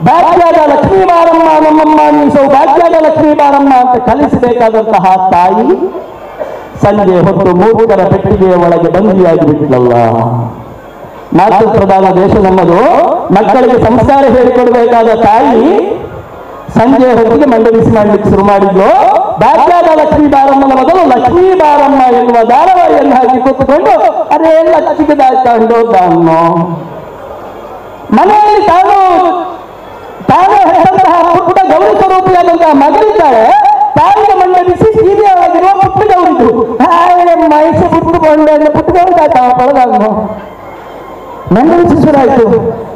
ಭಾಗ್ಯದ ಲಕ್ಷ್ಮೀ ಬಾರಮ್ಮ ನಮ್ಮಮ್ಮ ನೀಸೋ ಭಾಗ್ಯದ ಲಕ್ಷ್ಮೀ ಬಾರಮ್ಮ ಅಂತ ಕಲಿಸಬೇಕಾದಂತಹ ತಾಯಿ ಸಂಜೆ ಹೊತ್ತು ಮೂರ್ಖರ ಪೆಟ್ಟಿಗೆಯ ಒಳಗೆ ಬಂದಿಯಾಗಿ ಬಿಟ್ಟಿಲ್ಲ. ಮಾತೃ ಪ್ರಧಾನ ದೇಶ ನಮ್ಮದು. ಮಕ್ಕಳಿಗೆ ಸಂಸ್ಕಾರ ಹೇಳಿಕೊಡಬೇಕಾದ ತಾಯಿ ಸಂಜೆ ಹೊತ್ತಿಗೆ ಮಂಡಳಿಸಿ ಮಾಡಲಿಕ್ಕೆ ಶುರು ಮಾಡಿದ್ಲು. ಭಾಗ್ಯದ ಲಕ್ಷ್ಮೀ ಬಾರಮ್ಮನ ಮೊದಲು ಲಕ್ಷ್ಮೀ ಬಾರಮ್ಮ ಎನ್ನುವ ಧಾರಾವಾಹಿಯನ್ನು ಹಾಕಿ ಕೂತ್ಕೊಂಡು ಅದೇ ಲಕ್ಷ್ಮಿಗೆ ದಾಯ್ಕೊಂಡು ತಾನು ಮನೆಯಲ್ಲಿ ತಾನೇ ಹೆಸರಂತಹ ಪುಟ್ಟ ಗೌರಿ ಸ್ವರೂಪಿಯಾದಂತಹ ಮಗಳಿದ್ದಾಳೆ. ತಾಯಿಗೆ ಮಂಡಳಿಸಿ ಸೀರೆಯಾಗಿರುವ ಪುಟ್ಟ ಗೌರಿದು ಮೈಸೂರು ಪುಟ್ಟುಕೊಂಡೆ ಪುಟ್ಟ ಗೌರಿ ಪಡೆದನ್ನು ಮಂಡಳಿಸಿ ಶುರುವಾಯಿತು.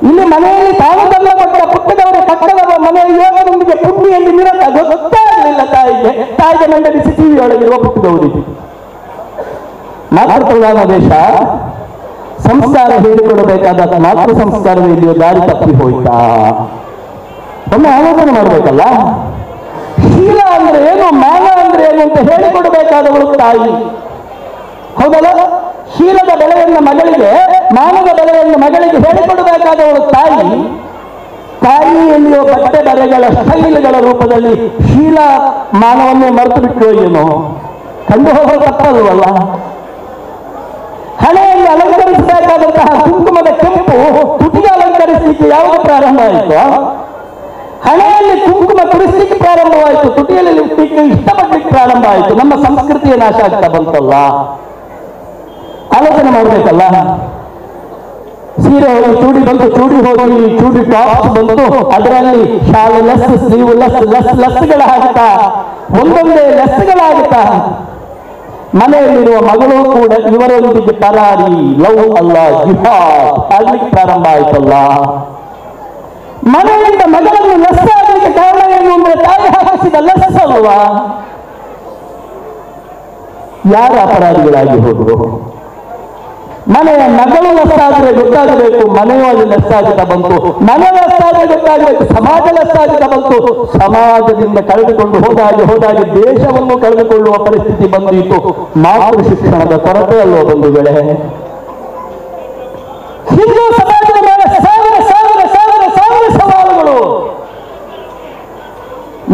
ಇಲ್ಲಿ ಮನೆಯಲ್ಲಿ ತಾನು ತಂದ ಕೊಟ್ಟ ಪುಟ್ಟ ಗೌರಿ ಪಕ್ಕದ ಮನೆಯ ಯೋಗದೊಂದಿಗೆ ಪುಣ್ಣಿಯಲ್ಲಿ ನಿರತ ಗೊತ್ತಾಗಲಿಲ್ಲ ತಾಯಿಗೆ ಮಂಡಳಿಸಿ ಸೀರೆಯೊಳಗಿರುವ ಪುಟ್ಟ ಗೌರಿ. ಮಾತೃ ಪ್ರಧಾನ ದೇಶ. ಸಂಸ್ಕಾರ ಹೇಳಿಕೊಡಬೇಕಾದ ಮಾತೃ ಸಂಸ್ಕಾರದಲ್ಲಿ ದಾರಿ ತಪ್ಪಿ ಹೋಯ್ತಾ ಒಮ್ಮೆ ಆಲೋಚನೆ ಮಾಡಬೇಕಲ್ಲ. ಶೀಲ ಅಂದ್ರೆ ಏನು, ಮಾನ ಅಂದ್ರೆ ಏನು ಅಂತ ಹೇಳಿಕೊಡಬೇಕಾದವಳು ತಾಯಿ, ಹೌದಲ್ಲ? ಶೀಲದ ಬೆಲೆಯನ್ನು ಮಗಳಿಗೆ, ಮಾನದ ಬೆಲೆಯನ್ನು ಮಗಳಿಗೆ ಹೇಳಿಕೊಡಬೇಕಾದವಳು ತಾಯಿ. ತಾಯಿಯಲ್ಲಿಯೋ ಬಟ್ಟೆ ಬರೆಗಳ ಸ್ಟೈಲ್ಗಳ ರೂಪದಲ್ಲಿ ಶೀಲ ಮಾನವನ್ನೇ ಮರೆತು ಬಿಟ್ಟು ಏನು ಕಂಡು ಹೋಗೋ ತಪ್ಪಲ್ವಲ್ಲ. ಹಣೆಯಲ್ಲಿ ಅಲಂಕರಿಸಬೇಕಾದಂತಹ ಕುಂಕುಮದ ಕೆಂಪು ತುಟಿಗೆ ಅಲಂಕರಿಸಲಿಕ್ಕೆ ಯಾವಾಗ ಪ್ರಾರಂಭ ಆಯಿತು? ಹಣೆಯಲ್ಲಿ ಕುಂಕುಮ ತುರಿಸಲಿಕ್ಕೆ ಪ್ರಾರಂಭವಾಯಿತು, ತುಟಿಯಲ್ಲಿ ಲಿಪ್ಟಿಕ್ಕೆ ಇಷ್ಟಪಡ್ಲಿಕ್ಕೆ ಪ್ರಾರಂಭ ಆಯಿತು. ನಮ್ಮ ಸಂಸ್ಕೃತಿಯ ನಾಶ ಆಗ್ತಾ ಬಂತಲ್ಲ. ಆಲೋಚನೆ ಮಾಡಬೇಕಲ್ಲ. ಸೀರೆ ಹೋಗಿ ಚೂಡಿ ಬಂತು, ಚೂಡಿ ಹೋಗಿ ಚೂಡಿ ಟಾಪ್ಸ್ ಬಂತು, ಅದರಲ್ಲಿ ಶಾಲು ಲೆಸ್, ಸ್ಲೀವ್ ಲೆಸ್ಗಳಾಗುತ್ತಾ, ಒಂದೊಂದೇ ಲೆಸ್ಗಳಾಗುತ್ತಾ. ಮನೆಯಲ್ಲಿರುವ ಮಗಳು ಕೂಡ ಇವರೊಂದಿಗೆ ಪರಾರಿ, ಲವ್ ಅಲ್ಲ ಜಿಹಾದ್ ಆಗ್ಲಿಕ್ಕೆ ಪ್ರಾರಂಭ ಆಯ್ತಲ್ಲ. ಮನೆಯಿಂದ ಮಗಳನ್ನು ಲೆಸ್ ಆಗ್ಲಿಕ್ಕೆ ಕಾರಣ ಏನು ಅಂದ್ರೆ ತಾಯಿ ಹಾಕಿಸಿದ ಲೆಸ್ ಅಲ್ವಾ? ಯಾರು ಅಪರಾಧಿಗಳಾಗಿ ಹೋದ್ರು? ಮನೆಯ ಮಗಳು ಲೆಸ್ ಆದ್ರೆ ಗೊತ್ತಾಗಬೇಕು, ಮನೆಯೂ ಅಲ್ಲಿ ಲೆಸ್ ಆಗುತ್ತಾ ಬಂತು. ಮನೆ ಲೆಸ್ ಆದ್ರೆ ಗೊತ್ತಾಗಬೇಕು, ಸಮಾಜ ಲೆಸ್ ಆಗುತ್ತಾ ಬಂತು. ಸಮಾಜದಿಂದ ಕಳೆದುಕೊಂಡು ಹೋದಾಗೆ ದೇಶವನ್ನು ಕಳೆದುಕೊಳ್ಳುವ ಪರಿಸ್ಥಿತಿ ಬಂದಿತ್ತು. ಮಾತೃ ಶಿಕ್ಷಣದ ಕೊರತೆ ಅಲ್ಲೋ ಬಂಧುಗಳೇ. ಹಿಂದೂ ಸಮಾಜದ ಮೇಲೆ ಸಾವಿರ ಸವಾಲುಗಳು.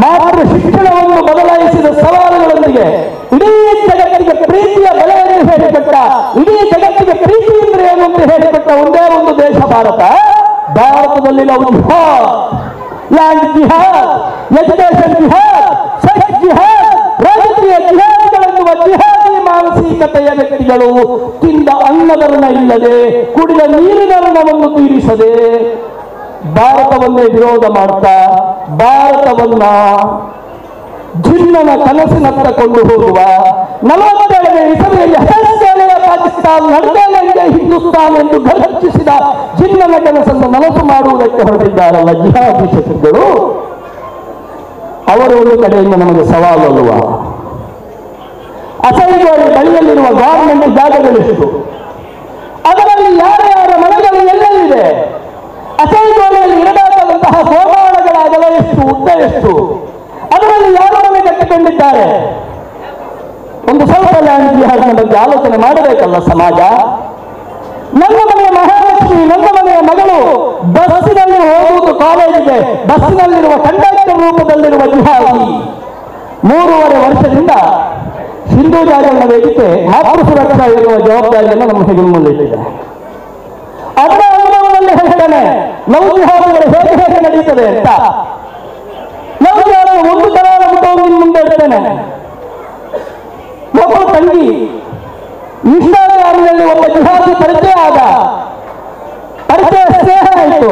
ಮಾತೃ ಶಿಕ್ಷಣವನ್ನು ಬದಲಾಯಿಸಿದ ಸವಾಲುಗಳೊಂದಿಗೆ ಇಡೀ ಜಗತ್ತಿಗೆ ಪ್ರೀತಿಯ ಬೆಲೆಯನ್ನು ಹೇಳಿಕೊಟ್ಟ, ಇಡೀ ಜಗತ್ತಿಗೆ ಪ್ರೀತಿ ಅಂದ್ರೆ ಏನು ಅಂತ ಹೇಳಿಕೊಟ್ಟ ಒಂದೇ ಒಂದು ದೇಶ ಭಾರತ. ಭಾರತದಲ್ಲಿ ನಾವು ಜಿಹಾದ್, ಲ್ಯಾಂಡ್ ಜಿಹಾದ್, ಎಜುಕೇಶನ್ ಜಿಹಾದ್, ಸೆಕ್ಸ್ ಜಿಹಾದ್, ರಾಜಕೀಯ ಜಿಹಾದಿಗಳೆನ್ನುವ ಜಿಹಾದಿ ಮಾನಸಿಕತೆಯ ವ್ಯಕ್ತಿಗಳು ತಿಂದ ಅನ್ನದರ್ಣ ಇಲ್ಲದೆ, ಕುಡಿದ ನೀರಿನ ಋಣವನ್ನು ತೀರಿಸದೆ ಭಾರತವನ್ನೇ ವಿರೋಧ ಮಾಡ್ತಾ ಭಾರತವನ್ನ ಜಿನ್ನನ ಕನಸಿನತ್ತ ಕೊಂಡು ಹೋಗುವ 47ನೇ ಇಸವಿಯಲ್ಲಿ ಹಸೆಯ ಪಾಕಿಸ್ತಾನ ನಡೆದಲಂಗೆ ಹಿಂದೂಸ್ತಾನ್ ಎಂದು ಘರ್ಜಿಸಿದ ಜಿನ್ನನ ಕನಸನ್ನು ನನಸು ಮಾಡುವುದಕ್ಕೆ ಹೊರಟಿದ್ದಾರಲ್ಲ ಜಿಹಾದಿ ಶಕ್ತಿಗಳು, ಅವರು ಒಂದು ಕಡೆಯಿಂದ ನಮಗೆ ಸವಾಲು ಅಲ್ವಾ? ಅಸೈಗೋಳಿ ಬಳಿಯಲ್ಲಿರುವ ಗವರ್ಮೆಂಟ್ ಜಾಗಗಳೆಷ್ಟು, ಅದರಲ್ಲಿ ಯಾರ ಯಾರ ಮನೆಗಳು ಎಲ್ಲೆಲ್ಲಿದೆ, ಅಸೈಗೋಳಿಯಲ್ಲಿ ಇರಬೇಕಾದಂತಹ ಸೋಮಾನಗಳ ಅಗಲ ಎಷ್ಟು, ಉದ್ದ ಎಷ್ಟು, ಅದರಲ್ಲಿ ಯಾರ ಮನೆ ಕಟ್ಟಿಕೊಂಡಿದ್ದಾರೆ. ಒಂದು ಸ್ವಲ್ಪ ಲ್ಯಾಂಡ್ ಜಿಹಾದ್ನ ಬಗ್ಗೆ ಆಲೋಚನೆ ಮಾಡಬೇಕಲ್ಲ ಸಮಾಜ. ನನ್ನ ಮನೆಯ ಮಹಾಲಕ್ಷ್ಮಿ, ನನ್ನ ಮನೆಯ ಮಗಳು ಬಸ್ಸಿನಲ್ಲಿ ಹೋಗುವುದು ಕಾಲೇಜಿಗೆ, ಬಸ್ಸಿನಲ್ಲಿರುವ ಕಂಡಕ್ಟರ್ ರೂಪದಲ್ಲಿರುವ ಜಿಹಾದಿ. 3.5 ವರ್ಷದಿಂದ ಹಿಂದೂ ಜಾಗರಣ ವೇದಿಕೆ ಮಾತೃ ಸುರಕ್ಷಾ ಇರುವ ಜವಾಬ್ದಾರಿಯನ್ನು ನಮ್ಮ ಹೆಗಲ ಮುಂದಿಟ್ಟಿದೆ. ಅದರ ಅನುಭವದಲ್ಲಿ ಹೇಳ್ತಾನೆ ಲವ್ ಜಿಹಾದ್ಗಳು ಹೇಗೆ ಹೇಗೆ ನಡೀತದೆ ಅಂತ. ಲವ್ ಜಿಹಾದ್ ಒಂದು ತರ ಮುಂದೆ ಇಡ್ತೇನೆ. ಒಬ್ಬ ತಂಗಿ ಇನ್ಸ್ಟಾಗ್ರಾಮ್ನಲ್ಲಿ ಒಬ್ಬ ಜಿಹಾದಿ ಪರಿಚಯ ಆದ, ಪರಿಚಯ ಸ್ನೇಹ ಆಯಿತು.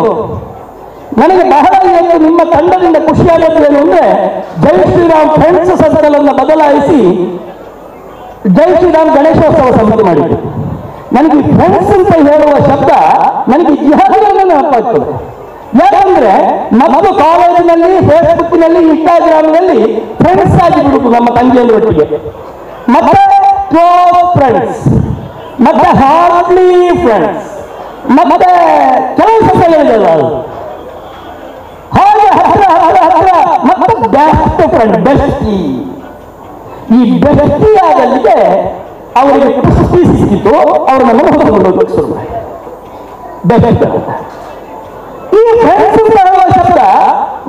ನನಗೆ ಬಹಳ ಇವತ್ತು ನಿಮ್ಮ ತಂಡದಿಂದ ಖುಷಿಯಾಗುತ್ತೇನು ಅಂದ್ರೆ, ಜೈ ಶ್ರೀರಾಮ್ ಫ್ರೆಂಡ್ಸ್ ಸರ್ಕಲ್ ಅನ್ನು ಬದಲಾಯಿಸಿ ಜೈ ಶ್ರೀರಾಮ್ ಗಣೇಶೋತ್ಸವ ಸಮಿತಿ ಮಾಡಿದ್ದು. ನನಗೆ ಫ್ರೆಂಡ್ಸ್ ಅಂತ ಹೇಳುವ ಶಬ್ದ ನನಗೆ ಜಿಹಾದಿಗಳನ್ನು ನೆನಪಾಗ್ತದೆ. ಯಾಕಂದ್ರೆ ಮತ್ತು ಕಾಲೇಜಿನಲ್ಲಿ, ಫೇಸ್ಬುಕ್ನಲ್ಲಿ, ಇನ್ಸ್ಟಾಗ್ರಾಮ್ನಲ್ಲಿ ಫ್ರೆಂಡ್ಸ್ ಆಗಿ ಬಿಡುವುದು ನಮ್ಮ ತಂಗಿಯೊಟ್ಟಿಗೆ. ಮತ್ತೆ ಕ್ಲೋಸ್ ಫ್ರೆಂಡ್ಸ್, ಮತ್ತೆ ಹಾರ್ಡ್ಲಿ ಫ್ರೆಂಡ್ಸ್, ಮತ್ತೆ ಕೆಲವು ಶಬ್ದಗಳಿದೆಲ್ಲ ಹಾಗೆ ಹತ್ರ ಹತ್ರ ಹತ್ರ, ಮತ್ತೆ ಬೆಸ್ಟ್ ಫ್ರೆಂಡ್, ಬೆಸ್ಟಿ. ಈ ಬೆಸ್ಟಿ ಆದಲ್ಲಿಗೆ ಅವರಿಗೆ ಪ್ರಶಸ್ತಿ ಸಿಕ್ಕಿತ್ತು. ಅವರು ನಮ್ಮನ್ನು ಹೊರಕೊಂಡು ಶುರು ಮಾಡಿ ಬೆಸ್ಟ್. ಈ ಫ್ರೆಂಡ್ಸ್ ಅಂತ ಹೇಳುವ ಶಬ್ದ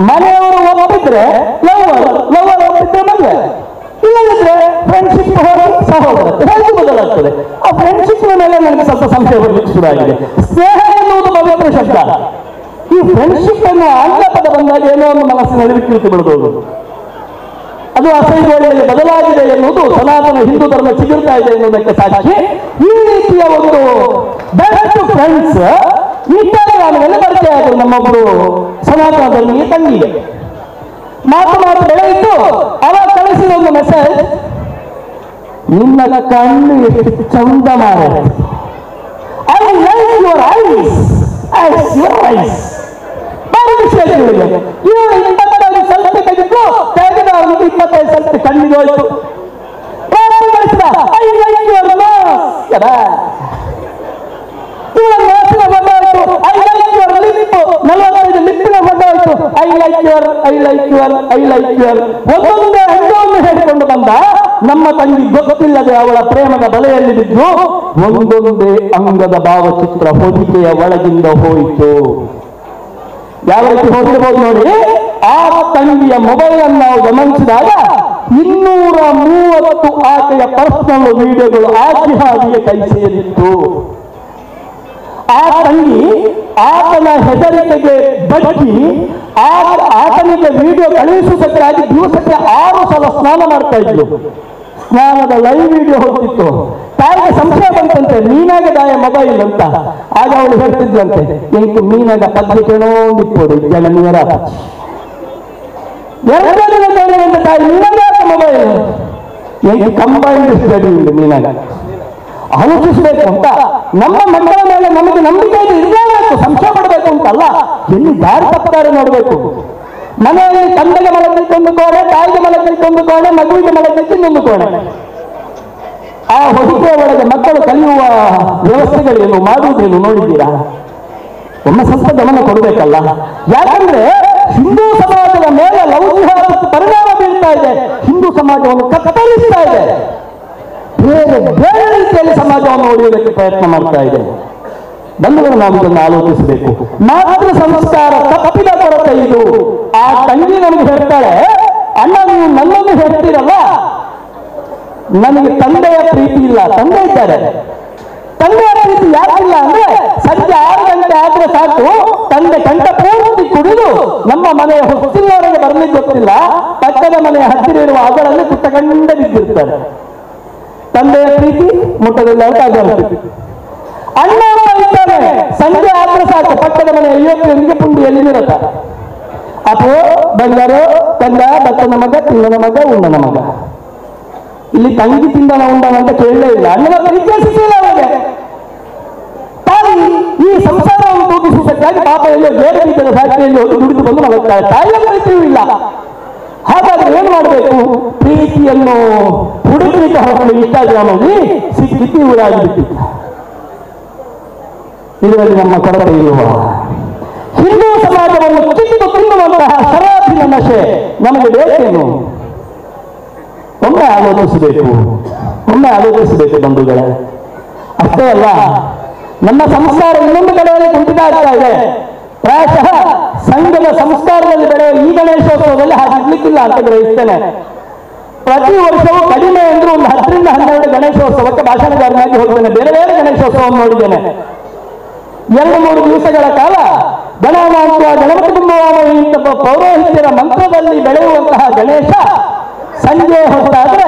ಮನೆಯವರು ಒಪ್ಪಿದ್ರೆ ಲವರ್, ಲವರ್ ಒಪ್ಪಿದ್ರೆ ಮದುವೆ, ಇಲ್ಲದಿದ್ರೆ ಫ್ರೆಂಡ್ಶಿಪ್ ಹೋಗಿ ಸಹೋದರ ಹೇಗೆ ಬದಲಾಗ್ತದೆ. ಆ ಫ್ರೆಂಡ್ಶಿಪ್ ಮೇಲೆ ನನಗೆ ಸ್ವಲ್ಪ ಸಂಶಯ ಬರಲಿಕ್ಕೆ ಶುರು ಆಗಿದೆ. ಸ್ನೇಹ ಎನ್ನುವುದು ಪವಿತ್ರ ಶಬ್ದ. ಈ ಫ್ರೆಂಡ್ಶಿಪ್ ಎನ್ನುವ ಆಂಗ್ಲ ಪದ ಬಂದಾಗ ಏನೋ ಒಂದು ಮನಸ್ಸಿನಲ್ಲಿ ವಿಕೃತಿ ಬಿಡಬಹುದು. ಅದು ಅಸೈಗೋಳಿಯಲ್ಲಿ ಬದಲಾಗಿದೆ ಎನ್ನುವುದು ಸನಾತನ ಹಿಂದೂ ಧರ್ಮ ಚಿಗುರ್ತಾ ಇದೆ ಎನ್ನುವುದಕ್ಕೆ ಸಾಕ್ಷಿ. ಈ ರೀತಿಯ ಒಂದು ಬೆಸ್ಟ್ ಫ್ರೆಂಡ್ಸ್ ಇನ್ಸ್ಟಾಗ್ರಾಮ್ನಲ್ಲಿ ಪರಿಚಯ ಆದರು ನಮ್ಮೊಬ್ಬರು ಸನಾತನ ಧರ್ಮೀಯ ತಂಗಿಗೆ. ಮಾತು ಬೆಳೆಯಿತು. ಅವಾಗ ಕಳಿಸಿದ ಒಂದು ಮೆಸೇಜ್, ನಿನ್ನ ಕಣ್ಣು ಎಷ್ಟು ಚಂದ ಮಾಡ, I like your eyes, ice your eyes. ಇವರು 25 ಸೆಲ್ಫಿ ತೆಗೆದು ತೆಗೆದ 25 ಸೆಲ್ಫಿ ಕಣ್ಣಿಗೆ ಹೋಯ್ತು. ಐ ಲೈಕ್ ಯುವರ್ ನೋಸ್, ಇವರ ನೋಸಿನ ಫೋಟೋ ಆಯ್ತು. ಐ ಲೈಕ್ ಯುವರ್ ಲಿಪ್, 45 ಲಿಪ್ಪಿನ ಫೋಟೋ ಆಯ್ತು. I like your, I like your, I like your. ಒಂದೊಂದೇ ಅಂಗವನ್ನು ಹೇಳಿಕೊಂಡು ಬಂದ ನಮ್ಮ ತಂಗಿ ಗೊತ್ತಿಲ್ಲದೆ ಅವಳ ಪ್ರೇಮದ ಬಲೆಯಲ್ಲಿ ಬಿದ್ದು ಒಂದೊಂದೇ ಅಂಗದ ಭಾವಚಿತ್ರ ಹೊದಿಕೆಯ ಒಳಗಿಂದ ಹೋಯಿತು. ಯಾವ ರೀತಿ ಹೋಗಿರ್ಬೋದು ನೋಡಿ. ಆ ತಂಗಿಯ ಮೊಬೈಲ್ ಅನ್ನು ನಾವು ಗಮನಿಸಿದಾಗ 230 ಆಕೆಯ ಪರ್ಸನಲ್ ವಿಡಿಯೋಗಳು ಆ ಜಿಹಾದಿಯ ಕೈ ಸೇರಿತ್ತು. ಆ ತಂಗಿ ಆತನ ಹೆದರಿಕೆಗೆ ಬಗ್ಗಿ ಆತನಿಗೆ ವಿಡಿಯೋ ಕಳುಹಿಸುವುದಕ್ಕಾಗಿ ದಿವಸಕ್ಕೆ 6 ಸಲ ಸ್ನಾನ ಮಾಡ್ತಾ ಇದ್ಲು. ಸ್ನಾನದ ಲೈವ್ ವಿಡಿಯೋ ಹೋಗ್ತಿತ್ತು. ತಾಯಿಗೆ ಸಂಶಯ ಬಂತಂತೆ, ಮೀನಾಗ ದಾಯ ಮೊಬೈಲ್ ಅಂತ. ಆಗ ಅವಳು ಹೇಳ್ತಿದ್ರಂತೆ, ಎಂಟು ಮೀನಾಗ ಪದ್ಧತಿನೋ ನಿಪ್ಪೋದು ಜನ ನೀರ ಎರಡನೇ ತಾಯಿ ಮೀನಾಗ ಮೊಬೈಲ್ ಎಂಟು ಕಂಬೈನ್ಡ್ ಸ್ಟಡಿ ಇದೆ ಮೀನಾಗ. ಆಲೋಚಿಸಬೇಕು ಅಂತ ನಮ್ಮ ಮಕ್ಕಳ ಮೇಲೆ ನಮಗೆ ನಂಬಿಕೆ ಇರಲೇಬೇಕು, ಸಂಶಯ ಪಡಬೇಕು ಅಂತಲ್ಲ, ಎಲ್ಲಿ ದಾರಿ ತಪ್ಪುತ್ತಾರೆ ನೋಡಬೇಕು. ಮನೆಯಲ್ಲಿ ತಂದೆಗೆ ಮಲಗಲಿಕ್ಕೆ ಒಂದು ಕೋಣೆ, ತಾಯಿಗೆ ಮಲಗಲಿಕ್ಕೆ ಒಂದು ಕೋಣೆ, ಮಗುವಿಗೆ ಮಲಗಲಿಕ್ಕೆ ಇನ್ನೊಂದು ಕೋಣೆ. ಆ ಹೊದಿಕೆಯ ಒಳಗೆ ಮಕ್ಕಳು ಕಲಿಯುವ ವ್ಯವಸ್ಥೆಗಳೇನು, ಮಾಡುವುದೇನು ನೋಡಿದ್ದೀರಾ? ಒಮ್ಮೆ ಸ್ವಲ್ಪ ಗಮನ ಕೊಡಬೇಕಲ್ಲ. ಯಾಕಂದ್ರೆ ಹಿಂದೂ ಸಮಾಜದ ಮೇಲೆ ಲವ್ ಜಿಹಾದ್ ಪರಿಣಾಮ ಬೀಳ್ತಾ ಇದೆ. ಹಿಂದೂ ಸಮಾಜವನ್ನು ಕತ್ತರಿಸ್ತಾ ಇದೆ. ಬೇರೆ ಬೇರೆ ರೀತಿಯಲ್ಲಿ ಸಮಾಜವನ್ನು ಒಡೆಯುವುದಕ್ಕೆ ಪ್ರಯತ್ನ ಮಾಡ್ತಾ ಇದೆ. ಬಂಧುಗಳು ನಾವು ಇದನ್ನು ಆಲೋಚಿಸಬೇಕು. ಮಾತೃ ಸಂಸ್ಕಾರ ತಪ್ಪಿದ ಕೊರತೆ ಇದು. ಆ ತಂಗಿ ನಮಗೆ ಹೇಳ್ತಾಳೆ, ಅಣ್ಣ ನೀವು ನನ್ನನ್ನು ಹೇಳ್ತೀರಲ್ಲ, ನನಗೆ ತಂದೆಯ ಪ್ರೀತಿ ಇಲ್ಲ. ತಂದೆ ಇದ್ದಾರೆ, ತಂದೆಯ ಪ್ರೀತಿ ಯಾಕಿಲ್ಲ ಅಂದ್ರೆ ಸಂಜೆ 6 ಗಂಟೆ ಆದ್ರೆ ಸಾಕು, ತಂದೆ ಕಂಠ ಪೂರ್ತಿ ಕುಡಿದು ನಮ್ಮ ಮನೆಯ ಹೊಸ್ತಿನವರೆಗೆ ಬರ್ಲಿಕ್ಕೆ ಗೊತ್ತಿಲ್ಲ, ಪಕ್ಕದ ಮನೆಯ ಹತ್ತಿರ ಇರುವ ಅಗಳಲ್ಲಿ ಕುಟ್ಟಗಂಡ ಬಿದ್ದಿರ್ತಾರೆ. ತಂದೆಯ ಪ್ರೀತಿ ಮುಟ್ಟದಲ್ಲಿ ಆಗುತ್ತೆ. ಅಣ್ಣ ಇದ್ದಾನೆ, ಸಂಜೆ ಆದ್ರೆ ಸಾಕು ಪಕ್ಕದ ಮನೆ 50 ಪುಂಡಿಯಲ್ಲಿ ನಿರತ. ಅಪೋ ಬಂಗಾರೋ ಕಂದ ಬತ್ತನ ಮಗ, ತಿಂಗನ ಮಗ, ಉಂಡನ ಮಗ. ಇಲ್ಲಿ ತಂಗಿ ತಿಂದನ ಉಂಡನ ಅಂತ ಕೇಳಲೇ ಇಲ್ಲ. ಅಣ್ಣನ ಪ್ರೀತಿಯ ಸಿಕ್ಕಿಲ್ಲ ಅವರಿಗೆ. ತಾಯಿ ಈ ಸಂಸಾರವನ್ನು ತೂಗಿಸುವುದಕ್ಕಾಗಿ ಪಾಪದಲ್ಲಿ ಬೇರೆ ಬೀಜದ ಫ್ಯಾಕ್ಟರಿಯಲ್ಲಿ ಹೋಗಿ ದುಡಿದು ಬಂದು ಮಲಗ್ತಾರೆ. ತಾಯಿಯ ಪ್ರೀತಿಯೂ ಇಲ್ಲ. ಹಾಗಾದ್ರೆ ಏನು ಮಾಡಬೇಕು? ಪ್ರೀತಿಯನ್ನು ಹುಡುಕಲಿಕ್ಕೆ ಹೊರಟು ಇನ್ಸ್ಟಾಗ್ರಾಮಲ್ಲಿ ಸಿಕ್ಕಿ ಊರಾಗಿಬಿಟ್ಟಿದ್ದ. ಇದರಲ್ಲಿ ನಮ್ಮ ಕೊರತೆ ಇರುವ ಹಿಂದೂ ಸಮಾಜವನ್ನು ಕಿತ್ತು ತಿನ್ನುವಂತಹ ಶರಾಬಿನ ನಶೆ ನಮಗೆ ಬೇಕೇನು? ಒಮ್ಮೆ ಆಲೋಚಿಸಬೇಕು ಬಂಧುಗಳೇ. ಅಷ್ಟೇ ಅಲ್ಲ, ನಮ್ಮ ಸಂಸ್ಕಾರ ಇನ್ನೊಂದು ಕಡೆಯಲ್ಲಿ ಕುಂಠಿತಾಗ್ತಾ ಇದೆ. ಪ್ರಾಯಶಃ ಸಂಘದ ಸಂಸ್ಕಾರದಲ್ಲಿ ಬೆಳೆಯುವ ಈ ಗಣೇಶೋತ್ಸವದಲ್ಲಿ ಹಾಗಿರ್ಲಿಕ್ಕಿಲ್ಲ ಅಂತ ಗ್ರಹಿಸ್ತೇನೆ. ಪ್ರತಿ ವರ್ಷವೂ ಕಡಿಮೆ ಅಂದ್ರೂ ಒಂದು 10 ರಿಂದ 12 ಗಣೇಶೋತ್ಸವಕ್ಕೆ ಭಾಷಣಗಾರನಾಗಿ ಹೋಗ್ತೇನೆ. ಬೇರೆ ಬೇರೆ ಗಣೇಶೋತ್ಸವವನ್ನು ನೋಡಿದ್ದೇನೆ. 2-3 ದಿವಸಗಳ ಕಾಲ ಗಣನಾಂತ ಗಣಪತಿ ಕುಂಭವಾಮಿ ಇಂಥ ಪೌರೋಹಿತ್ಯರ ಮಂತ್ರದಲ್ಲಿ ಬೆಳೆಯುವಂತಹ ಗಣೇಶ ಸಂಜೆ ಹೊತ್ತಾದ್ರೆ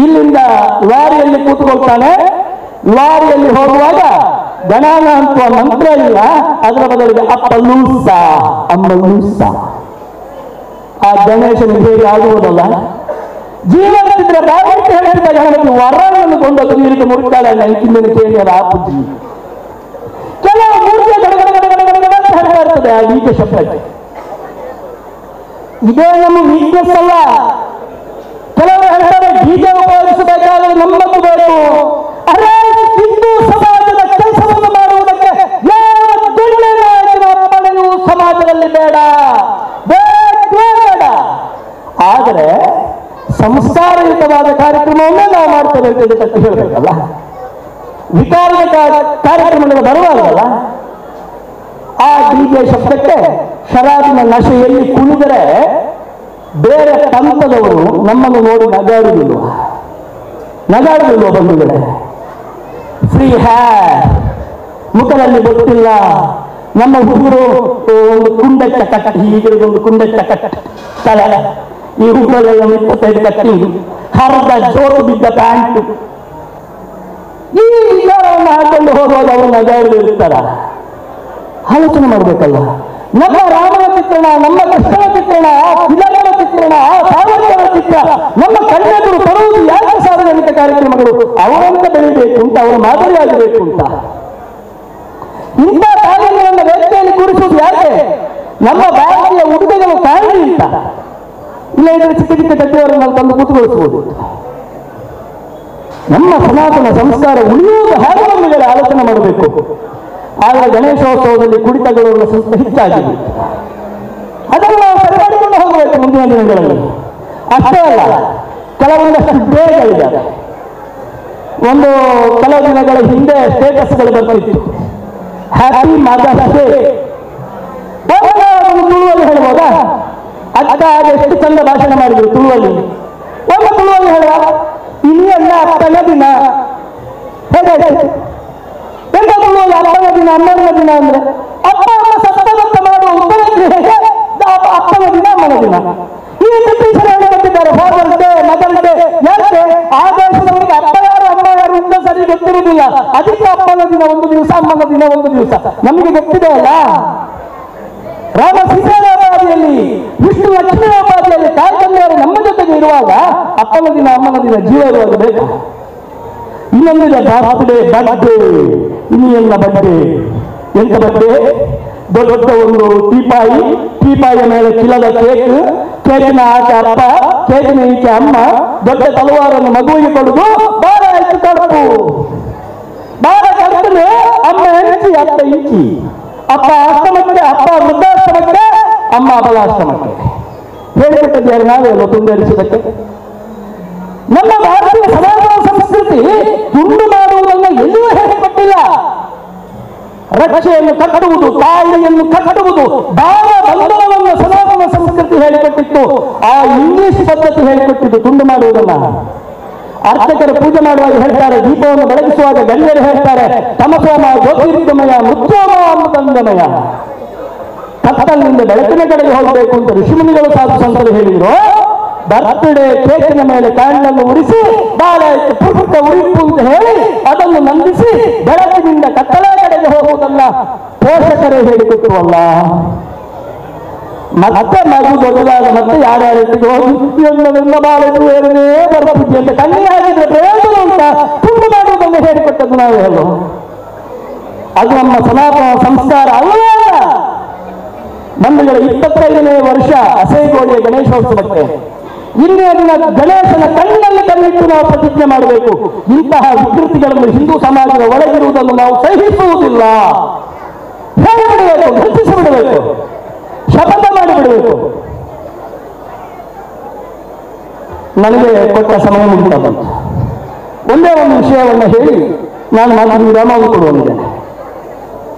ಇಲ್ಲಿಂದ ಲಾರಿಯಲ್ಲಿ ಕೂತ್ಕೊಳ್ತಾನೆ. ಲಾರಿಯಲ್ಲಿ ಹೋಗುವಾಗ ಗಣಾನ ಅಂತ ಮಂತ್ರ ಇಲ್ಲ, ಅದರ ಬದಲಿಗೆ ಅಪ್ಪಲೂಸ ಅಮ್ಮಲೂಸ. ಆ ಗಣೇಶನಿಗೆ ಹೇಗೆ ಆಗುವುದಲ್ಲ? ಜೀವನದಿದ್ರೆ ಬಾಬಕ್ಕೆ ಹೇಳಿದ ಗಣಪತಿ ವರವನ್ನು ಕೊಂಡದ್ದು ನೀರಿಗೆ ಮುರುಕಾಳೆ ಹಿಂದಿನ ಕೇಳಿಯರ ಆಪುಜಿ. ಕೆಲವು ಮೂರ್ತಿಯ ಹೇಳ್ತಾ ಇರ್ತದೆ ಆ ಬೀಜ ಶಬ್ದಕ್ಕೆ. ಇದೇ ನಮ್ಮ ವೀಕ್ನೆಸ್ ಅಲ್ಲ. ಕೆಲವರು ಹೇಳ್ತಾರೆ ಬೀಜ ಉಪಯೋಗಿಸಬೇಕಾದ್ರೆ ನಮ್ಮದು ಬೇಕು. ಅರೆ, ಹಿಂದೂ ಸಮಾಜದ ಕೆಲಸವನ್ನು ಮಾಡುವುದಕ್ಕೆ ಯಾವ ಅಪ್ಪಣೆಯೂ ಸಮಾಜದಲ್ಲಿ ಬೇಡ. ಆದರೆ ಸಂಸ್ಕಾರಯುತವಾದ ಕಾರ್ಯಕ್ರಮವನ್ನೇ ನಾವು ಮಾಡ್ತೇವೆ ಅಂತ ಹೇಳಬೇಕಲ್ಲ. ವಿಕಾರದ ಕಾರ್ಯಕ್ರಮಗಳು ಬರುವಾಗಲ್ಲ, ಆ ಡಿಜೆ ಶಬ್ದಕ್ಕೆ ಶರಾಬಿನ ನಶೆಯಲ್ಲಿ ಕುಣಿದರೆ ಬೇರೆ ಪಂಥದವರು ನಮ್ಮನ್ನು ನೋಡಿ ನಗಾಡುವುದಿಲ್ವ ಬಂಧುಗಳೇ? ಫ್ರೀ ಹ್ಯಾರ್, ಮುಖದಲ್ಲಿ ಗೊತ್ತಿಲ್ಲ. ನಮ್ಮ ಹುಡುಗರು ಒಂದು ಕುಂಡಚ್ಚ ಕಟ್ಟಿ, ಹೀಗಿರೋದೊಂದು ಕುಂಡಚ್ಚ ಕಟ್ಟ, ಈ ಹುಡುಗರೆಲ್ಲ 25 ಕಟ್ಟಿ, ಹರಿದ ಜೋರು ಬಿದ್ದ ಪ್ಯಾಂಟು, ಈ ವಿಚಾರವನ್ನು ಹಾಕೊಂಡು ಹೋಗುವಾಗ ಅವರು ನಗಾಡುತ್ತಿರ್ತಾರ. ಆಲೋಚನೆ ಮಾಡಬೇಕಲ್ಲ. ನಮ್ಮ ರಾಮನ ಚಿತ್ರಣ, ನಮ್ಮ ಕೃಷ್ಣನ ಚಿತ್ರಣ, ತಿಲಕನ ಚಿತ್ರಣ, ಸಾವರ್ಕರ ಚಿತ್ರ ನಮ್ಮ ಕನ್ಯಕರು ತರುವುದು ಯಾಕೆ? ಸಾರ್ವಜನಿಕ ಕಾರ್ಯಕ್ರಮಗಳು ಅವರಂತ ಬೆಳಿಬೇಕು ಅಂತ, ಅವರ ಮಾದರಿಯಾಗಬೇಕು ಅಂತ. ಇಂಥ ಕಾರ್ಯಗಳನ್ನು ವೇದಿಕೆಯಲ್ಲಿ ಕೂರಿಸುವುದು ಯಾಕೆ? ನಮ್ಮ ಭಾರತೀಯ ಉಡುಗೆಗಳು ಕಾಣಲಿ ಅಂತ. ಇಲ್ಲ ಇದ್ರೆ ಚಿಕ್ಕ ಚಿಕ್ಕ ಗದ್ದೆಯವರನ್ನು ತಂದು ಕೂತುಗೊಳಿಸುವುದು. ನಮ್ಮ ಸನಾತನ ಸಂಸ್ಕಾರ ಉಳಿಯುವುದು ಹೇಗೆ ನಮಗೆ ಆಲೋಚನೆ ಮಾಡಬೇಕು. ಆದರೆ ಗಣೇಶೋತ್ಸವದಲ್ಲಿ ಕುಡಿತಗಳು ಸ್ವಲ್ಪ ಹೆಚ್ಚಾಗಿದೆ. ಅದನ್ನು ನಾವು ಸರಿಮಾಡಿಕೊಂಡು ಹೋಗಬೇಕು ಮುಂದಿನ ದಿನಗಳಲ್ಲಿ. ಅಷ್ಟೇ ಅಲ್ಲ, ಕೆಲವೊಂದಷ್ಟು ಡೇಗಳಿದ್ದಾವೆ. ಕೆಲವು ದಿನಗಳ ಹಿಂದೆ ಸ್ಟೇಟಸ್ಗಳು ಬರ್ತಿತ್ತು, ಹ್ಯಾಪಿ ಮದರ್ಸ್ ಡೇ. ತುಳುವಲ್ಲಿ ಹೇಳ್ಬೋದಾ? ಅಕ್ಕ ಎಷ್ಟು ಚಂದ ಭಾಷಣ ಮಾಡಿದ್ರು ತುಳುವಲ್ಲಿ. ತುಳುವಲ್ಲಿ ಹೇಳುವ ಇನ್ನೆಲ್ಲ ಅಪ್ಪನ ದಿನ ಹೇಗಾಯ್ತು? ಎಂತ ತುಳುವಲ್ಲಿ ಅಪ್ಪನ ದಿನ, ಅಮ್ಮನ ದಿನ ಅಂದ್ರೆ ಅಪ್ಪ ಅಮ್ಮ ಸತ್ತಮತ್ತ ಮಾಡುವ ಉಪಯೋಗ ಅಪ್ಪನ ದಿನ, ಅಮ್ಮನ ದಿನ. ಈ ಟೀಚರ್ ಹೇಳ್ಕೊಟ್ಟಿದ್ದಾರೆ ಫಾದರ್ಸ್ ಡೇ, ಮದರ್ಸ್ ಡೇ. ಯಾಕೆ? ಆ ದೇಶದವರಿಗೆ ಅಪ್ಪ ಯಾರು ಅಮ್ಮ ಯಾರು ಅಂತ ಸರಿ ಗೊತ್ತಿರುವುದಿಲ್ಲ. ಅದಕ್ಕೆ ಅಪ್ಪನ ದಿನ ಒಂದು ದಿವಸ, ಅಮ್ಮನ ದಿನ ಒಂದು ದಿವಸ. ನಮಗೆ ಗೊತ್ತಿದೆ ಅಲ್ಲ, ರಾಮ ಸೀತಾರಾಮಾದಿಯಲ್ಲಿ, ವಿಷ್ಣು ಲಕ್ಷ್ಮೀರಾಮಾದಿಯಲ್ಲಿ ತಾಯಿತಂದೆಯರು ನಮ್ಮ ಜೊತೆಗೆ ಇರುವಾಗ ಅಪ್ಪನ ದಿನ ಅಮ್ಮನ ದಿನ ಜೀವ ಇರುವಾಗ ಬೇಕು. ಇನ್ನೊಂದಿದೆ ಬರ್ತ್ಡೇ, ಬರ್ತ್ಡೇ. ಇನ್ನೆಲ್ಲ ಬರ್ತ್ಡೇ. ಎಂತ ಬರ್ತ್ಡೇ? ದೊಡ್ಡ ಒಂದು ಟೀಪಾಯಿಯ ಮೇಲೆ ಕಿಲದ ಕೇಕ್, ಕೇಕಿನ ಆಚೆ ಅಪ್ಪ, ಕೇಕಿನ ಈಚೆ ಅಮ್ಮ, ದೊಡ್ಡ ತಲವಾರನ್ನು ಮಗುವಿಗೆ ಕೊಡುದು. ಬಾರ ಆಯ್ತು ಕಡುಪು, ಬಾರ ಕರ್ತನೆ, ಅಮ್ಮ ಹೆಂಚಿ, ಅಪ್ಪ ಇಂಚಿ. ಅಪ್ಪ ಆಶ್ರಮಕ್ಕೆ, ಅಪ್ಪ ವೃದ್ಧಾಶ್ರಮಕ್ಕೆ, ಅಮ್ಮ ಅಬಲಾಶ್ರಮಕ್ಕೆ. ಹೇಳಿಕೊಟ್ಟದ್ದು ಯಾರು? ನಾವೇ ಅಲ್ಲ ತುಂಬೇರಿಸುವುದಕ್ಕೆ. ನಮ್ಮ ಭಾರತೀಯ ಸನಾತನ ಸಂಸ್ಕೃತಿ ತುಂಡು ಮಾಡುವುದನ್ನು ಎಲ್ಲೂ ಹೇಳಿಕೊಟ್ಟಿಲ್ಲ. ರಕ್ಷೆಯನ್ನು ಕಟ್ಟುವುದು, ಕಾಯಿಲೆಯನ್ನು ಕಟ್ಟುವುದು, ಬಾಳ ಬಂಧನವನ್ನು ಸನಾತನ ಸಂಸ್ಕೃತಿ ಹೇಳಿಕೊಟ್ಟಿತ್ತು. ಆ ಇಂಗ್ಲಿಷ್ ಪದ್ಧತಿ ಹೇಳಿಕೊಟ್ಟಿದ್ದು ತುಂಡು ಮಾಡುವುದನ್ನ. ಅರ್ಚಕರು ಪೂಜೆ ಮಾಡುವಾಗ ಹೇಳ್ತಾರೆ, ದೀಪವನ್ನು ಬೆಳಗಿಸುವಾಗ ಗಣ್ಯರು ಹೇಳ್ತಾರೆ, ತಮಸೋಮ ಜ್ಯೋತಿರ್ಗಮಯ ಮೃತ್ಯೋಮ ಅಮೃತಂಗಮಯ. ಕತ್ತಲಿನಿಂದ ಬೆಳಕಿನ ಕಡೆಗೆ ಹೋಗಬೇಕು ಅಂತ ಋಷಿಮುನಿಗಳು ಸಾಧು ಸಂತರು ಹೇಳಿದ್ರು. ಬರ್ತ್ಡೇ ಕೇಕಿನ ಮೇಲೆ ಕ್ಯಾಂಡಲ್ ಉರಿಸಿ, ಬಾಳ ಪುಟ್ಟ ಉರಿಪು ಅಂತ ಹೇಳಿ ಅದನ್ನು ನಂದಿಸಿ ಬೆಳಕಿನಿಂದ ಕತ್ತಲ ಕಡೆಗೆ ಹೋಗುವುದನ್ನ ಪೋಷಕರೇ ಹೇಳಿಕೊಟ್ಟುವಲ್ಲ. ಮತ್ತೆ ಮಗು ದೊಡ್ಡದಾದ ಮತ್ತೆ ಯಾರ್ಯಾರಿಗೆ ಹೋಗಿ ಬಾಳದು ಎರಡನೇ ಬರಪುಜ್ಜಿ ಅಂತ ಕಣ್ಣಿಗೆ ಹಾಕಿದ್ರೆ ಪ್ರಯೋಜನ ಉಂಟ? ತುಂಡು ಮಾಡುವುದನ್ನು ಹೇಳಿಕೊಟ್ಟದ್ದು ನಾವು ಹೇಳು. ಅದು ನಮ್ಮ ಸನಾತನ ಸಂಸ್ಕಾರ ಅಲ್ಲವೇ ಅಲ್ಲ. ಬಂಧುಗಳ 25ನೇ ವರ್ಷ ಅಸೇಗೋಡಿಯ ಗಣೇಶೋತ್ಸವಕ್ಕೆ ಇನ್ನೇನಿನ ಗಣೇಶನ ಕಣ್ಣಿನಲ್ಲಿ ಕಣ್ಣಿಟ್ಟು ನಾವು ಪ್ರತಿಜ್ಞೆ ಮಾಡಬೇಕು. ಇಂತಹ ವಿಕೃತಿಗಳನ್ನು ಹಿಂದೂ ಸಮಾಜದ ಒಳಗಿರುವುದನ್ನು ನಾವು ಸಹಿಸುವುದಿಲ್ಲ. ಹೇಳಿಬಿಡಬೇಕು, ಘರ್ಷಿಸಿಬಿಡಬೇಕು, ಶಪಥ ಮಾಡಿಬಿಡಬೇಕು. ನನಗೆ ಕೊಟ್ಟ ಸಮಯ ಮುಗಿದ ಬಂತು. ಒಂದೇ ಒಂದು ವಿಷಯವನ್ನು ಹೇಳಿ ನಾನು ಮಾತ್ರ ವಿರಾಮವನ್ನು ಕೊಡುವಂತೇನೆ.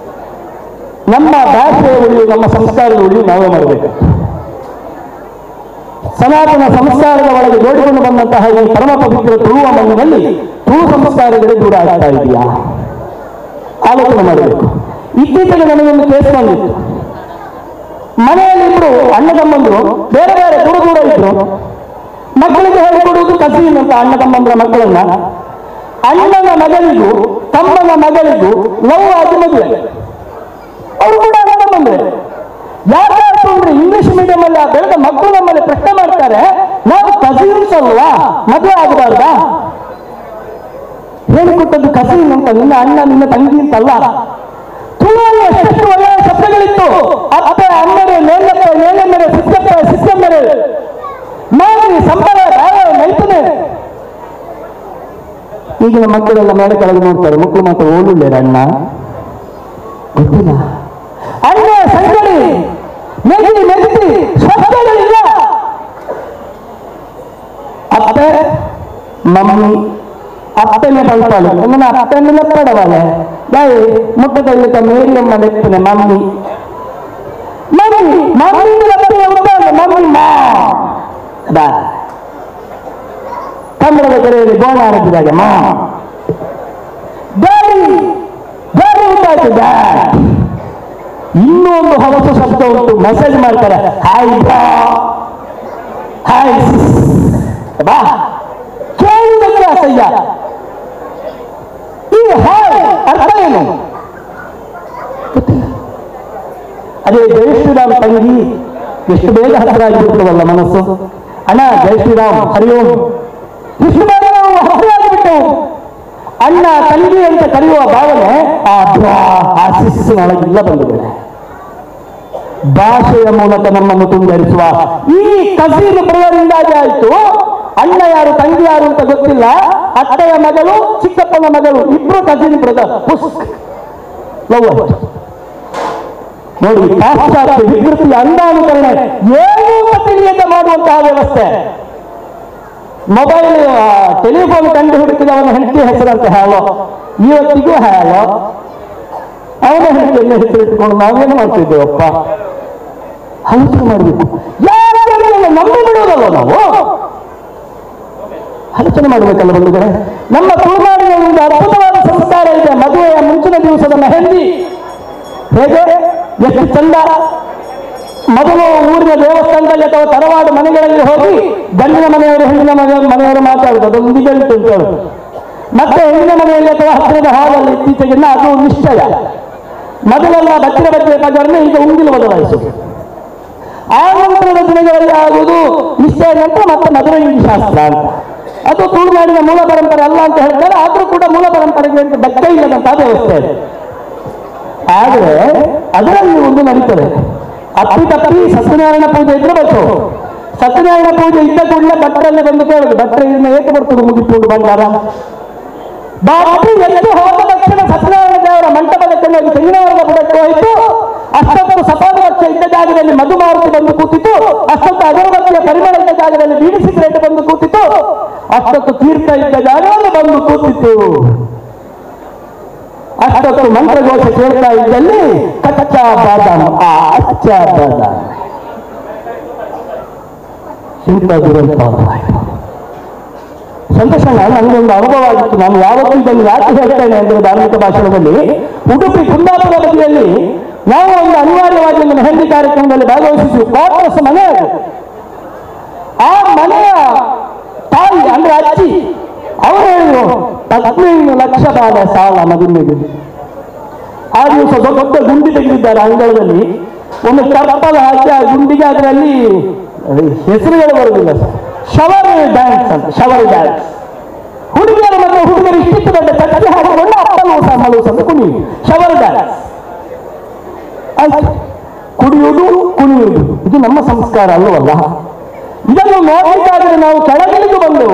ನಮ್ಮ ಭಾಷೆಯ ಉಳಿಯು, ನಮ್ಮ ಸಂಸ್ಕಾರದ ಉಳಿಯು ನಾವೇ ಮಾಡಬೇಕು. ಸನಾತನ ಸಂಸ್ಕಾರದ ಒಳಗೆ ಜೋಡಿಕೊಂಡು ಬಂದಂತಹ ಈ ಪರಮ ಪವಿತ್ರ ತುಳುವ ಮಣ್ಣಿನಲ್ಲಿ ತುಳು ಸಂಸ್ಕಾರಗಳೇ ದೂರ ಆಗ್ತಾ ಇದೆಯಾ? ಆಲೋಚನೆ ಮಾಡಬೇಕು. ಇತ್ತೀಚೆಗೆ ನನಗೊಂದು ಕೇಸ್ ಬಂದಿತ್ತು. ಮನೆಯಲ್ಲಿ ಇಬ್ರು ಅಣ್ಣ ತಮ್ಮಂದ್ರು ಬೇರೆ ಬೇರೆ ದೂರ ದೂರ ಇದ್ರು. ಮಕ್ಕಳಿಗೆ ಹೇಳಿಕೊಡುವುದು ಕಸೀನ್ ಅಂತ ಅಣ್ಣ ತಮ್ಮಂದ್ರ ಮಕ್ಕಳನ್ನ. ಅಣ್ಣನ ಮಗಳಿಗೂ ತಮ್ಮನ ಮಗಳಿಗೂ ಲವ್ ಆಗಿ ಮದುವೆ. ಅವರು ಕೂಡ ಅಣ್ಣ ತಮ್ಮಂದ್ರೆ. ಯಾಕಾಯ್ತು ಅಂದ್ರೆ ಇಂಗ್ಲಿಷ್ ಮೀಡಿಯಂ ಅಲ್ಲ ಬೆಳೆದ ಮಕ್ಕಳು ನಮ್ಮಲ್ಲಿ ಪ್ರಶ್ನೆ ಮಾಡ್ತಾರೆ, ನಾವು ಕಸೀನ್ಸ್ ಅಲ್ವಾ, ಮದುವೆ ಆಗಬಾರ್ದಾ? ಹೇಳಿಕೊಟ್ಟದ್ದು ಕಸೀನ್ ಅಂತ, ನಿನ್ನ ಅಣ್ಣ ನಿನ್ನ ತಂಗಿ ಅಂತಲ್ಲ. ತುಳುವಲ್ಲಿ ಎಷ್ಟು ಒಳ್ಳೆಯ ಶಬ್ದಗಳಿತ್ತು. ಅಪ್ಪೆ, ಅಮ್ಮರೆ, ನೇಲಪ್ಪ, ನೇಲೆಮ್ಮರೆ, ಸಿದ್ದಪ್ಪ, ಸಿದ್ದಮ್ಮರೆ, ಮಾಡಿ ಸಂಬಳ, ರಾಯ, ನೈಪುಣೆ. ಈಗಿನ ಮಕ್ಕಳೆಲ್ಲ ಮೇಲೆ ಕೆಳಗೆ ನೋಡ್ತಾರೆ. ಮಕ್ಕಳು ಮಾತ್ರ ಓದುಳ್ಳೇರ ಅಣ್ಣ ಗೊತ್ತಿಲ್ಲ. ಅಣ್ಣ ಸಂಗಡಿ ಮೆಗಿರಿ ಮೆಗಿರಿ ಶಬ್ದಗಳಿಲ್ಲ. ಅತ್ತೆ ಮಮ್ಮಿ, ಅಪ್ಪನೆ ಬಲ್ಪಾಳು ನನ್ನ ಅಪ್ಪನ ಪಡವಳೆ ಬಾಯಿ ಮುಟ್ಟದಲ್ಲಿ ಮೇರಿಯಮ್ಮ ನೆಪ್ಪಿನ ಮಮ್ಮಿ ಮಮ್ಮಿ ಮಮ್ಮಿ ಮಮ್ಮಿ ಮಾ ಕನ್ನಡದ ಕರೆಯಲ್ಲಿ ಗೋಣ ಹಾಕಿದಾಗ ಮಾ ಡ್ಯಾಡಿ ಡ್ಯಾಡಿ ಉಂಟಾಯ್ತು ಡ್ಯಾಡ್. ಇನ್ನೂ ಒಂದು ಹೊಸ ಶಬ್ದ ಉಂಟು, ಮೆಸೇಜ್ ಮಾಡ್ತಾರೆ, ಹಾಯ್ ಬ್ರಾ, ಹಾಯ್ ಸಿಸ್ ಬಾ. ಕೇಳಿದಕ್ಕೆ ಅಸಹ್ಯ. ಈ ಹಾಯ್ ಅರ್ಥ ಏನು ಗೊತ್ತಿಲ್ಲ. ಅದೇ ಜೈ ಶ್ರೀರಾಮ್ ತಂಗಿ ಎಷ್ಟು ಬೇಗ ಹತ್ತಿರ ಆಗಿಬಿಡ್ತವಲ್ಲ ಮನಸ್ಸು. ಅಣ್ಣ ಜೈ ಶ್ರೀರಾಮ್, ಹರಿ ಓಂ, ಎಷ್ಟು ಬೇಗ ನಾವು ಹತ್ತಿರ ಆಗಿಬಿಟ್ಟೆವು. ಅಣ್ಣ ತಂಗಿ ಅಂತ ಕರೆಯುವ ಭಾವನೆ ಆ ಶಿಸ್ಸಿನೊಳಗಿಲ್ಲ ಬಂದಿದೆ. ಭಾಷೆಯ ಮೂಲಕ ನಮ್ಮನ್ನು ತುಂಗರಿಸುವ ಈ ಕಸೀನ್ ಬರುವುದರಿಂದಾಗಿ ಆಯ್ತು. ಅಣ್ಣ ಯಾರು ತಂಗಿ ಯಾರು ಅಂತ ಗೊತ್ತಿಲ್ಲ. ಅತ್ತೆಯ ಮಗಳು ಚಿಕ್ಕಪ್ಪನ ಮಗಳು ಇಬ್ರು ಕಸೀನ್ ಬ್ರದರ್. ಲವ್ ನೋಡಿ, ಪಾಶ್ಚಾತ್ಯ ವಿಕೃತಿಯ ಅಂಧಾನುಕರಣೆ ಏನೂ ತಿಳಿಯದೆ ಮಾಡುವಂತಹ ವ್ಯವಸ್ಥೆ. ಮೊಬೈಲ್ ಟೆಲಿಫೋನ್ ಕಂಡು ಹುಡುಕಿದವನ ಹೆಂಡತಿ ಹೆಸರಂತೆ ಹೇಳೋ, ಇವತ್ತಿಗೂ ಹೇಳೋ. ಅವನ ಹೆಂಡತಿಯನ್ನು ಹೆಸರಿಟ್ಟುಕೊಂಡು ನಾವೇನು ಮಾಡ್ತಿದ್ದೇವಪ್ಪ? ಆಲೋಚನೆ ಮಾಡಬೇಕು. ಯಾರನ್ನು ನಂಬಿ ಬಿಡುವುದಲ್ಲ ನಾವು, ಆಲೋಚನೆ ಮಾಡಬೇಕಲ್ಲ ಬಂಧುಗಳೇ. ನಮ್ಮ ತುಳುನಾಡಿನ ಒಂದು ಅದ್ಭುತವಾದ ಸಂಸ್ಕಾರ ಇದೆ. ಮದುವೆಯ ಮುಂಚಿನ ದಿವಸದ ಮೆಹಂದಿ ಹೇಗೆ, ಎಷ್ಟು ಚಂದ. ಮೊದಲು ಊರಿನ ದೇವಸ್ಥಾನದಲ್ಲಿ ಅಥವಾ ತರವಾಡು ಮನೆಗಳಲ್ಲಿ ಹೋಗಿ ಗಂಡಿನ ಮನೆಯವರು ಹೆಣ್ಣಿನ ಮನೆಯವರು ಮಾತಾಡುದು, ಅದೊಂದು ನಿಜವಿತ್ತು ಅಂತ ಹೇಳುದು. ಮತ್ತೆ ಹೆಣ್ಣಿನ ಮನೆಯಲ್ಲಿ ಅಥವಾ ಹತ್ತಿರದ ಹಾಲಲ್ಲಿ ಇತ್ತೀಚೆಗಿನ ಅದು ನಿಶ್ಚಯ. ಮೊದಲೆಲ್ಲ ಬಚ್ಚರ ಬಚ್ಚರ ಪದರನ್ನು ಈಗ ಉಂಗಿಲು ಬದಲಾಯಿಸುದು. ಆ ನಂತರದ ದಿನಗಳಲ್ಲಿ ಆಗುವುದು ನಿಶ್ಚಯ ನಂತರ ಮತ್ತೆ ಮದುವೆ ಶಾಸ್ತ್ರ ಅಂತ. ಅದು ತುಳುನಾಡಿನ ಮೂಲ ಪರಂಪರೆ ಅಲ್ಲ ಅಂತ ಹೇಳ್ತಾರೆ. ಆದರೂ ಕೂಡ ಮೂಲ ಪರಂಪರೆಗೆ ಅಂತ ಧಕ್ಕೆ ಇಲ್ಲದಂತಹ ವ್ಯವಸ್ಥೆ ಇದೆ. ಆದರೆ ಅದರಲ್ಲಿ ಒಂದು ನಡೀತದೆ. ಅಪ್ಪಿತಪ್ಪಿ ಸತ್ಯನಾರಾಯಣ ಪೂಜೆ ಇದ್ರೆ ಬರ್ತು. ಸತ್ಯನಾರಾಯಣ ಪೂಜೆ ಇದ್ದ ಕೂಡಲೇ ಭಟ್ರಲ್ಲಿ ಬಂದು ಕೇಳುದು, ಭಟ್ರೆ ಇದನ್ನ ಏಕೆ ಬರ್ತದೆ ಮುಗಿಕೊಂಡು ಬಂಗಾರ ಬಾಪಿ ಎಂದು ಹೋದ ತಕ್ಷಣ ಸತ್ಯನಾರಾಯಣ ದೇವರ ಮಂಟಪದ ಕೆಳಗೆ ತೆಂಗಿನವರದ ಬುಡಕ್ಕೆ ಹೋಯಿತು. ಅಷ್ಟೊತ್ತು ಸಫಾದ ವೃಕ್ಷ ಇದ್ದ ಜಾಗದಲ್ಲಿ ಮಧುಮಾರುತಿ ಬಂದು ಕೂತಿತು. ಅಷ್ಟೊತ್ತು ಅಗರಬತ್ತಿಯ ಪರಿಮಳ ಇದ್ದ ಜಾಗದಲ್ಲಿ ಬೀಡಿ ಸಿಗರೇಟ್ ಬಂದು ಕೂತಿತು. ಅಷ್ಟೊತ್ತು ತೀರ್ಥ ಇದ್ದ ಜಾಗದಲ್ಲಿ ಬಂದು ಕೂತಿತ್ತು. ಅಷ್ಟೊತ್ತು ಮಂತ್ರಘೋಷ ಕೇಳ್ತಾ ಇದ್ದಲ್ಲಿ ಕಚ್ಚಾ ಬಾದಾಮ್, ಆ ಅಚ್ಚಾ ಬಾದಾಮ್ ಇಂಥ ದುರಂತ ಸಂತೋಷ. ನನಗೊಂದು ಅನುಭವ ಆಗಿತ್ತು. ನಾನು ಯಾವತ್ತೂ ಇದನ್ನು ಯಾಕೆ ಹೇಳ್ತೇನೆ ಅಂದರೆ, ಧಾರ್ಮಿಕ ಭಾಷಣದಲ್ಲಿ ಉಡುಪಿ ಕುಂದಾಪುರ ಬದಿಯಲ್ಲಿ ನಾವು ಒಂದು ಅನಿವಾರ್ಯವಾಗಿ ಒಂದು ಮೆಹಂದಿ ಕಾರ್ಯಕ್ರಮದಲ್ಲಿ ಭಾಗವಹಿಸಿದ್ವಿ. ಕ್ವಾರ್ಟರ್ಸ್ ಮನೆ ಅದು. ಆ ಮನೆಯ ತಾಯಿ ಅಂದ್ರೆ ಅಜ್ಜಿ ಅವರು ಹೇಳಿದ್ರು, 15 ಲಕ್ಷ ಬಾಲ ಸಾಲ ಮದುವೆಗೆ. ಆ ದಿವಸ ದೊಡ್ಡ ಗುಂಡಿ ತೆಗೆದಿದ್ದಾರೆ ಅಂಗಳದಲ್ಲಿ. ಒಂದು ಕಪ್ಪಲ್ ಹಾಕಿ ಆ ಗುಂಡಿಗೆ ಅದರಲ್ಲಿ ಹೆಸರುಗಳು ಬರುವುದಿಲ್ಲ ಸರ್, ಶವರ್ ಡ್ಯಾನ್ಸ್ ಅಂತ. ಶವರ್ ಡ್ಯಾನ್ಸ್ ಹುಡುಗಿಯರು ಮತ್ತು ಹುಡುಗರು ಇಷ್ಟಿತ್ತು ದೊಡ್ಡ ಕಟ್ಟಿ ಹಾಕಿಕೊಂಡು ಅಪ್ಪಲೂಸ ಮಲೂಸ ಅಂತ ಕುಣಿಯುವುದು ಶವರ್ ಡ್ಯಾನ್ಸ್. ಆಯ್ತು, ಕುಡಿಯುವುದು ಕುಣಿಯುವುದು ಇದು ನಮ್ಮ ಸಂಸ್ಕಾರ ಅಲ್ಲವಲ್ಲ. ಇದನ್ನು ನೋಡಬೇಕಾದ್ರೆ ನಾವು ಕೆಳಗಿಳಿದು ಬಂದು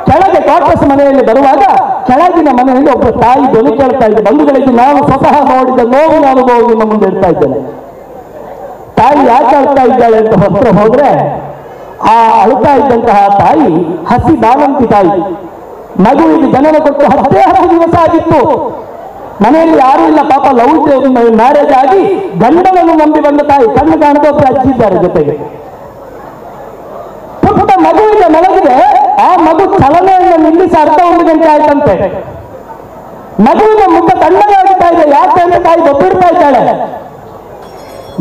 ಕೆಳಗೆ ಕ್ವಾರ್ಟರ್ಸ್ ಮನೆಯಲ್ಲಿ ಬರುವಾಗ ಕೆಳಗಿನ ಮನೆಯಲ್ಲಿ ಒಬ್ಬ ತಾಯಿ ಧ್ವನಿ ಕೇಳ್ತಾ ಇದ್ದೆ. ಬಂಧುಗಳಿಗೆ ನಾನು ಸ್ವತಃ ನೋಡಿದ ನೋವಿನ ಅನುಭವ ನಿಮ್ಮ ಮುಂದೆ ಇಡ್ತಾ ಇದ್ದೇನೆ. ತಾಯಿ ಯಾಕೆ ಅಳ್ತಾ ಇದ್ದಾಳೆ ಅಂತ ಹತ್ರ ಹೋದ್ರೆ ಆ ಅಳ್ತಾ ಇದ್ದಂತಹ ತಾಯಿ ಹಸಿ ಬಾಣಂತಿ ತಾಯಿ. ಮಗುವಿಗೆ ಜನನ ಕೊಟ್ಟು 16 ದಿವಸ ಆಗಿತ್ತು. ಮನೆಯಲ್ಲಿ ಯಾರೂ ಇಲ್ಲ ಪಾಪ, ಲವ್ ಮ್ಯಾರೇಜ್ ಆಗಿ ಗಂಡನನ್ನು ನಂಬಿ ಬಂದ ತಾಯಿ. ಕಣ್ಣು ಕಾಣದ ಒಬ್ಬರು ಅಜ್ಜಿದ್ದಾರೆ ಜೊತೆಗೆ. ಪುಟ್ಟ ಮಗುವಿಗೆ ಮಲಗಿದೆ. ಆ ಮಗು ಚಲನೆಯನ್ನು ನಿಲ್ಲಿಸಿ ಅರ್ಧ 1 ಗಂಟೆ ಆಯ್ತಂತೆ. ಮಗುವಿನ ಮುಖ ತಣ್ಣಗಾಗ್ತಾ ಇದೆ. ಯಾಕೆ ಅಂದ್ರೆ ತಾಯಿ ಗೊತ್ತಿಡ್ತಾ ಇದ್ದಾಳೆ.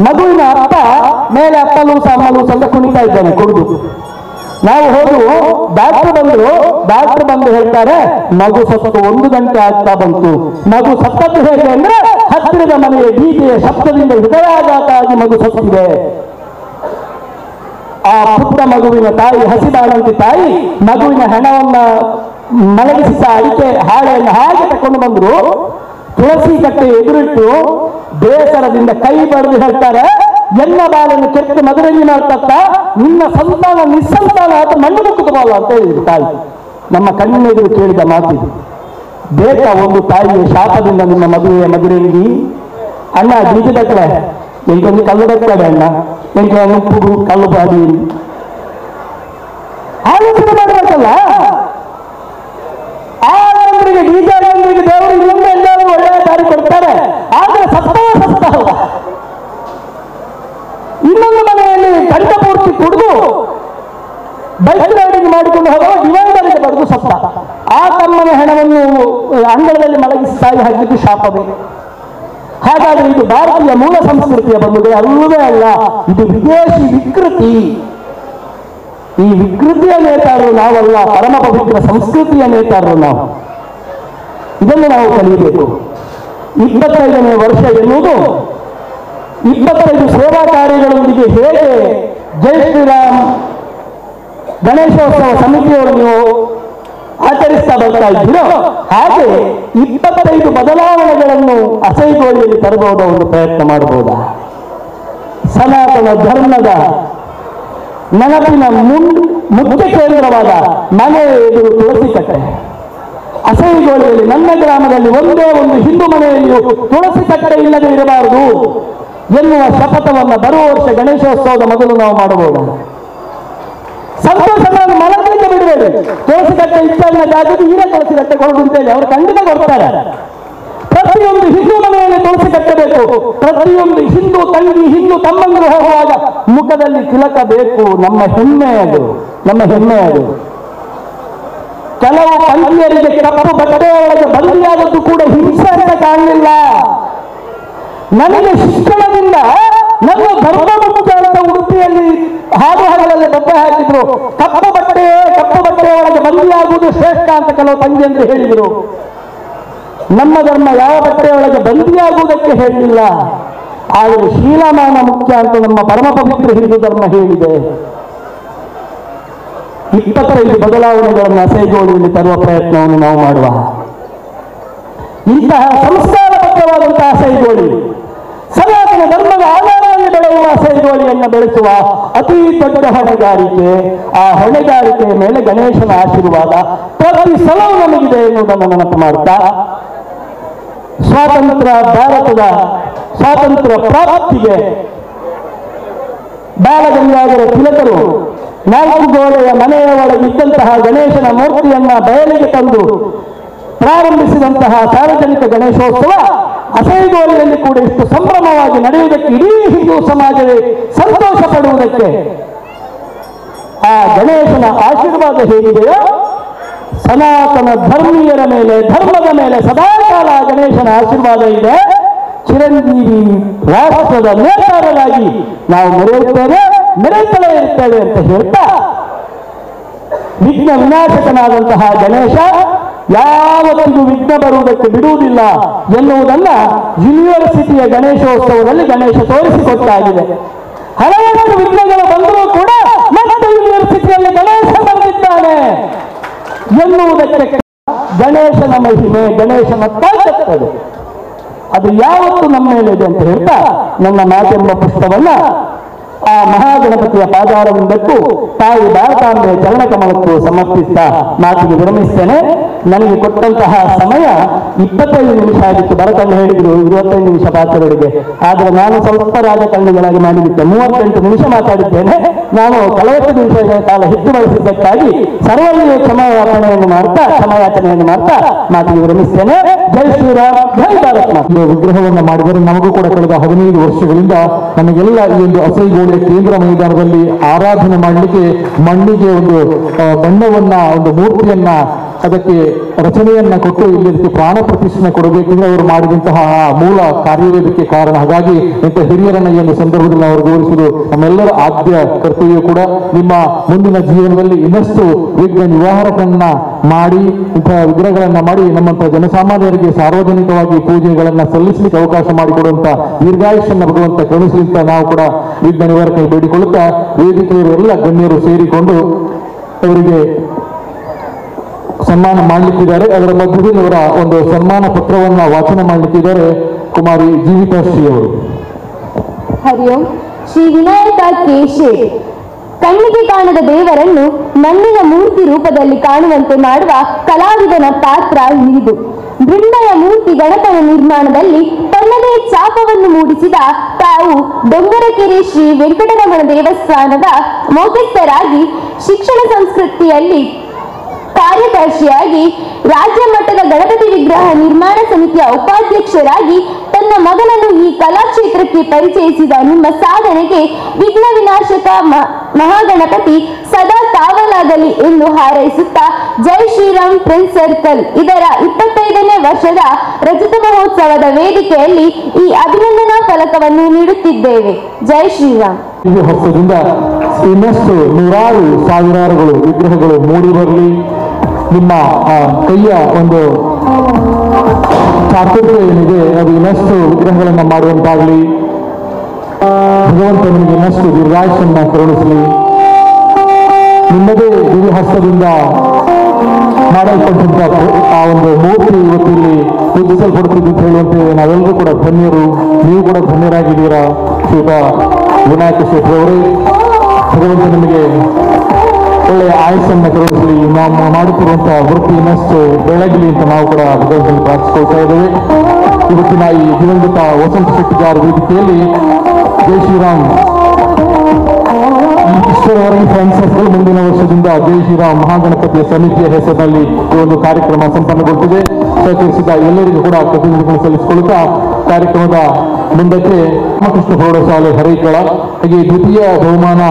ಮಗುವಿನ ಅಪ್ಪ ಮೇಲೆ ಅಪ್ಪಲೂಸ ಅಮ್ಮಲೂಸ ಅಂತ ಕುಣಿತಾ ಇದ್ದಾನೆ ಕುಡಿದು. ನಾವು ಹೋದು ಡಾಕ್ಟರ್ ಬಂದು ಹೇಳ್ತಾರೆ ಮಗು ಸತ್ತು 1 ಗಂಟೆ ಆಗ್ತಾ ಬಂತು. ಮಗು ಸತ್ತದ್ದು ಹೇಗೆ ಅಂದ್ರೆ ಹತ್ತಿರದ ಮನೆಯ ಡಿಜೆಯ ಶಬ್ದದಿಂದ ಹೃದಯಾಘಾತ ಆಗಿ ಮಗು ಸತ್ತಿದೆ. ಆ ಪುಟ್ಟ ಮಗುವಿನ ತಾಯಿ, ಹಸಿ ಬಾಣಂತಿ ತಾಯಿ, ಮಗುವಿನ ಹೆಣವನ್ನ ಮಲಗಿಸಿದ ಅಡಿಕೆ ಹಾಳೆಯನ್ನು ಹಾಗೆ ತಕೊಂಡು ಬಂದ್ರು. ತುಳಸಿ ಕಟ್ಟೆ ಎದುರಿಟ್ಟು ಬೇಸರದಿಂದ ಕೈ ಬರೆದು ಹೇಳ್ತಾರೆ, ಎನ್ನ ಬಾಳನ್ನು ಕೆಟ್ಟು ಮದುವೆಗೆ ಮಾಡ್ತಕ್ಕ ನಿನ್ನ ಸಂತಾನ ನಿಸ್ಸಂತಾನ ಆತ ಮಣ್ಣು ಮುಕ್ಕುತ್ತಬಲ್ಲ ಅಂತ ಹೇಳಿದ್ರು ತಾಯಿ. ನಮ್ಮ ಕಣ್ಣೆದುರು ಕೇಳಿದ ಮಾತಿದು. ಬೇಕಾ ಒಂದು ತಾಯಿಯ ಶಾಪದಿಂದ ನಿಮ್ಮ ಮದುವೆಗೆ ಅಣ್ಣ ಬೀಜದಕ್ಕಳೆ ಎಂಟೊಂದು ಕಲ್ಲು ದಕ್ಕಡೆ ಅಣ್ಣ ಎಂಟ ಉಪ್ಪು ಕಲ್ಲು ಬಾಡಿ ಆಲೋಚನೆ ಮಾಡಬೇಕಲ್ಲ. ಆ ಜನರಿಗೆ ಬೀಜ ಜನರಿಗೆ ದೇವರು ಇನ್ನೊಂದು ಎಲ್ಲರೂ ಒಳ್ಳೆಯ ದಾರಿ ಕೊಡ್ತಾರೆ. ಆದರೆ ಸತ್ತವ ಇನ್ನೊಂದು ಮನೆಯಲ್ಲಿ ಗಂಟ ಪೂರ್ತಿ ಕುಡಿದು ಬೈಕ್ ರೈಡಿಂಗ್ ಮಾಡಿಕೊಂಡು ಹೋಗುವ ಡಿವೈಡರ್ಗೆ ಬರೆದು ಸತ್ತ. ಆ ತಮ್ಮನ ಹೆಣವನ್ನು ಅಂಗಳದಲ್ಲಿ ಮಲಗಿಸಿ ತಾಯಿ ಹಾಕಿದ್ದು ಶಾಪವೇ. ಹಾಗಾದ್ರೆ ಇದು ಭಾರತೀಯ ಮೂಲ ಸಂಸ್ಕೃತಿಯ ಬಂಧುಗಳೇ ಅಲ್ಲವೇ ಅಲ್ಲ, ಇದು ವಿದೇಶಿ ವಿಕೃತಿ. ಈ ವಿಕೃತಿಯ ನೇತಾರರು ನಾವಲ್ಲ, ಪರಮ ಪವಿತ್ರ ಸಂಸ್ಕೃತಿಯ ನೇತಾರರು ನಾವು. ಇದನ್ನು ನಾವು ಕಲಿಯಬೇಕು. 25ನೇ ವರ್ಷ ಎನ್ನುವುದು 25 ಸೇವಾ ಕಾರ್ಯಗಳೊಂದಿಗೆ ಹೇಗೆ ಜೈ ಶ್ರೀರಾಮ್ ಗಣೇಶೋತ್ಸವ ಸಮಿತಿಯವರು ನೀವು ಆಚರಿಸ್ತಾ ಬರ್ತಾ ಇದ್ದೀರೋ ಹಾಗೆ 25 ಬದಲಾವಣೆಗಳನ್ನು ಅಸೈಗೋಳಿಯಲ್ಲಿ ತರಬಹುದ ಒಂದು ಪ್ರಯತ್ನ ಮಾಡಬಹುದಾ? ಸನಾತನ ಧರ್ಮದ ನೆನಪಿನ ಮುಖ್ಯ ಕೇಂದ್ರವಾದ ಮನೆ ಎದುರು ತುಳಸಿ ಕಟ್ಟೆ. ಅಸೈಗೋಳಿಯಲ್ಲಿ ನನ್ನ ಗ್ರಾಮದಲ್ಲಿ ಒಂದೇ ಒಂದು ಹಿಂದೂ ಮನೆಯಲ್ಲಿಯೂ ತುಳಸಿ ಕಟ್ಟೆ ಇಲ್ಲದೆ ಇರಬಾರದು ಎನ್ನುವ ಶಪಥವನ್ನು ಬರುವ ವರ್ಷ ಗಣೇಶೋತ್ಸವದ ಮೊದಲು ನಾವು ಮಾಡಬಹುದು. ಸಂತೋಷವನ್ನು ಮನದಿಂದ ಬಿಡಬೇಡಿ. ತುಳಸಿ ಕಟ್ಟೆ ಇಷ್ಟನ್ನ ಜಾಗಕ್ಕೆ ಈಗ ತುಳಸಿ ಕಟ್ಟೆ ಕೊಡುದು ಅಂತೇಳಿ ಅವರು ಖಂಡಿತ ಕೊಡ್ತಾರೆ. ಪ್ರತಿಯೊಂದು ಹಿಂದೂ ಮನೆಯಲ್ಲಿ ತುಳಸಿ ಕಟ್ಟಬೇಕು. ಪ್ರತಿಯೊಂದು ಹಿಂದೂ ತಂಗಿ ಹಿಂದೂ ತಮ್ಮಂದಿರು ಹೋಗುವಾಗ ಮುಖದಲ್ಲಿ ತಿಲಕ ಬೇಕು. ನಮ್ಮ ಹೆಮ್ಮೆ ಅದು, ನಮ್ಮ ಹೆಮ್ಮೆ ಅದು. ಕೆಲವು ಪಂಥೀಯರಿಗೆ ಕಪ್ಪು ಬಟ್ಟೆಯೊಳಗೆ ಬಂದಿಯಾದದ್ದು ಕೂಡ ಹಿಂಸೆ ಅಂತ ಕಾಣಲಿಲ್ಲ. ನನಗೆ ಶಿಕ್ಷಣದಿಂದ ನನ್ನ ಧರ್ಮ ಮುಖ್ಯ ಅಂತ ಉಡುಪಿಯಲ್ಲಿ ಹಾಡು ಹಾಡಲ್ಲಿ ಬಟ್ಟೆ ಹಾಕಿದ್ರು. ಕಪ್ಪು ಬಟ್ಟೆಯೊಳಗೆ ಬಂದಿಯಾಗುವುದು ಶ್ರೇಷ್ಠ ಅಂತ ಕೆಲವು ತಂಗಿಯಂದ್ರು ಹೇಳಿದರು. ನಮ್ಮ ಧರ್ಮ ಯಾವ ಬಟ್ಟೆಯೊಳಗೆ ಬಂದಿಯಾಗುವುದಕ್ಕೆ ಹೇಳಿಲ್ಲ, ಆದರೆ ಶೀಲಮಾನ ಮುಖ್ಯ ಅಂತ ನಮ್ಮ ಪರಮ ಪವಿತ್ರ ಹಿಂದೂ ಧರ್ಮ ಹೇಳಿದೆ. 25 ಬದಲಾವಣೆಗಳನ್ನು ಅಸೈಗೋಳಿಯಲ್ಲಿ ತರುವ ಪ್ರಯತ್ನವನ್ನು ನಾವು ಮಾಡುವ. ಇಂತಹ ಸಂಸ್ಕಾರಬದ್ಧವಾದಂತಹ ಅಸೈಗೋಳಿ, ಸನಾತನ ಧರ್ಮದ ಆಧಾರದಲ್ಲಿ ಬೆಳೆಯುವ ಅಸೈಗೋಳಿಯನ್ನು ಬೆಳೆಸುವ ಅತಿ ದೊಡ್ಡ ಹೊಣೆಗಾರಿಕೆ. ಆ ಹೊಣೆಗಾರಿಕೆಯ ಮೇಲೆ ಗಣೇಶನ ಆಶೀರ್ವಾದ ಪ್ರತಿ ಸಲವೂ ನಮಗಿದೆ ಎನ್ನುವುದನ್ನು ನೆನಪು ಮಾಡುತ್ತಾ, ಭಾರತದ ಸ್ವಾತಂತ್ರ್ಯ ಪ್ರಾಪ್ತಿಗೆ ಬಾಲಗಂಗಾಧರ ತಿಲಕರು 4 ಗೋಡೆಯ ಮನೆಯ ಒಳಗಿದ್ದಂತಹ ಗಣೇಶನ ಮೂರ್ತಿಯನ್ನ ಬಯಲಿಗೆ ತಂದು ಪ್ರಾರಂಭಿಸಿದಂತಹ ಸಾರ್ವಜನಿಕ ಗಣೇಶೋತ್ಸವ ಅಸೈಗೋಳಿಯಲ್ಲಿ ಕೂಡ ಇಷ್ಟು ಸಂಭ್ರಮವಾಗಿ ನಡೆಯುವುದಕ್ಕೆ, ಇಡೀ ಹಿಂದೂ ಸಮಾಜವೇ ಸಂತೋಷ ಪಡುವುದಕ್ಕೆ ಆ ಗಣೇಶನ ಆಶೀರ್ವಾದ ಹೇಗಿದೆಯೋ ಸನಾತನ ಧರ್ಮೀಯರ ಮೇಲೆ, ಧರ್ಮದ ಮೇಲೆ ಸದಾಕಾಲ ಗಣೇಶನ ಆಶೀರ್ವಾದ ಇದೆ. ಚಿರಂಜೀವಿ ರಾಷ್ಟ್ರದ ನೇತಾರರಾಗಿ ನಾವು ಮೆರೆಯುತ್ತಲೇ ಇರ್ತೇವೆ ಅಂತ ಹೇಳ್ತಾ, ವಿಘ್ನ ವಿನಾಶಕನಾದಂತಹ ಗಣೇಶ ಯಾವತ್ತಿಗೂ ವಿಘ್ನ ಬರುವುದಕ್ಕೆ ಬಿಡುವುದಿಲ್ಲ ಎನ್ನುವುದನ್ನ ಯೂನಿವರ್ಸಿಟಿಯ ಗಣೇಶೋತ್ಸವದಲ್ಲಿ ಗಣೇಶ ತೋರಿಸಿಕೊಟ್ಟಾಗಿದೆ. ಹಲವಾರು ವಿಘ್ನಗಳು ಬಂದರೂ ಕೂಡ ಮತ್ತೆ ಯೂನಿವರ್ಸಿಟಿಯಲ್ಲಿ ಗಣೇಶ ಬಂದಿದ್ದಾನೆ ಎನ್ನುವುದಕ್ಕೆ ಗಣೇಶನ ಮಹಿಮೆ, ಗಣೇಶನ ತಾಕತ್ತು ಅದು ಯಾವತ್ತು ನಮ್ಮ ಮೇಲೆ ಇದೆ ಅಂತ ಹೇಳ್ತಾ ನನ್ನ ಮಾತೆಂಬ ಪುಸ್ತಕವನ್ನ ಆ ಮಹಾಗಣಪತಿಯ ಪಾದಾರವಿಂದಕ್ಕೂ ತಾಯಿ ಭಾರತಾಂಬೆ ಚರಣಕಮಲಕ್ಕೂ ಸಮರ್ಪಿಸ್ತಾ ಮಾತಿಗೆ ವಿರಮಿಸ್ತೇನೆ. ನನಗೆ ಕೊಟ್ಟಂತಹ ಸಮಯ 25 ನಿಮಿಷ ಆಗಿತ್ತು. ಭರತನ್ನು ಹೇಳಿದ್ರು 25 ನಿಮಿಷ ಪಾತ್ರಗಳಿಗೆ, ಆದರೆ ನಾನು ಸ್ವಲ್ಪ ರಾಜಕಾರಣಿಗಳಾಗಿ ಮಾಡಿಬಿಟ್ಟೆ. 38 ನಿಮಿಷ ಮಾತಾಡಿದ್ದೇನೆ. ನಾನು 40 ನಿಮಿಷಗಳ ಕಾಲ ಹೆಚ್ಚು ಬಳಸಿದ್ದಕ್ಕಾಗಿ ಸರ್ವರಿಗೂ ಕ್ಷಮಾಯಾಚನೆಯನ್ನು ಮಾಡ್ತಾ ಮಾತಿಗೆ ವಿರಮಿಸ್ತೇನೆ. ಜೈ ಶ್ರೀರಾಮ್, ಜೈ ಭಾರತ್ ಮಾತೆ. ವಿಗ್ರಹವನ್ನು ಮಾಡಿದರೆ ನಮಗೂ ಕೂಡ ಕಳೆದ 15 ವರ್ಷಗಳಿಂದ ನಮಗೆಲ್ಲ ಈ ಒಂದು ಅಸೈಗೋಳಿಯ ಕೇಂದ್ರ ಮೈದಾನದಲ್ಲಿ ಆರಾಧನೆ ಮಾಡಲಿಕ್ಕೆ ಮಣ್ಣಿಗೆ ಒಂದು ಬಣ್ಣವನ್ನ, ಒಂದು ಮೂರ್ತಿಯನ್ನ, ಅದಕ್ಕೆ ರಚನೆಯನ್ನ ಕೊಟ್ಟು ಇಲ್ಲಿ ಪ್ರಾಣ ಪ್ರತಿಷ್ಠೆ ಕೊಡಬೇಕೆಂದ್ರೆ ಅವರು ಮಾಡಿದಂತಹ ಮೂಲ ಕಾರ್ಯವೇ ಇದಕ್ಕೆ ಕಾರಣ. ಹಾಗಾಗಿ ಇಂಥ ಹಿರಿಯರನ್ನ ಈ ಒಂದು ಸಂದರ್ಭದಲ್ಲಿ ನಾವು ಗೌರವಿಸುವುದು ನಮ್ಮೆಲ್ಲರ ಆದ್ಯ ಕರ್ತವ್ಯ ಕೂಡ. ನಿಮ್ಮ ಮುಂದಿನ ಜೀವನದಲ್ಲಿ ಇನ್ನಷ್ಟು ವಿಘ್ನ ನಿವಾರಕನ್ನ ಮಾಡಿ ಇಂತಹ ವಿಗ್ರಹಗಳನ್ನ ಮಾಡಿ ನಮ್ಮಂತ ಜನಸಾಮಾನ್ಯರಿಗೆ ಸಾರ್ವಜನಿಕವಾಗಿ ಪೂಜೆಗಳನ್ನ ಸಲ್ಲಿಸಲಿಕ್ಕೆ ಅವಕಾಶ ಮಾಡಿಕೊಡುವಂತ ದೀರ್ಘಾಯುಷ್ಯನ್ನ ಭಗವಂತ ಕರುಣಿಸಲಿ ಅಂತ ನಾವು ಕೂಡ ವಿಘ್ನ ನಿವಾರಕ ಬೇಡಿಕೊಳ್ಳುತ್ತಾ ವೇದಿಕೆಯರು ಎಲ್ಲ ಗಣ್ಯರು ಸೇರಿಕೊಂಡು ಅವರಿಗೆ ಸನ್ಮಾನ ಮಾಡಲಿಕ್ಕಿದ್ದಾರೆ. ಅದರ ಮಧ್ಯದಲ್ಲಿ ಅವರ ಒಂದು ಸನ್ಮಾನ ಪತ್ರವನ್ನ ವಾಚನ ಮಾಡಲಿಕ್ಕಿದ್ದಾರೆ ಕುಮಾರಿ ಜೀವಿತಾಶ್ರೀ ಅವರು. ಹರಿ ಓಂ. ಶ್ರೀ ವಿನಾಯಕ ಕೇಶೆ. ಕಣ್ಣಿಗೆ ಕಾಣದ ದೇವರನ್ನು ಮಣ್ಣಿನ ಮೂರ್ತಿ ರೂಪದಲ್ಲಿ ಕಾಣುವಂತೆ ಮಾಡುವ ಕಲಾವಿದನ ಪಾತ್ರ ಇದು. ಬೃಂದಯ ಮೂರ್ತಿ ಗಣಪನ ನಿರ್ಮಾಣದಲ್ಲಿ ತನ್ನದೇ ಛಾಪವನ್ನು ಮೂಡಿಸಿದ ತಾವು ಡೊಂಗರಕೆರೆ ಶ್ರೀ ವೆಂಕಟರಮಣ ದೇವಸ್ಥಾನದ ಮೌಖ್ಯಸ್ಥರಾಗಿ ಶಿಕ್ಷಣ ಸಂಸ್ಕೃತಿಯಲ್ಲಿ ಕಾರ್ಯದರ್ಶಿಯಾಗಿ ರಾಜ್ಯ ಮಟ್ಟದ ಗಣಪತಿ ವಿಗ್ರಹ ನಿರ್ಮಾಣ ಸಮಿತಿಯ ಉಪಾಧ್ಯಕ್ಷರಾಗಿ ತನ್ನ ಮಗನನ್ನು ಈ ಕಲಾಕ್ಷೇತ್ರಕ್ಕೆ ಪರಿಚಯಿಸಿದ ನಿಮ್ಮ ಸಾಧನೆಗೆ ವಿಘ್ನ ವಿನಾಶಕ ಮಹಾಗಣಪತಿ ಸದಾ ಕಾವಲಾಗಲಿ ಎಂದು ಹಾರೈಸುತ್ತಾ ಜೈ ಶ್ರೀರಾಮ್ ಫ್ರೆಂಡ್ಸ್ ಸರ್ಕಲ್ ಇದರ 25ನೇ ವರ್ಷದ ರಜತ ಮಹೋತ್ಸವದ ವೇದಿಕೆಯಲ್ಲಿ ಈ ಅಭಿನಂದನಾ ಫಲಕವನ್ನು ನೀಡುತ್ತಿದ್ದೇವೆ. ಜೈ ಶ್ರೀರಾಮ್. ಈ ಹಸ್ತದಿಂದ ಇನ್ನಷ್ಟು ನೂರಾರು ಸಾವಿರಾರುಗಳು ವಿಗ್ರಹಗಳು ಮೂಡಿ ಬರಲಿ. ನಿಮ್ಮ ಕೈಯ ಒಂದು ಚಾತುರ್ಯ ಏನಿದೆ ಅದು ಇನ್ನಷ್ಟು ವಿಗ್ರಹಗಳನ್ನು ಮಾಡುವಂತಾಗಲಿ. ಭಗವಂತ ನಿಮಗೆ ಇನ್ನಷ್ಟು ದೀರ್ಘಾಯುಷ್ಯನ್ನ ಕರುಣಿಸಲಿ. ನಿಮ್ಮದೇ ದಿವ್ಯ ಹಸ್ತದಿಂದ ಮಾಡಲ್ಪಟ್ಟಂತ ಆ ಒಂದು ಮೂರ್ತಿ ಇವತ್ತಿಲ್ಲಿ ಪೂಜಿಸಲ್ಪಡುತ್ತಿದ್ದು ಅಂತ ಹೇಳುವಂತೆ ನಾವೆಲ್ಲರೂ ಕೂಡ ಧನ್ಯರು. ನೀವು ಕೂಡ ಧನ್ಯರಾಗಿದ್ದೀರಾ ಶ್ರೀಯುತ ವಿನಾಯಕ ಶೇಖರ್ ಅವರೇ. ಭಗವಂತ ನಿಮಗೆ ಒಳ್ಳೆಯ ಆಯಸ್ಸನ್ನು ಕರುಣಿಸಲಿ. ನಾವು ಮಾಡುತ್ತಿರುವಂತಹ ವೃತ್ತಿ ಇನ್ನಷ್ಟು ಬೆಳಗಲಿ ಅಂತ ನಾವು ಕೂಡ ಭಗವಂತನಲ್ಲಿ ಪ್ರಾರ್ಥಿಸ್ಕೊಳ್ತಾ ಇದ್ದೇವೆ. ಇವತ್ತಿನ ಈ ದಿವಂಗತ ವಸಂತ ಶೆಟ್ಟಿಗಾರ್ ವೇದಿಕೆಯಲ್ಲಿ ಜೈ ಶ್ರೀರಾಮ್ ಈಶ್ವರವರ ಫ್ರೆಂಡ್ಸ್ ಸರ್ಕಲ್ ಮುಂದಿನ ವರ್ಷದಿಂದ ಜೈ ಶ್ರೀರಾಮ್ ಮಹಾಗಣಪತಿಯ ಸಮಿತಿಯ ಹೆಸರಿನಲ್ಲಿ ಈ ಒಂದು ಕಾರ್ಯಕ್ರಮ ಸಂಪನ್ನಗೊಳ್ಳುತ್ತಿದೆ. ಸಹಕರಿಸಿದ ಎಲ್ಲರಿಗೂ ಕೂಡ ಕೃತಜ್ಞತೆಗಳನ್ನು ಸಲ್ಲಿಸಿಕೊಳ್ಳುತ್ತಾ ಕಾರ್ಯಕ್ರಮದ ಮುಂದಕ್ಕೆ ರಾಮಕೃಷ್ಣ ಪ್ರೌಢಶಾಲೆ ಹರೈಕಳ, ಹಾಗೆ ದ್ವಿತೀಯ ಬಹುಮಾನ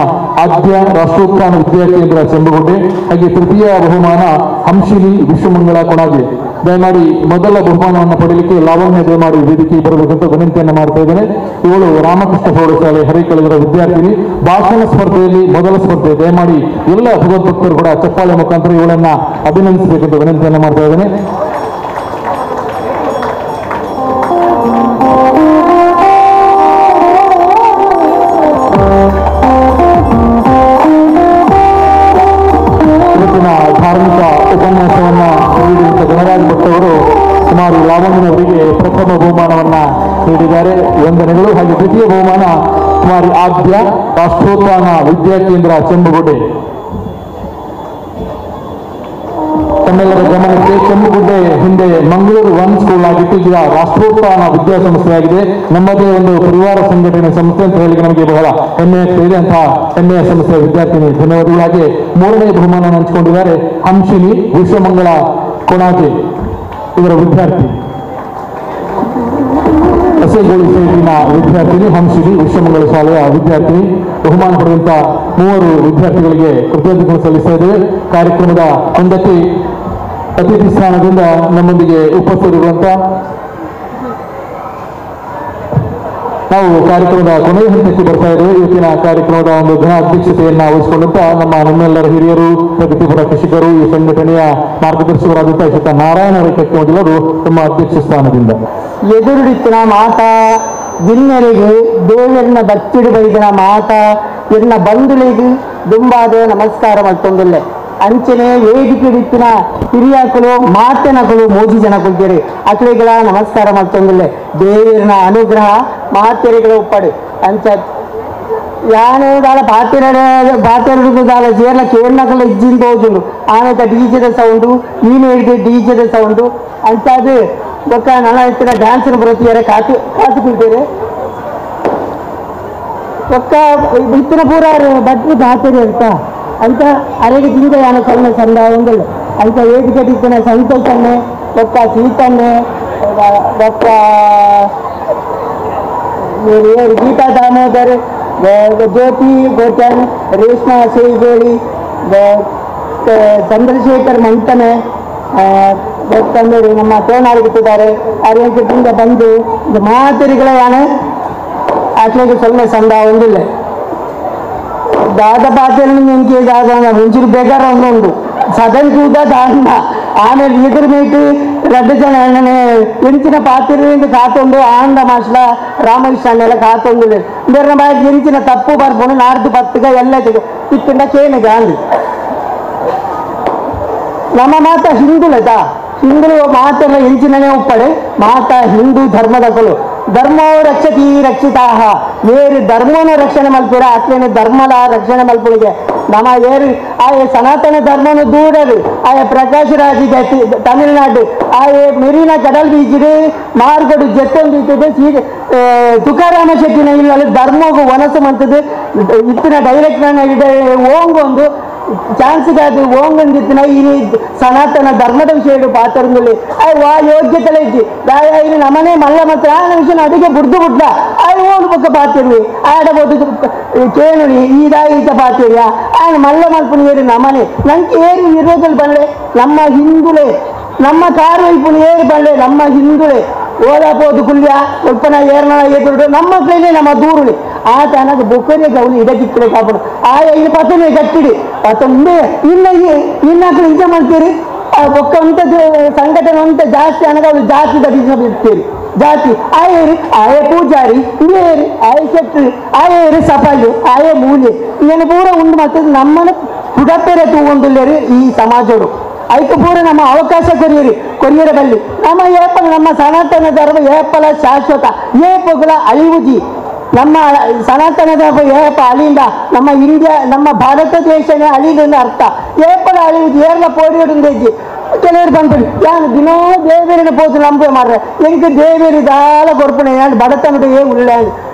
ಆದ್ಯ ರಾಷ್ಟ್ರೋತ್ಥಾನ ವಿದ್ಯಾಕೇಂದ್ರ ಚೆಂಬುಗುಡ್ಡೆ, ಹಾಗೆ ತೃತೀಯ ಬಹುಮಾನ ಹಂಶಿನಿ ವಿಶ್ವಮಂಗಳ ಕೊಣಾಜೆ. ದಯಮಾಡಿ ಮೊದಲ ಬಹುಮಾನವನ್ನು ಪಡೆಯಲಿಕ್ಕೆ ಲಾವಣ್ಯ ದಯಮಾಡಿ ವೇದಿಕೆ ಬರಬೇಕಂತ ವಿನಂತಿಯನ್ನು ಮಾಡ್ತಾ ಇದ್ದೇನೆ. ಇವಳು ರಾಮಕೃಷ್ಣ ಪ್ರೌಢಶಾಲೆ ಹರೈಕಳದ ವಿದ್ಯಾರ್ಥಿನಿ. ಭಾಷಣ ಸ್ಪರ್ಧೆಯಲ್ಲಿ ಮೊದಲ ಸ್ಪರ್ಧೆ. ದಯಮಾಡಿ ಎಲ್ಲ ಭಗವದ್ಭಕ್ತರು ಕೂಡ ಚಪ್ಪಾಳೆ ಮುಖಾಂತರ ಇವಳನ್ನ ಅಭಿನಂದಿಸಬೇಕಂತ ವಿನಂತಿಯನ್ನು ಮಾಡ್ತಾ ಇದ್ದೇನೆ. ಧಾರ್ಮಿಕ ಉಪನ್ಯಾಸವನ್ನ ನೀಡಿದಂಥ ಗಣರಾಜ್ ಭಟ್ ಅವರು ಕುಮಾರಿ ಲಾವಣ್ಯನವರಿಗೆ ಪ್ರಥಮ ಬಹುಮಾನವನ್ನ ನೀಡಿದ್ದಾರೆ. ವಂದನೆಗಳು. ಹಾಗೆ ದ್ವಿತೀಯ ಬಹುಮಾನ ಕುಮಾರಿ ಆದ್ಯ ರಾಷ್ಟ್ರೋತ್ಥಾನ ವಿದ್ಯಾಕೇಂದ್ರ ಚೆಂಬುಗುಡ್ಡೆ. ತಮ್ಮೆಲ್ಲರ ಗಮನಕ್ಕೆ ಚೆಂಬುಗುಡ್ಡೆ ಹಿಂದೆ ಮಂಗಳೂರು 1 ಸ್ಕೂಲ್ ಆಗಿತ್ತು, ಈಗ ರಾಷ್ಟ್ರೋತ್ಥಾನ ವಿದ್ಯಾಸಂಸ್ಥೆಯಾಗಿದೆ. ನಮ್ಮದೇ ಒಂದು ಪರಿವಾರ ಸಂಘಟನೆ ಸಂಸ್ಥೆ ಅಂತ ಹೇಳಿ ನಮಗೆ ಬಹಳ ಹೆಮ್ಮೆ ಆಗ್ತಿದೆ. ಅಂತಹ ಹೆಮ್ಮೆಯ ಸಂಸ್ಥೆಯ ವಿದ್ಯಾರ್ಥಿನಿ ಧನ್ಯವಾದಗಳು. ಹಾಗೆ 3ನೇ ಬಹುಮಾನ ಹಂಚಿಕೊಂಡಿದ್ದಾರೆ ಹಂಶಿನಿ ವಿಶ್ವಮಂಗಳ ಕೊಣಾಜೆ, ಇವರ ವಿದ್ಯಾರ್ಥಿ. ಅಸೇಗೋಳಿ ಸೈಟಿನ ವಿದ್ಯಾರ್ಥಿನಿ ಹಂಶಿನಿ ವಿಶ್ವಮಂಗಳ ಶಾಲೆಯ ವಿದ್ಯಾರ್ಥಿನಿ. ಬಹುಮಾನ ಪಡೆದಂತ 3 ವಿದ್ಯಾರ್ಥಿಗಳಿಗೆ ಕೃತಜ್ಞತೆ ಸಲ್ಲಿಸ್ತಾ ಇದ್ದೇವೆ. ಕಾರ್ಯಕ್ರಮದ ಮುಂದಕ್ಕೆ ಅತಿಥಿ ಸ್ಥಾನದಿಂದ ನಮ್ಮೊಂದಿಗೆ ಉಪಸ್ಥಿತರಿರುವಂತ ನಾವು ಕಾರ್ಯಕ್ರಮದ ಕೊನೆಯ ಹಂತಕ್ಕೆ ಬರ್ತಾ ಇದ್ದೇವೆ. ಇವತ್ತಿನ ಕಾರ್ಯಕ್ರಮದ ಒಂದು ಘನ ಅಧ್ಯಕ್ಷತೆಯನ್ನ ವಹಿಸಿಕೊಂಡಂತ ನಮ್ಮೆಲ್ಲರ ಹಿರಿಯರು, ಪ್ರಗತಿಪರ ಕೃಷಿಕರು, ಈ ಸಂಘಟನೆಯ ಮಾರ್ಗದರ್ಶಕರಾದಂತಹ ಶ್ರೀಯುತ ನಾರಾಯಣ ರೈಕಕ್ಕವರು ತಮ್ಮ ಅಧ್ಯಕ್ಷ ಸ್ಥಾನದಿಂದ ಎದುರುಡಿತ್ತಿನ ಮಾತ ಜಿನ್ನರಿಗೆ ದೇವರನ್ನ ಬಚ್ಚಿಡು ಬೈದಿನ ಮಾತ ಎನ್ನ ಬಂಧುಳಿಗೆ ದುಂಬಾದ ನಮಸ್ಕಾರ ಮತ್ತೊಂದಿಲ್ಲ. ಅಂಚನೆ ವೇದಿಕೆ ಹಿರಿಯಕಲು ಮಾತೆನಕಲು ಮೋಜಿ ಜನ ಕೊಡ್ತೀರಿ ಅಕಳಿಗಳ ನಮಸ್ಕಾರ ಮತ್ತೊಂದಿಲ್ಲ. ದೇವರನ ಅನುಗ್ರಹ ಮಾತೆರೆಗಳ ಉಪ್ಪಡು ಅಂಚ ಯಾನೇ ದಾಲ ಪಾತೆರಡು ದಾಲ ಜೇರ್ಲ ಕೇರ್ನಕಲ್ಲ ಇಜ್ಜಿಂದ ಹೋಗುಂಡು ಆಮೇಲೆ ಡಿಜೆದ ಸೌಂಡು ನೀನು ಹೇಳಿದೆ ಡಿಜೆದ ಸೌಂಡು ಅಂಥದ್ದು ಒಕ್ಕ ನನ್ನ ಇತ್ತಿನ ಡ್ಯಾನ್ಸ್ನ ಬರುತ್ತಾರೆ ಕಾತುಕೊಳ್ತಾರೆ ಒಕ್ಕ ಇತ್ತಿನ ಪೂರ ಬಟ್ಟು ಪಾತೆರಿ ಅಂತ ಅಂತ ಅರೆಗೆ ತಿಂದ ಯಾನ ಸಣ್ಣ ಚಂದ ಒಂದಲ್ಲ ಅಂತ ವೇದಿಕೆ ಇತ್ತಿನ ಸಂತೋಷನ್ನೇ ಒಕ್ಕ ಸೀತನ್ನೇ ಒಕ್ಕ ಗೀತಾ ದಾಮೋದರ್ ಜ್ಯೋತಿ ಗೋಚನ್ ರೇಷ್ಮಾ ಸೇಗೋಳಿ ಚಂದ್ರಶೇಖರ್ ಮಂಟನೆ ನಮ್ಮ ತೋನಾಳಿ ಬಿಟ್ಟಿದ್ದಾರೆ ಅರಿಯಂಕಿಂದ ಬಂದು ಮಾತರಿಗಳ ಯಾನೆ ಅಟ್ಲಿಗೆ ಸ್ವಲ್ಪ ಸಂದ ಒಂದಿಲ್ಲ ದಾದ ಪಾತ್ರೆಯನ್ನು ಎಂಕೆ ದಾದ ಮುಂಚೂರು ಬೇಕಾದ ಒಂದೊಂದು ಸದನ್ ಕೂಡ ದಾಂಡ ಆಮೇಲೆ ಎದುರು ಮೇಟು ರಡ್ಡು ಜನ ಎಣ್ಣೆ ಎಂಚಿನ ಪಾತ್ರೆಯಿಂದ ಕಾತೊಂದು ಆಂಡ ಮಾಸ್ಲ ರಾಮಕೃಷ್ಣನೆಲ್ಲ ಕಾತೊಂದು ಬೇರೆ ಬಾಯಿ ಎಂಚಿನ ತಪ್ಪು ಬರ್ಬೋದು ನಾಡ್ದು ಪತ್ತಗ ಎಲ್ಲ ಇತ್ತಿಂದ ಕೇಳಿ ಗಾಂಧಿ ನಮ್ಮ ಮಾತ ಹಿಂದುಳತಾ ಹಿಂದುಳು ಮಾತೆಲ್ಲ ಎಂಚಿನನೇ ಉಪ್ಪಡೆ ಮಾತ ಹಿಂದೂ ಧರ್ಮದ ಕೊಲು ಧರ್ಮೋ ರಕ್ಷತಿ ರಕ್ಷಿತಾಹ ಏರು ಧರ್ಮನ ರಕ್ಷಣೆ ಮಲ್ಪುರ ಅಟ್ಲೇನೆ ಧರ್ಮದ ರಕ್ಷಣೆ ಮಲ್ಪುಳಿಗೆ ನಮ್ಮ ಏರು ಆಯ ಸನಾತನ ಧರ್ಮನು ದೂರರು ಆಯ ಪ್ರಕಾಶ್ ರಾಜ್ ತಮಿಳ್ನಾಡು ಆಯ ಮೆರಿನಾ ಕಡಲ್ ಬೀಚಿಡು ಮಾರ್ಗಡು ಜೆತ್ತೊಂದಿದ್ದು ತುಕಾರಾಮ ಶೆಟ್ಟಿನ ಇಲ್ಲಿ ಧರ್ಮಗೂ ವನಸು ಮಂತದ್ದು ಇತ್ತಿನ ಡೈರೆಕ್ಟ್ ಓಂಗೊಂದು ಚಾನ್ಸ್ಗಾದು ಓಂಗೊಂದಿತ್ತಿನ ಇನಿ ಸನಾತನ ಧರ್ಮದ ವಿಷಯ ಪಾತ್ರದಲ್ಲಿ ವಾ ಯೋಗ್ಯತೆ ಇದ್ದಿ ದಾಯ ಇಲ್ಲಿ ನಮ್ಮನೆ ಮಲ್ಲ ಮಾತ್ರ ಆ ವಿಷಯ ಅಡಿಗೆ ಬುಡ್ದು ಬುಡ್ಡ ಅದು ಓದು ಪಕ್ಕ ಪಾತಿರ್ವಿ ಆಡಬಹುದು ಕೇಳಿ ಈತ ಪಾತಿರ್ಯ ಆಯ್ನ ಮಲ್ಲ ಮಲ್ಪುನಿ ಏರಿ ನಮ್ಮನೆ ನಂಗೆ ಏರು ಇರೋದಲ್ಲಿ ಬಂದ್ರೆ ನಮ್ಮ ಹಿಂದುಳೆ ನಮ್ಮ ಕಾರ್ವೈಪುನಿ ಏರು ಬಂದ್ರೆ ನಮ್ಮ ಹಿಂದುಳೆ ಓದಾಪೋದು ಕುಲ್ಯ ಉಲ್ಪನ ಏರ್ನ ಎದುರು ನಮ್ಮ ಕೈಲೇ ನಮ್ಮ ದೂರುಳಿ ಆ ತನಕ ಬೊಕ್ಕರೆ ಗೌಲಿ ಇದಕ್ಕಿಕ್ಕಡೆ ಕಾಪಾಡು ಆಯ ಇಲ್ಲಿ ಪತ್ತನೇ ಕಟ್ಟಿಡಿ ಪತ್ತೊಂದೇ ಇನ್ನಕ್ಕೆ ನಿಜ ಮಾಡ್ತೀರಿ ಬೊಕ್ಕ ಅಂತ ಸಂಘಟನೆ ಅಂತ ಜಾಸ್ತಿ ಅನಗ ಅವ್ರು ಜಾತಿ ಬಿಡ್ತೀರಿ ಜಾತಿ ಆಯ ಪೂಜಾರಿ ಏರಿ ಆಯ ಶೆಟ್ರಿ ಆಯೇರಿ ಸಫಾಯಿ ಆಯ ಮೂಲೆ ಏನು ಪೂರ ಉಂಡು ಮತ್ತೆ ನಮ್ಮನ್ನು ಹುಡಪೆರೆ ತಗೊಂಡಿಲ್ಲರಿ ಈ ಸಮಾಜಗಳು ಐಕ ಪೂರ ನಮ್ಮ ಅವಕಾಶ ಕೊರಿಯರ ಬಲ್ಲಿ ನಮ್ಮ ಏಪಲ ನಮ್ಮ ಸನಾತನ ಧರ್ಮ ಏಪಲ ಶಾಶ್ವತ ಏಪಗಳ ಅಳಿವುಜಿ ನಮ್ಮ ಸನಾತನ ಧರ್ಮ ಏಪ ಅಳಿಂದ ನಮ್ಮ ಇಂಡಿಯಾ ನಮ್ಮ ಭಾರತ ದೇಶನೇ ಅಳಿದಿಂದ ಅರ್ಥ ಏಪಲ ಅಳಿವುಜಿ ಏರ್ಲ ಪೋಡಿಯೋಡಿಂದೇಜಿ ಕೆಲವರು ಬಂದ್ಬಿಡಿ ಯಾನು ದಿನೋ ದೇವೇರಿನ ಪೋತು ನಂಬೆ ಮಾಡ್ರೆ ಎಂಗೆ ದೇವೇರಿ ದಾಲ ಕೊರ್ಪಣೆ ಬಡತನದ ಉಳ್ಳ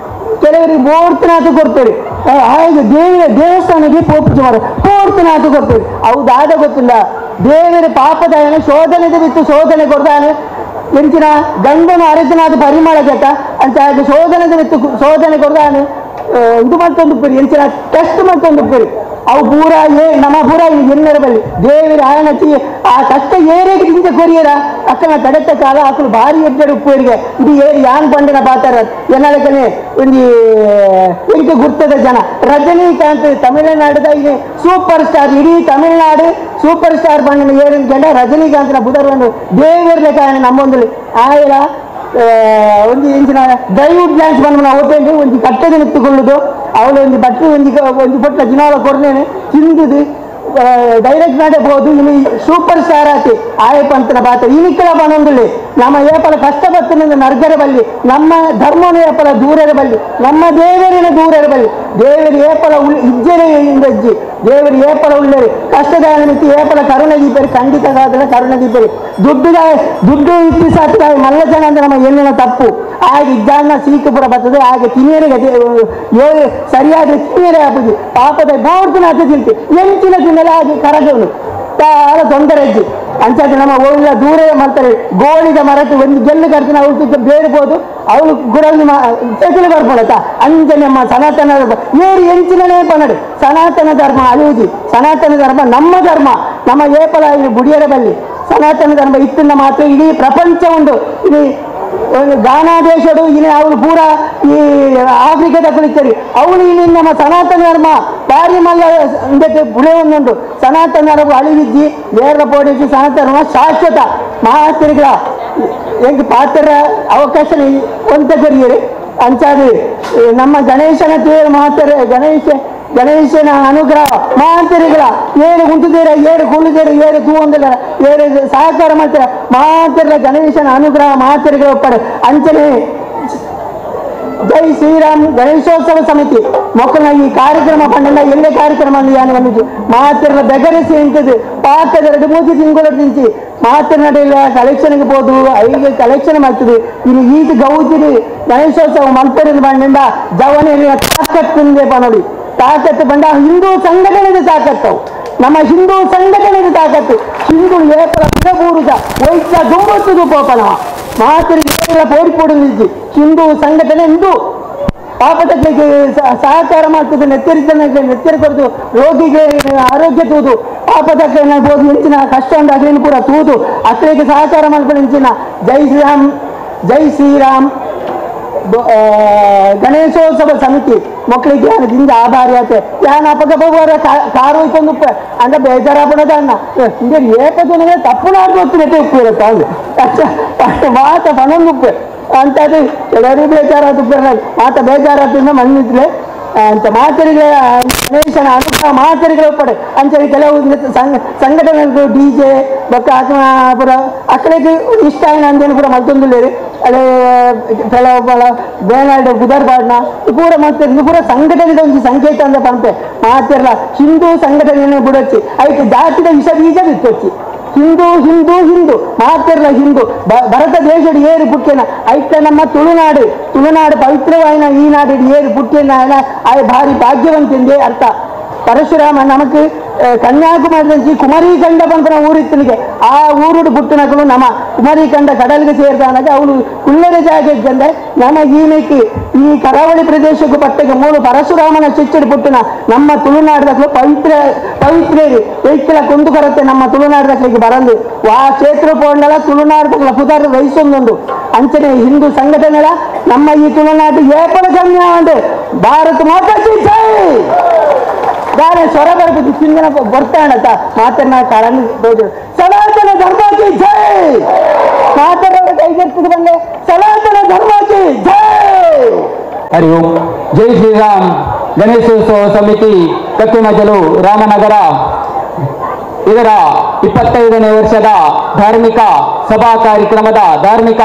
ಕೆಲವರಿಗೆ ಮೂರ್ತನಾಥ ಕೊಡ್ತೇವೆ ಹಾಗೆ ದೇವಸ್ಥಾನಕ್ಕೆ ಪೋಪಿಸಿ ಮಾಡ ಮೂರ್ತನಾಥ ಕೊಡ್ತೇವೆ ಹೌದಾದ ಗೊತ್ತಿಲ್ಲ ದೇವರ ಪಾಪದಾಯನ ಶೋಧನೆದ ಬಿತ್ತು ಶೋಧನೆ ಕೊಡ್ದಾನೆ ಎಂಚಿನ ಗಂಧನ ಅರಸನಾದ ಪರಿಮಳ ಜತ ಅಂತ ಶೋಧನೆದ ಬಿತ್ತು ಶೋಧನೆ ಕೊಡ್ದಾನೆ ಇದು ಮತ್ತೊಂದು ಪುರಿ ಎಂಚಿನ ಟೆಸ್ಟ್ ಮತ್ತೊಂದು ಪುರಿ ಅವು ಪೂರ ನಮ್ಮ ಪೂರ ಎನ್ನರ ಬಲ್ಲಿ ದೇವರ ಆಯನತಿ ಆ ಕಷ್ಟ ಏರೇಗೆ ತಿಂದ ಕೊರಿಯರ ಅಕ್ಕನ ತಡೆತ ಕಾಲ ಅಕ್ಕಳು ಭಾರಿ ಎಡ್ಡೆ ಉಪ್ಪೇರಿಗೆ ಇದು ಏರಿ ಯಾನ್ ಬಂಡನ ಪಾತಾರ ಎನ್ನಲಕ್ಕನೆ ಒಂದು ಇದಕ್ಕೆ ಗುರ್ತದ ಜನ ರಜನಿಕಾಂತ್ ತಮಿಳುನಾಡದ ಇಲ್ಲಿ ಸೂಪರ್ ಸ್ಟಾರ್ ಇಡೀ ತಮಿಳುನಾಡು ಸೂಪರ್ ಸ್ಟಾರ್ ಬಂಡನ ಏರಿನ ಗಂಡ ರಜನಿಕಾಂತ್ನ ಬುಧರವನ್ನು ದೇವರ ಕಾರಣ ನಮ್ಮೊಂದು ಆಯರ ಒಂದು ಇಂಚಿನ ಡ್ರೈವುಡ್ ಡ್ಯಾನ್ಸ್ ಬಂದು ನಾವು ಹೋಟೆಲ್ ಒಂದು ಕಟ್ಟದ ನಿಂತುಕೊಳ್ಳುದು ಅವಳು ಒಂದು ಬಟ್ಟೆ ಒಂದು ಪೊಟ್ಟ ದಿನಾಲ ಕೊಡ್ನೇನೆ ತಿಂದುದು ಡೈರೆಕ್ಟ್ ಮಾಡಬಹುದು ಇಲ್ಲಿ ಸೂಪರ್ ಸ್ಟಾರ್ ಆತಿ ಆಯಪಂತನ ಪಾತ್ರ ಇನಿಕ್ಕಳ ಬಂದೊಂದಿಲ್ಲ ನಮ್ಮ ಏಪಲ ಕಷ್ಟಪತ್ತಿನ ನರ್ಗರ ಬಲ್ಲಿ ನಮ್ಮ ಧರ್ಮನ ಏಪಲ ದೂರರ ಬಲ್ಲಿ ನಮ್ಮ ದೇವರಿನ ದೂರರ ಬಲ್ಲಿ ದೇವರಿ ಏಪಲ ಇಜ್ಜೆಯಿಂದ ಇಜ್ಜಿ ದೇವರಿ ಏಪಲ ಉಳ್ಳರಿ ಕಷ್ಟದ ನಿಮಿತ್ತ ಏಪಲ ಕರುಣ ದೀಪರಿ ಖಂಡಿತ ಸಾಧನ ಕರುಣ ದೀಪರಿ ದುಡ್ಡು ಇತ್ತಿ ಸಾಕ್ತಾ ಮಲ್ಲ ಜನ ಅಂದ್ರೆ ನಮ್ಮ ಎಣ್ಣಿನ ತಪ್ಪು ಹಾಗೆ ಇದ್ದಾನ ಸೀಕಪುರ ಬರ್ತದೆ ಹಾಗೆ ತಿನ್ನಿಯರಿಗೆ ಸರಿಯಾದ ತಿನ್ನಿಯರೇ ಹಾಕುದು ಪಾಪದ ಬೋರ್ತಿನ ಹತ್ತು ತಿಂತಿ ಎಂಚಿನ ತಿನ್ನಲ್ಲ ಹಾಗೆ ಕರಗವನು ತಾಳ ತೊಂದರೆ ಇಜ್ಜಿ ಅಂಚಾದ ನಮ್ಮ ಓದಿಲ್ಲ ದೂರ ಮಾಡ್ತಾರೆ ಗೋಳಿದ ಮರಕ್ಕೆ ಒಂದು ಗೆಲ್ಲು ಕರ್ತೀನಿ ಅವಳು ಬೇಡ್ಬೋದು ಅವಳು ಗುಡಲ್ಲಿ ತೆಗೆದು ಬರ್ಬೋದತ್ತ ಅಂಜೆ ನಮ್ಮ ಸನಾತನ ಏರು ಎಂಚಿನೇ ಪನ್ನಡು ಸನಾತನ ಧರ್ಮ ಅಳುವುದಿ ಸನಾತನ ಧರ್ಮ ನಮ್ಮ ಧರ್ಮ ನಮ್ಮ ಏಪಲ ಇಲ್ಲಿ ಬುಡಿಯರ ಬಲ್ಲಿ ಸನಾತನ ಧರ್ಮ ಇತ್ತಿನ ಮಾತ್ರ ಇಡೀ ಪ್ರಪಂಚ ಉಂಟು ಇಲ್ಲಿ ಗಾನಾ ದೇಶಡು ಇಲ್ಲಿ ಅವಳು ಪೂರ ಈ ಆಫ್ರಿಕಾದ ಕುಳಿತರಿ ಅವಳು ಇಲ್ಲಿ ನಮ್ಮ ಸನಾತನ ಧರ್ಮ ಭಾರಿ ಮಲ್ಲ ಬುಳೆ ಒಂದುಂಟು ಸನಾತನ ಧರ್ಮ ಅಳಿವಿಜ್ಜಿ ಬೇರೆ ಪೋಡಿಸಿ ಸನಾತನ ಧರ್ಮ ಶಾಶ್ವತ ಮಹಾತಿರಿಗಳ ಹೆಂಗೆ ಪಾತ್ರ ಅವಕಾಶ ಒಂತ ಕೊರಿಯರು ಅಂಚಾದು ನಮ್ಮ ಗಣೇಶನ ತೇರು ಮಹಾತ್ತರ ಗಣೇಶನ ಅನುಗ್ರಹ ಮಹಾಂತರಿಗಳ ಏರು ಗುಂಟುದೇರ ಏರು ಕುಳ್ಳುದೇರ ಏರು ತೂವೊಂದಿಲ್ಲ ಏರು ಸಹಕಾರ ಮಾಡ್ತೀರ ಮಹಾಂತರಿಗಳ ಗಣೇಶನ ಅನುಗ್ರಹ ಮಹಾಂತರಿಗಳ ಒಪ್ಪಡೆ ಅಂಚನೆ ಜೈ ಶ್ರೀರಾಮ್ ಗಣೇಶೋತ್ಸವ ಸಮಿತಿ ಮಕ್ಕಳ ಈ ಕಾರ್ಯಕ್ರಮ ಪಂಡ ಎಲ್ಲೇ ಕಾರ್ಯಕ್ರಮ ಬಂದಿದ್ದು ಮಾತಿರ ಬೆಗರಿಸಿ ಎಂಟದು ಪಾಕದ 2-3 ತಿಂಗಳ నుంచి ಮಾತನಾಡಿಲ್ಲ ಕಲೆಕ್ಷನ್ಗೆ ಹೋದು ಐದು ಕಲೆಕ್ಷನ್ ಮಾಡ್ತದೆ ಇನ್ನು ಈತ ಗೌಜಿನಿ ಗಣೇಶೋತ್ಸವ ಮಲ್ಪರಿಂದ ಬಂಡ ಜವನಿಯ ತಾಕತ್ತಿಂದೆ ನೋಡಿ ತಾಕತ್ತು ಬಂಡ ಹಿಂದೂ ಸಂಘಟನೆಗೆ ತಾಕತ್ತವು ನಮ್ಮ ಹಿಂದೂ ಸಂಘಟನೆಗೆ ತಾಕತ್ತು ಹಿಂದೂ ಏಕಲ ಬಿಡಬೂರುದ ವೈದ್ಯ ದುಂಬತ್ತದು ಪೋಪನವ ಮಾತರಿಗೆ ಪೋಡಿ ನಿಲ್ಸಿ ಹಿಂದೂ ಸಂಘಟನೆ ಹಿಂದೂ ಪಾಪದಕ್ಕೆ ಸಹಕಾರ ಮಾಡ್ತದೆ ನೆತ್ತರಿ ಕೊಡ್ತು ರೋಗಿಗೆ ಆರೋಗ್ಯ ತೂದು ಪಾಪದಕ್ಕೆ ಬೋದು ಹೆಂಚಿನ ಕಷ್ಟ ಉಂಟು ಅದೇನು ಕೂಡ ತೂದು ಅಕ್ಕಳಿಗೆ ಸಹಕಾರ ಮಾಡ್ಕೊಂಡು ಹೆಂಚಿನ ಜೈ ಶ್ರೀರಾಮ್ ಗಣೇಶೋತ್ಸವ ಸಮಿತಿ ಮಕ್ಕಳಿಗೆ ದಿಂದ ಆಭಾರಿ ಆತೆ ಯಾನ ಅಪಗ ಹೋಗುವ ಕಾರು ಹೋಯ್ಕೊಂಡು ಅಂದ ಬೇಜಾರಾಗ್ಬಿಡೋದ ಅನ್ನ ಹಿಂಗೆ ಏಕದಿನ ತಪ್ಪು ನಾಡ್ದು ಉಪ್ಪು ಇರುತ್ತೆ ಅವ್ರು ಮಾತ ಪಣೊಂದು ಉಪ್ಪು ಅಂತದ್ದು ಎಲ್ಲರೂ ಬೇಜಾರಾದ ಮಾತ ಬೇಜಾರಾದ್ರಿಂದ ಮಣ್ಣಿದ್ಲೆ ಅಂತ ಮಾತರಿಗೆ ಗಣೇಶನ ಅನುಗ್ರಹ ಮಾತರಿಗಳ ಪಡೆ ಅಂಚನೆ ಕೆಲವು ಸಂಘಟನೆಗಳು DJ ಬೊಕ್ಕ ಪುರ ಅಕ್ಕಳಿಗೆ ಇಷ್ಟ ಆಯ್ನ ಅಂದೇನು ಕೂಡ ಮಲ್ತೊಂದಿಲ್ಲ ಅದೇ ಕೆಲವು ಬೇನಾಡ್ ಬುಧರ್ಬಾಡ್ನ ಪೂರ ಮತ್ತೆ ಪೂರ ಸಂಘಟನೆದ ಒಂದು ಸಂಕೇತ ಅಂತ ಪಂಪೆ ಮಾತಿರಲ್ಲ ಹಿಂದೂ ಸಂಘಟನೆಯನ್ನು ಬಿಡೊಚ್ಚಿ ಅದಕ್ಕೆ ಜಾತಿದ ವಿಷ ಬೀಜ ಬಿತ್ತೊಚ್ಚಿ ಹಿಂದೂ ಹಿಂದೂ ಹಿಂದೂ ಮಾತಿರಲ್ಲ ಹಿಂದೂ ಭರತ ದೇಶದ ಏರು ಪುಟ್ಟೆನ ಐತ ನಮ್ಮ ತುಳುನಾಡು ಪವಿತ್ರವಾಯಿನ ಈ ನಾಡು ಏರು ಪುಟ್ಟೆನ ಆಯ ಭಾರಿ ಭಾಗ್ಯವಂತಿಂದೆ ಅರ್ಥ ಪರಶುರಾಮ ನಮಕ್ ಕನ್ಯಾಕುಮಾರಿ నుంచి ಕುಮಾರಿಖಂಡ ಪಂಪನ ಊರಿತ್ತನಿಗೆ ಆ ಊರುಡು ಪುಟ್ಟನಕಲು ನಮ್ಮ ಕುಮಾರಿಖಂಡ ಕಡಲಿಗೆ ಸೇರ್ತಾನಾಗ ಅವಳು ಕುಳ್ಳರ ಜಾಗಕ್ಕೆ ಅಂದ್ರೆ ನಮಗೀನಕ್ಕೆ ಈ ಕರಾವಳಿ ಪ್ರದೇಶಕ್ಕೂ ಪಟ್ಟಕ್ಕೆ ಮೂಲ ಪರಶುರಾಮನ ಚಿಚ್ಚಡಿ ಪುಟ್ಟನ ನಮ್ಮ ತುಳುನಾಡದಕ್ಕೂ ಪವಿತ್ರೇರಿ ವೈಕ್ಕಿಲ ಕೊಂದು ಬರುತ್ತೆ ನಮ್ಮ ತುಳುನಾಡದಕ್ಕೆ ಬರಲು ಆ ಕ್ಷೇತ್ರ ಪೋಂಡಲ ತುಳುನಾಡದ ಪುದಾರ ವಹಿಸೊಂದು ಅಂಚನೆ ಹಿಂದೂ ಸಂಘಟನೆಗಳ ನಮ್ಮ ಈ ತುಳುನಾಡು ಏಪಲ ಕನ್ಯಾ ಅಂದ್ರೆ ಭಾರತ ಮಾತಾ ಕಿ ಜೈ ದಾರೆ ಸ್ವರ ಬರ್ಬೇಕು ಚಿಂತನ ಬರ್ತಾಣತ ಮಾತನ್ನ ಕಾರಣ ಸನಾತನ ಧರ್ಮಕ್ಕೆ ಜೈ ಮಾತಾಡೋರ ಕೈಗೆತ್ತಿದು ಬಂದೆ ಸನಾತನ ಧರ್ಮಕ್ಕೆ ಜೈ. ಹರಿ ಓಂ. ಜೈ ಶ್ರೀರಾಮ್ ಗಣೇಶೋತ್ಸವ ಸಮಿತಿ ಕತ್ತಿಮಜಲು ರಾಮನಗರ ಇದರ 25ನೇ ವರ್ಷದ ಧಾರ್ಮಿಕ ಸಭಾ ಕಾರ್ಯಕ್ರಮದ ಧಾರ್ಮಿಕ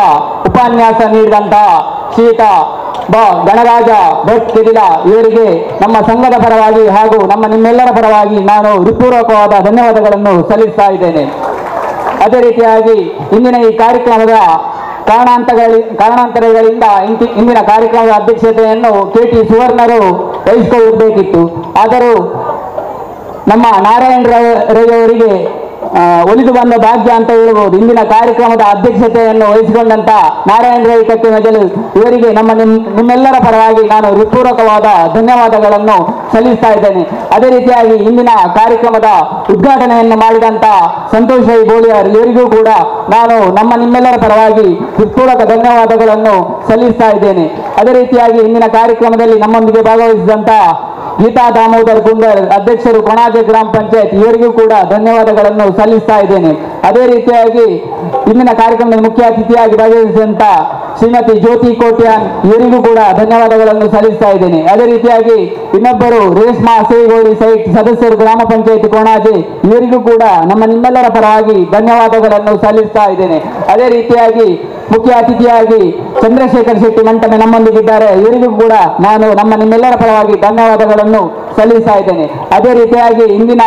ಉಪನ್ಯಾಸ ನೀಡಿದಂತಹ ಶ್ರೀಯುತ ಗಣರಾಜ ಭಟ್ ಕೆದಿಲ ಇವರಿಗೆ ನಮ್ಮ ಸಂಘದ ಪರವಾಗಿ ಹಾಗೂ ನಿಮ್ಮೆಲ್ಲರ ಪರವಾಗಿ ನಾನು ಹೃತ್ಪೂರ್ವಕವಾದ ಧನ್ಯವಾದಗಳನ್ನು ಸಲ್ಲಿಸ್ತಾ ಇದ್ದೇನೆ. ಅದೇ ರೀತಿಯಾಗಿ ಇಂದಿನ ಈ ಕಾರ್ಯಕ್ರಮದ ಕಾರಣಾಂತರಗಳಿಂದ ಇಂದಿನ ಕಾರ್ಯಕ್ರಮದ ಅಧ್ಯಕ್ಷತೆಯನ್ನು KT ಸುವರ್ಣರು ವಹಿಸಿಕೊಳ್ಳಬೇಕಿತ್ತು. ಆದರೂ ನಮ್ಮ ನಾರಾಯಣ ರೈ ಅವರಿಗೆ ಒಲಿದು ಬಂದ ಭಾಗ್ಯ ಅಂತ ಹೇಳ್ಬೋದು. ಇಂದಿನ ಕಾರ್ಯಕ್ರಮದ ಅಧ್ಯಕ್ಷತೆಯನ್ನು ವಹಿಸಿಕೊಂಡಂತ ನಾರಾಯಣ ರೈ ಕತ್ತಿಮಜಲು ಇವರಿಗೆ ನಿಮ್ಮೆಲ್ಲರ ಪರವಾಗಿ ನಾನು ಹೃತ್ಪೂರ್ವಕವಾದ ಧನ್ಯವಾದಗಳನ್ನು ಸಲ್ಲಿಸ್ತಾ ಇದ್ದೇನೆ. ಅದೇ ರೀತಿಯಾಗಿ ಇಂದಿನ ಕಾರ್ಯಕ್ರಮದ ಉದ್ಘಾಟನೆಯನ್ನು ಮಾಡಿದಂತ ಸಂತೋಷ್ ರೈ ಬೋಳಿಯರ್ ಇವರಿಗೂ ಕೂಡ ನಾನು ನಿಮ್ಮೆಲ್ಲರ ಪರವಾಗಿ ಹೃತ್ಪೂರ್ವಕ ಧನ್ಯವಾದಗಳನ್ನು ಸಲ್ಲಿಸ್ತಾ ಇದ್ದೇನೆ. ಅದೇ ರೀತಿಯಾಗಿ ಇಂದಿನ ಕಾರ್ಯಕ್ರಮದಲ್ಲಿ ನಮ್ಮೊಂದಿಗೆ ಭಾಗವಹಿಸಿದಂತ ಗೀತಾ ದಾಮೋದರ್ ಕುಂದರ್ ಅಧ್ಯಕ್ಷರು ಕೊಣಾಜೆ ಗ್ರಾಮ ಪಂಚಾಯತ್ ಇವರಿಗೂ ಕೂಡ ಧನ್ಯವಾದಗಳನ್ನು ಸಲ್ಲಿಸ್ತಾ ಇದ್ದೇನೆ. ಅದೇ ರೀತಿಯಾಗಿ ಇಂದಿನ ಕಾರ್ಯಕ್ರಮದ ಮುಖ್ಯ ಅತಿಥಿಯಾಗಿ ಭಾಗವಹಿಸಿದಂತ ಶ್ರೀಮತಿ ಜ್ಯೋತಿ ಕೋಟ್ಯಾನ್ ಇವರಿಗೂ ಕೂಡ ಧನ್ಯವಾದಗಳನ್ನು ಸಲ್ಲಿಸ್ತಾ ಇದ್ದೇನೆ. ಅದೇ ರೀತಿಯಾಗಿ ಇನ್ನೊಬ್ಬರು ರೇಷ್ಮಾ ಸೇಗೋಳಿ ಸೈಟ್ ಸದಸ್ಯರು ಗ್ರಾಮ ಪಂಚಾಯತ್ ಕೊಣಾಜೆ ಇವರಿಗೂ ಕೂಡ ನಿಮ್ಮೆಲ್ಲರ ಪರವಾಗಿ ಧನ್ಯವಾದಗಳನ್ನು ಸಲ್ಲಿಸ್ತಾ ಇದ್ದೇನೆ. ಅದೇ ರೀತಿಯಾಗಿ ಮುಖ್ಯ ಅತಿಥಿಯಾಗಿ ಚಂದ್ರಶೇಖರ್ ಶೆಟ್ಟಿ ಮಂಟಮೆ ನಮ್ಮೊಂದಿಗಿದ್ದಾರೆ. ಇವರಿಗೂ ಕೂಡ ನಾನು ನಿಮ್ಮೆಲ್ಲರ ಪರವಾಗಿ ಧನ್ಯವಾದಗಳನ್ನು ಸಲ್ಲಿಸ್ತಾ ಇದ್ದೇನೆ. ಅದೇ ರೀತಿಯಾಗಿ ಇಂದಿನ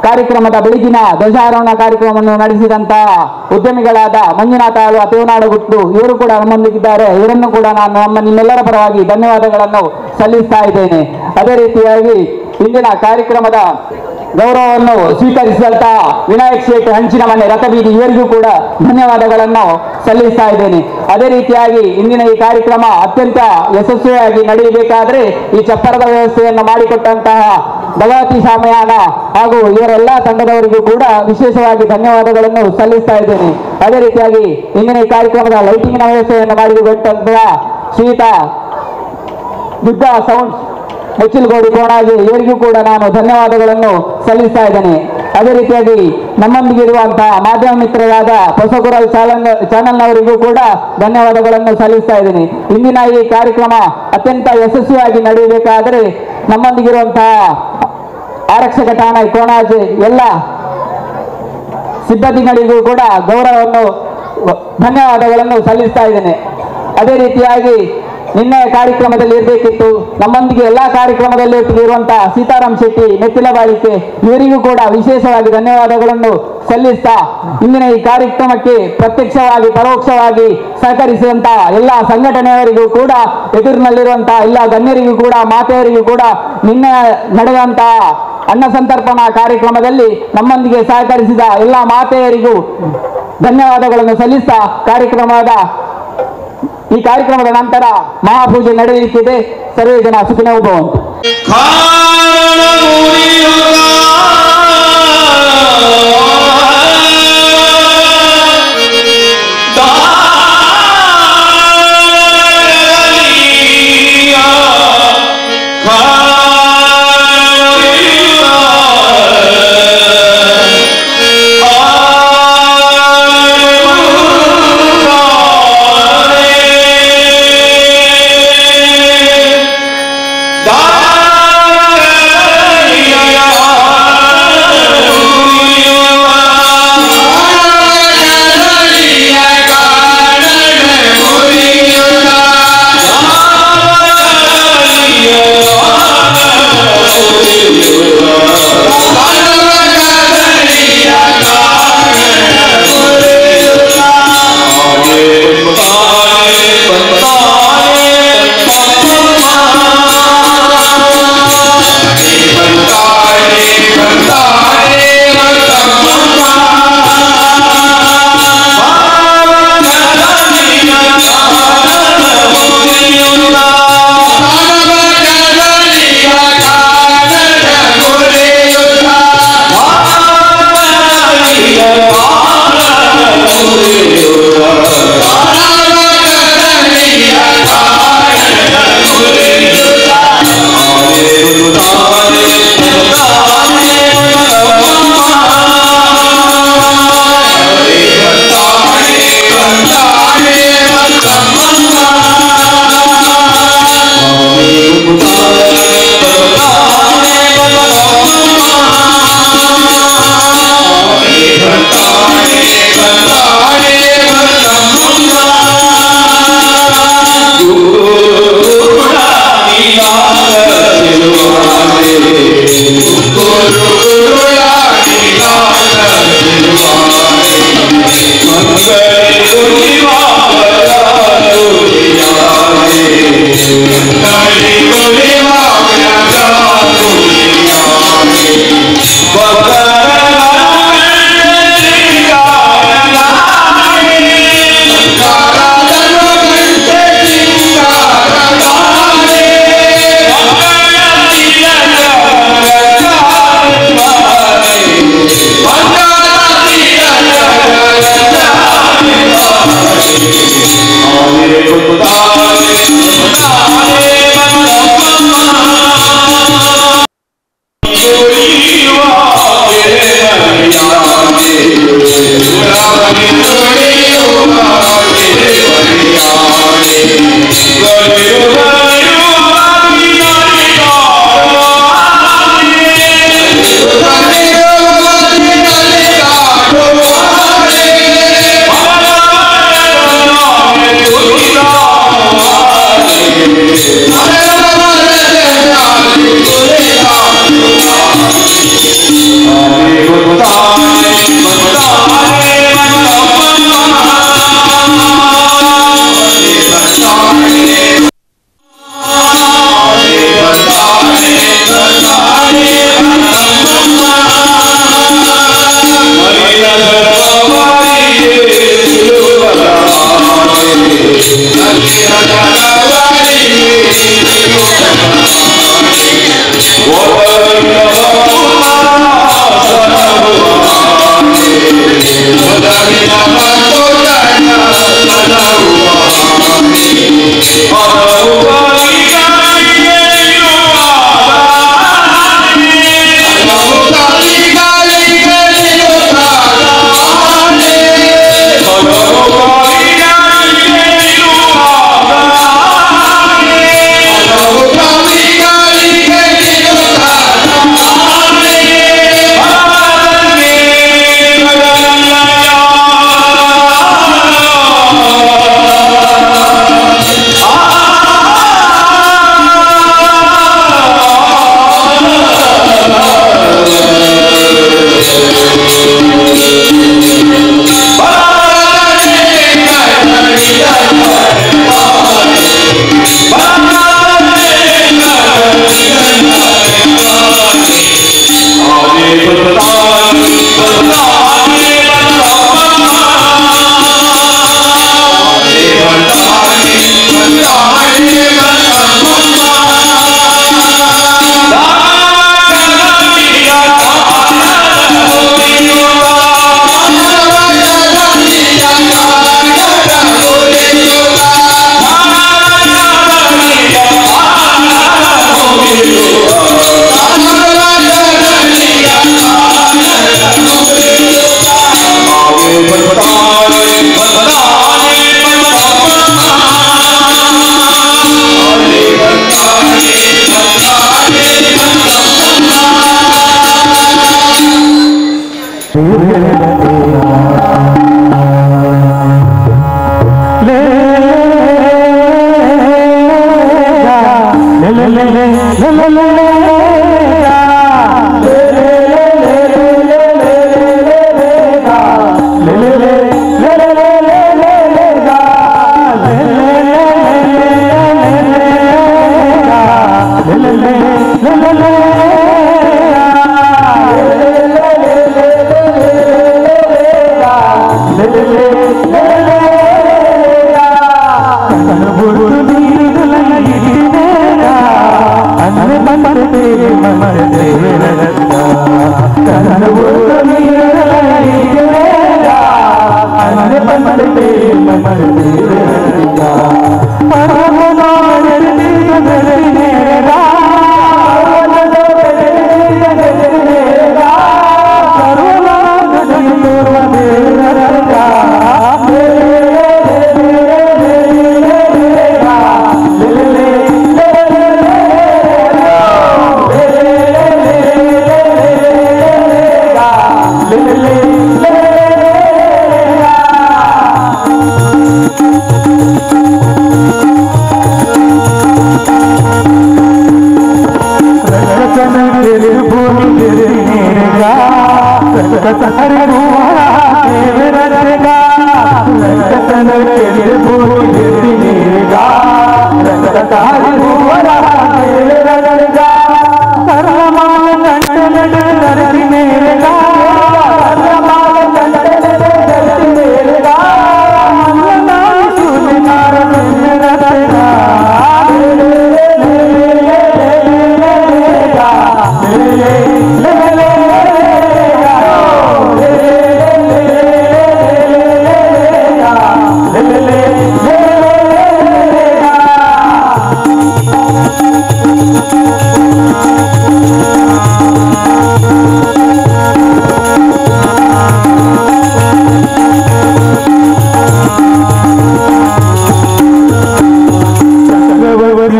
ಕಾರ್ಯಕ್ರಮದ ಬೆಳಗಿನ ಧ್ವಜಾರೋಹಣ ಕಾರ್ಯಕ್ರಮವನ್ನು ನಡೆಸಿದಂತಹ ಉದ್ಯಮಿಗಳಾದ ಮಂಜುನಾಥ ಆಳ್ವ ತೇವನಾಡಗುಟ್ಟು ಇವರು ಕೂಡ ನಮ್ಮೊಂದಿಗಿದ್ದಾರೆ. ಇವರನ್ನು ಕೂಡ ನಾನು ನಿಮ್ಮೆಲ್ಲರ ಪರವಾಗಿ ಧನ್ಯವಾದಗಳನ್ನು ಸಲ್ಲಿಸ್ತಾ ಇದ್ದೇನೆ. ಅದೇ ರೀತಿಯಾಗಿ ಇಂದಿನ ಕಾರ್ಯಕ್ರಮದ ಗೌರವವನ್ನು ಸ್ವೀಕರಿಸಿದಂತಹ ವಿನಾಯಕ್ ಶೇಟ್ ಹಂಚಿನಮನೆ ರಥಬೀದಿ ಇವರಿಗೂ ಕೂಡ ಧನ್ಯವಾದಗಳನ್ನು ಸಲ್ಲಿಸ್ತಾ ಇದ್ದೇನೆ. ಅದೇ ರೀತಿಯಾಗಿ ಇಂದಿನ ಈ ಕಾರ್ಯಕ್ರಮ ಅತ್ಯಂತ ಯಶಸ್ವಿಯಾಗಿ ನಡೆಯಬೇಕಾದ್ರೆ ಈ ಚಪ್ಪರದ ವ್ಯವಸ್ಥೆಯನ್ನು ಮಾಡಿಕೊಟ್ಟಂತಹ ಭಗವತಿ ಶಾಮಯಾನ ಹಾಗೂ ಇವರೆಲ್ಲ ತಂಡದವರಿಗೂ ಕೂಡ ವಿಶೇಷವಾಗಿ ಧನ್ಯವಾದಗಳನ್ನು ಸಲ್ಲಿಸ್ತಾ ಇದ್ದೇನೆ. ಅದೇ ರೀತಿಯಾಗಿ ಇಂದಿನ ಈ ಕಾರ್ಯಕ್ರಮದ ಲೈಟಿಂಗ್ನ ವ್ಯವಸ್ಥೆಯನ್ನು ಮಾಡಿಕೊಟ್ಟಂತಹ ಶ್ರೀಯುತ ದುಡ್ಡ ಸೌಂಡ್ ಮುಚ್ಚಿಲಗೋಡಿ ಕೋಣಾಜಿ ಇವರಿಗೂ ಕೂಡ ನಾನು ಧನ್ಯವಾದಗಳನ್ನು ಸಲ್ಲಿಸ್ತಾ ಇದ್ದೇನೆ. ಅದೇ ರೀತಿಯಾಗಿ ನಮ್ಮೊಂದಿಗಿರುವಂತಹ ಮಾಧ್ಯಮ ಮಿತ್ರರಾದ ಹೊಸಗುರಲ್ ಚಾನೆಲ್ನವರಿಗೂ ಕೂಡ ಧನ್ಯವಾದಗಳನ್ನು ಸಲ್ಲಿಸ್ತಾ ಇದ್ದೇನೆ. ಇಂದಿನ ಈ ಕಾರ್ಯಕ್ರಮ ಅತ್ಯಂತ ಯಶಸ್ವಿಯಾಗಿ ನಡೆಯಬೇಕಾದರೆ ನಮ್ಮೊಂದಿಗಿರುವಂತಹ ಆರಕ್ಷಕ ಠಾಣೆ ಕೋಣಾಜಿ ಎಲ್ಲ ಸಿಬ್ಬಂದಿಗಳಿಗೂ ಕೂಡ ಗೌರವವನ್ನು ಧನ್ಯವಾದಗಳನ್ನು ಸಲ್ಲಿಸ್ತಾ ಇದ್ದೇನೆ. ಅದೇ ರೀತಿಯಾಗಿ ನಿನ್ನೆ ಕಾರ್ಯಕ್ರಮದಲ್ಲಿ ಇರಬೇಕಿತ್ತು. ನಮ್ಮೊಂದಿಗೆ ಎಲ್ಲಾ ಕಾರ್ಯಕ್ರಮದಲ್ಲಿ ಒಟ್ಟಿಗೆ ಇರುವಂತಹ ಸೀತಾರಾಮ್ ಶೆಟ್ಟಿ, ನೆತ್ತಿಲ ಬಾಳಿಕೆ, ಇವರಿಗೂ ಕೂಡ ವಿಶೇಷವಾಗಿ ಧನ್ಯವಾದಗಳನ್ನು ಸಲ್ಲಿಸ್ತಾ ಇಂದಿನ ಈ ಕಾರ್ಯಕ್ರಮಕ್ಕೆ ಪ್ರತ್ಯಕ್ಷವಾಗಿ ಪರೋಕ್ಷವಾಗಿ ಸಹಕರಿಸಿದಂತಹ ಎಲ್ಲ ಸಂಘಟನೆಯವರಿಗೂ ಕೂಡ, ಎದುರಿನಲ್ಲಿರುವಂತಹ ಎಲ್ಲ ಗಣ್ಯರಿಗೂ ಕೂಡ, ಮಾತೆಯರಿಗೂ ಕೂಡ ನಿನ್ನೆ ನಡೆದಂತಹ ಅನ್ನ ಸಂತರ್ಪಣಾ ಕಾರ್ಯಕ್ರಮದಲ್ಲಿ ನಮ್ಮೊಂದಿಗೆ ಸಹಕರಿಸಿದ ಎಲ್ಲ ಮಾತೆಯರಿಗೂ ಧನ್ಯವಾದಗಳನ್ನು ಸಲ್ಲಿಸ್ತಾ ಈ ಕಾರ್ಯಕ್ರಮದ ನಂತರ ಮಹಾಪೂಜೆ ನಡೆಯಲಿಕ್ಕಿದೆ. ಸರ್ವೇ ಜನ ಸುಖಿನೋ ಭವಂತು.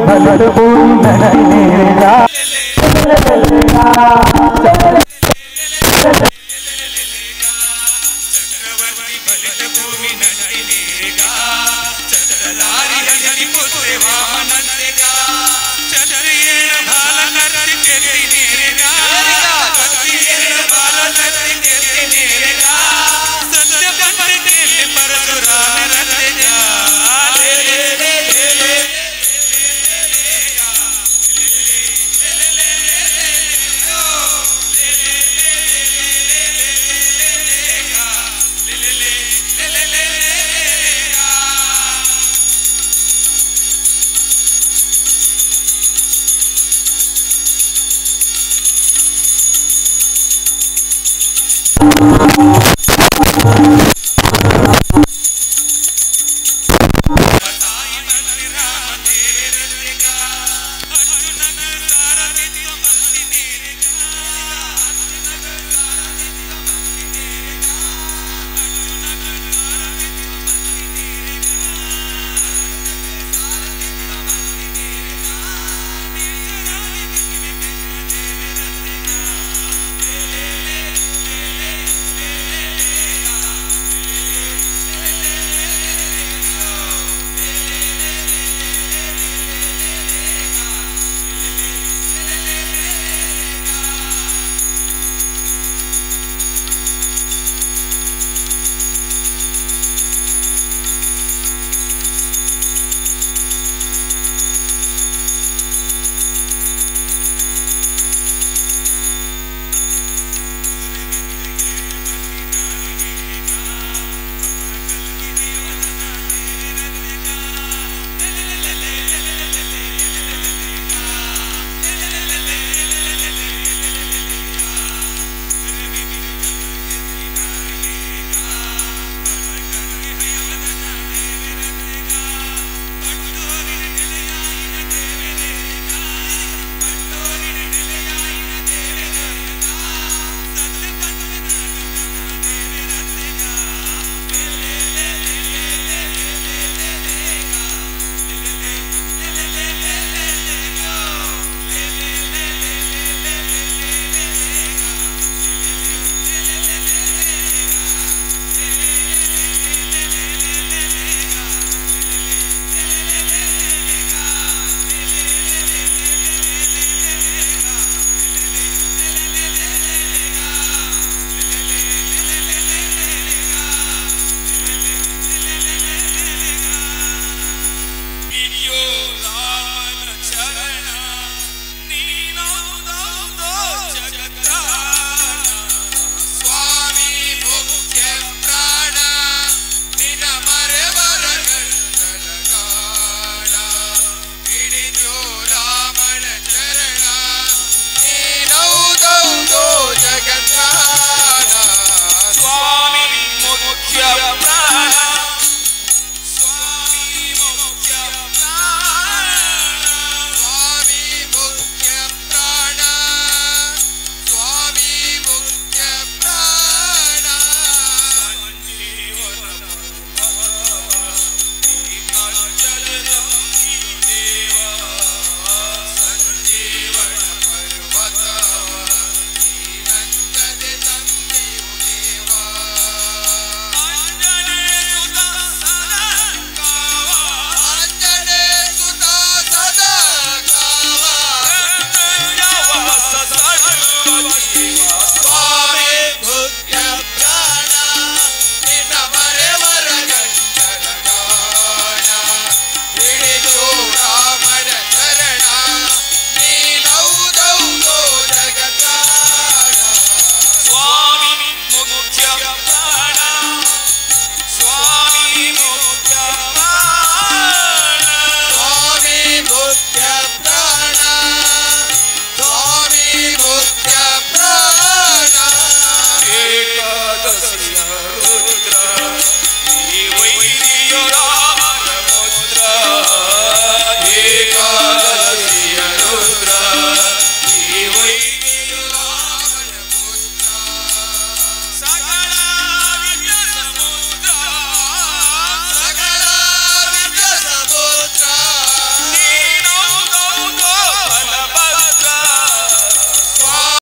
भलत बोल नहीं मेरा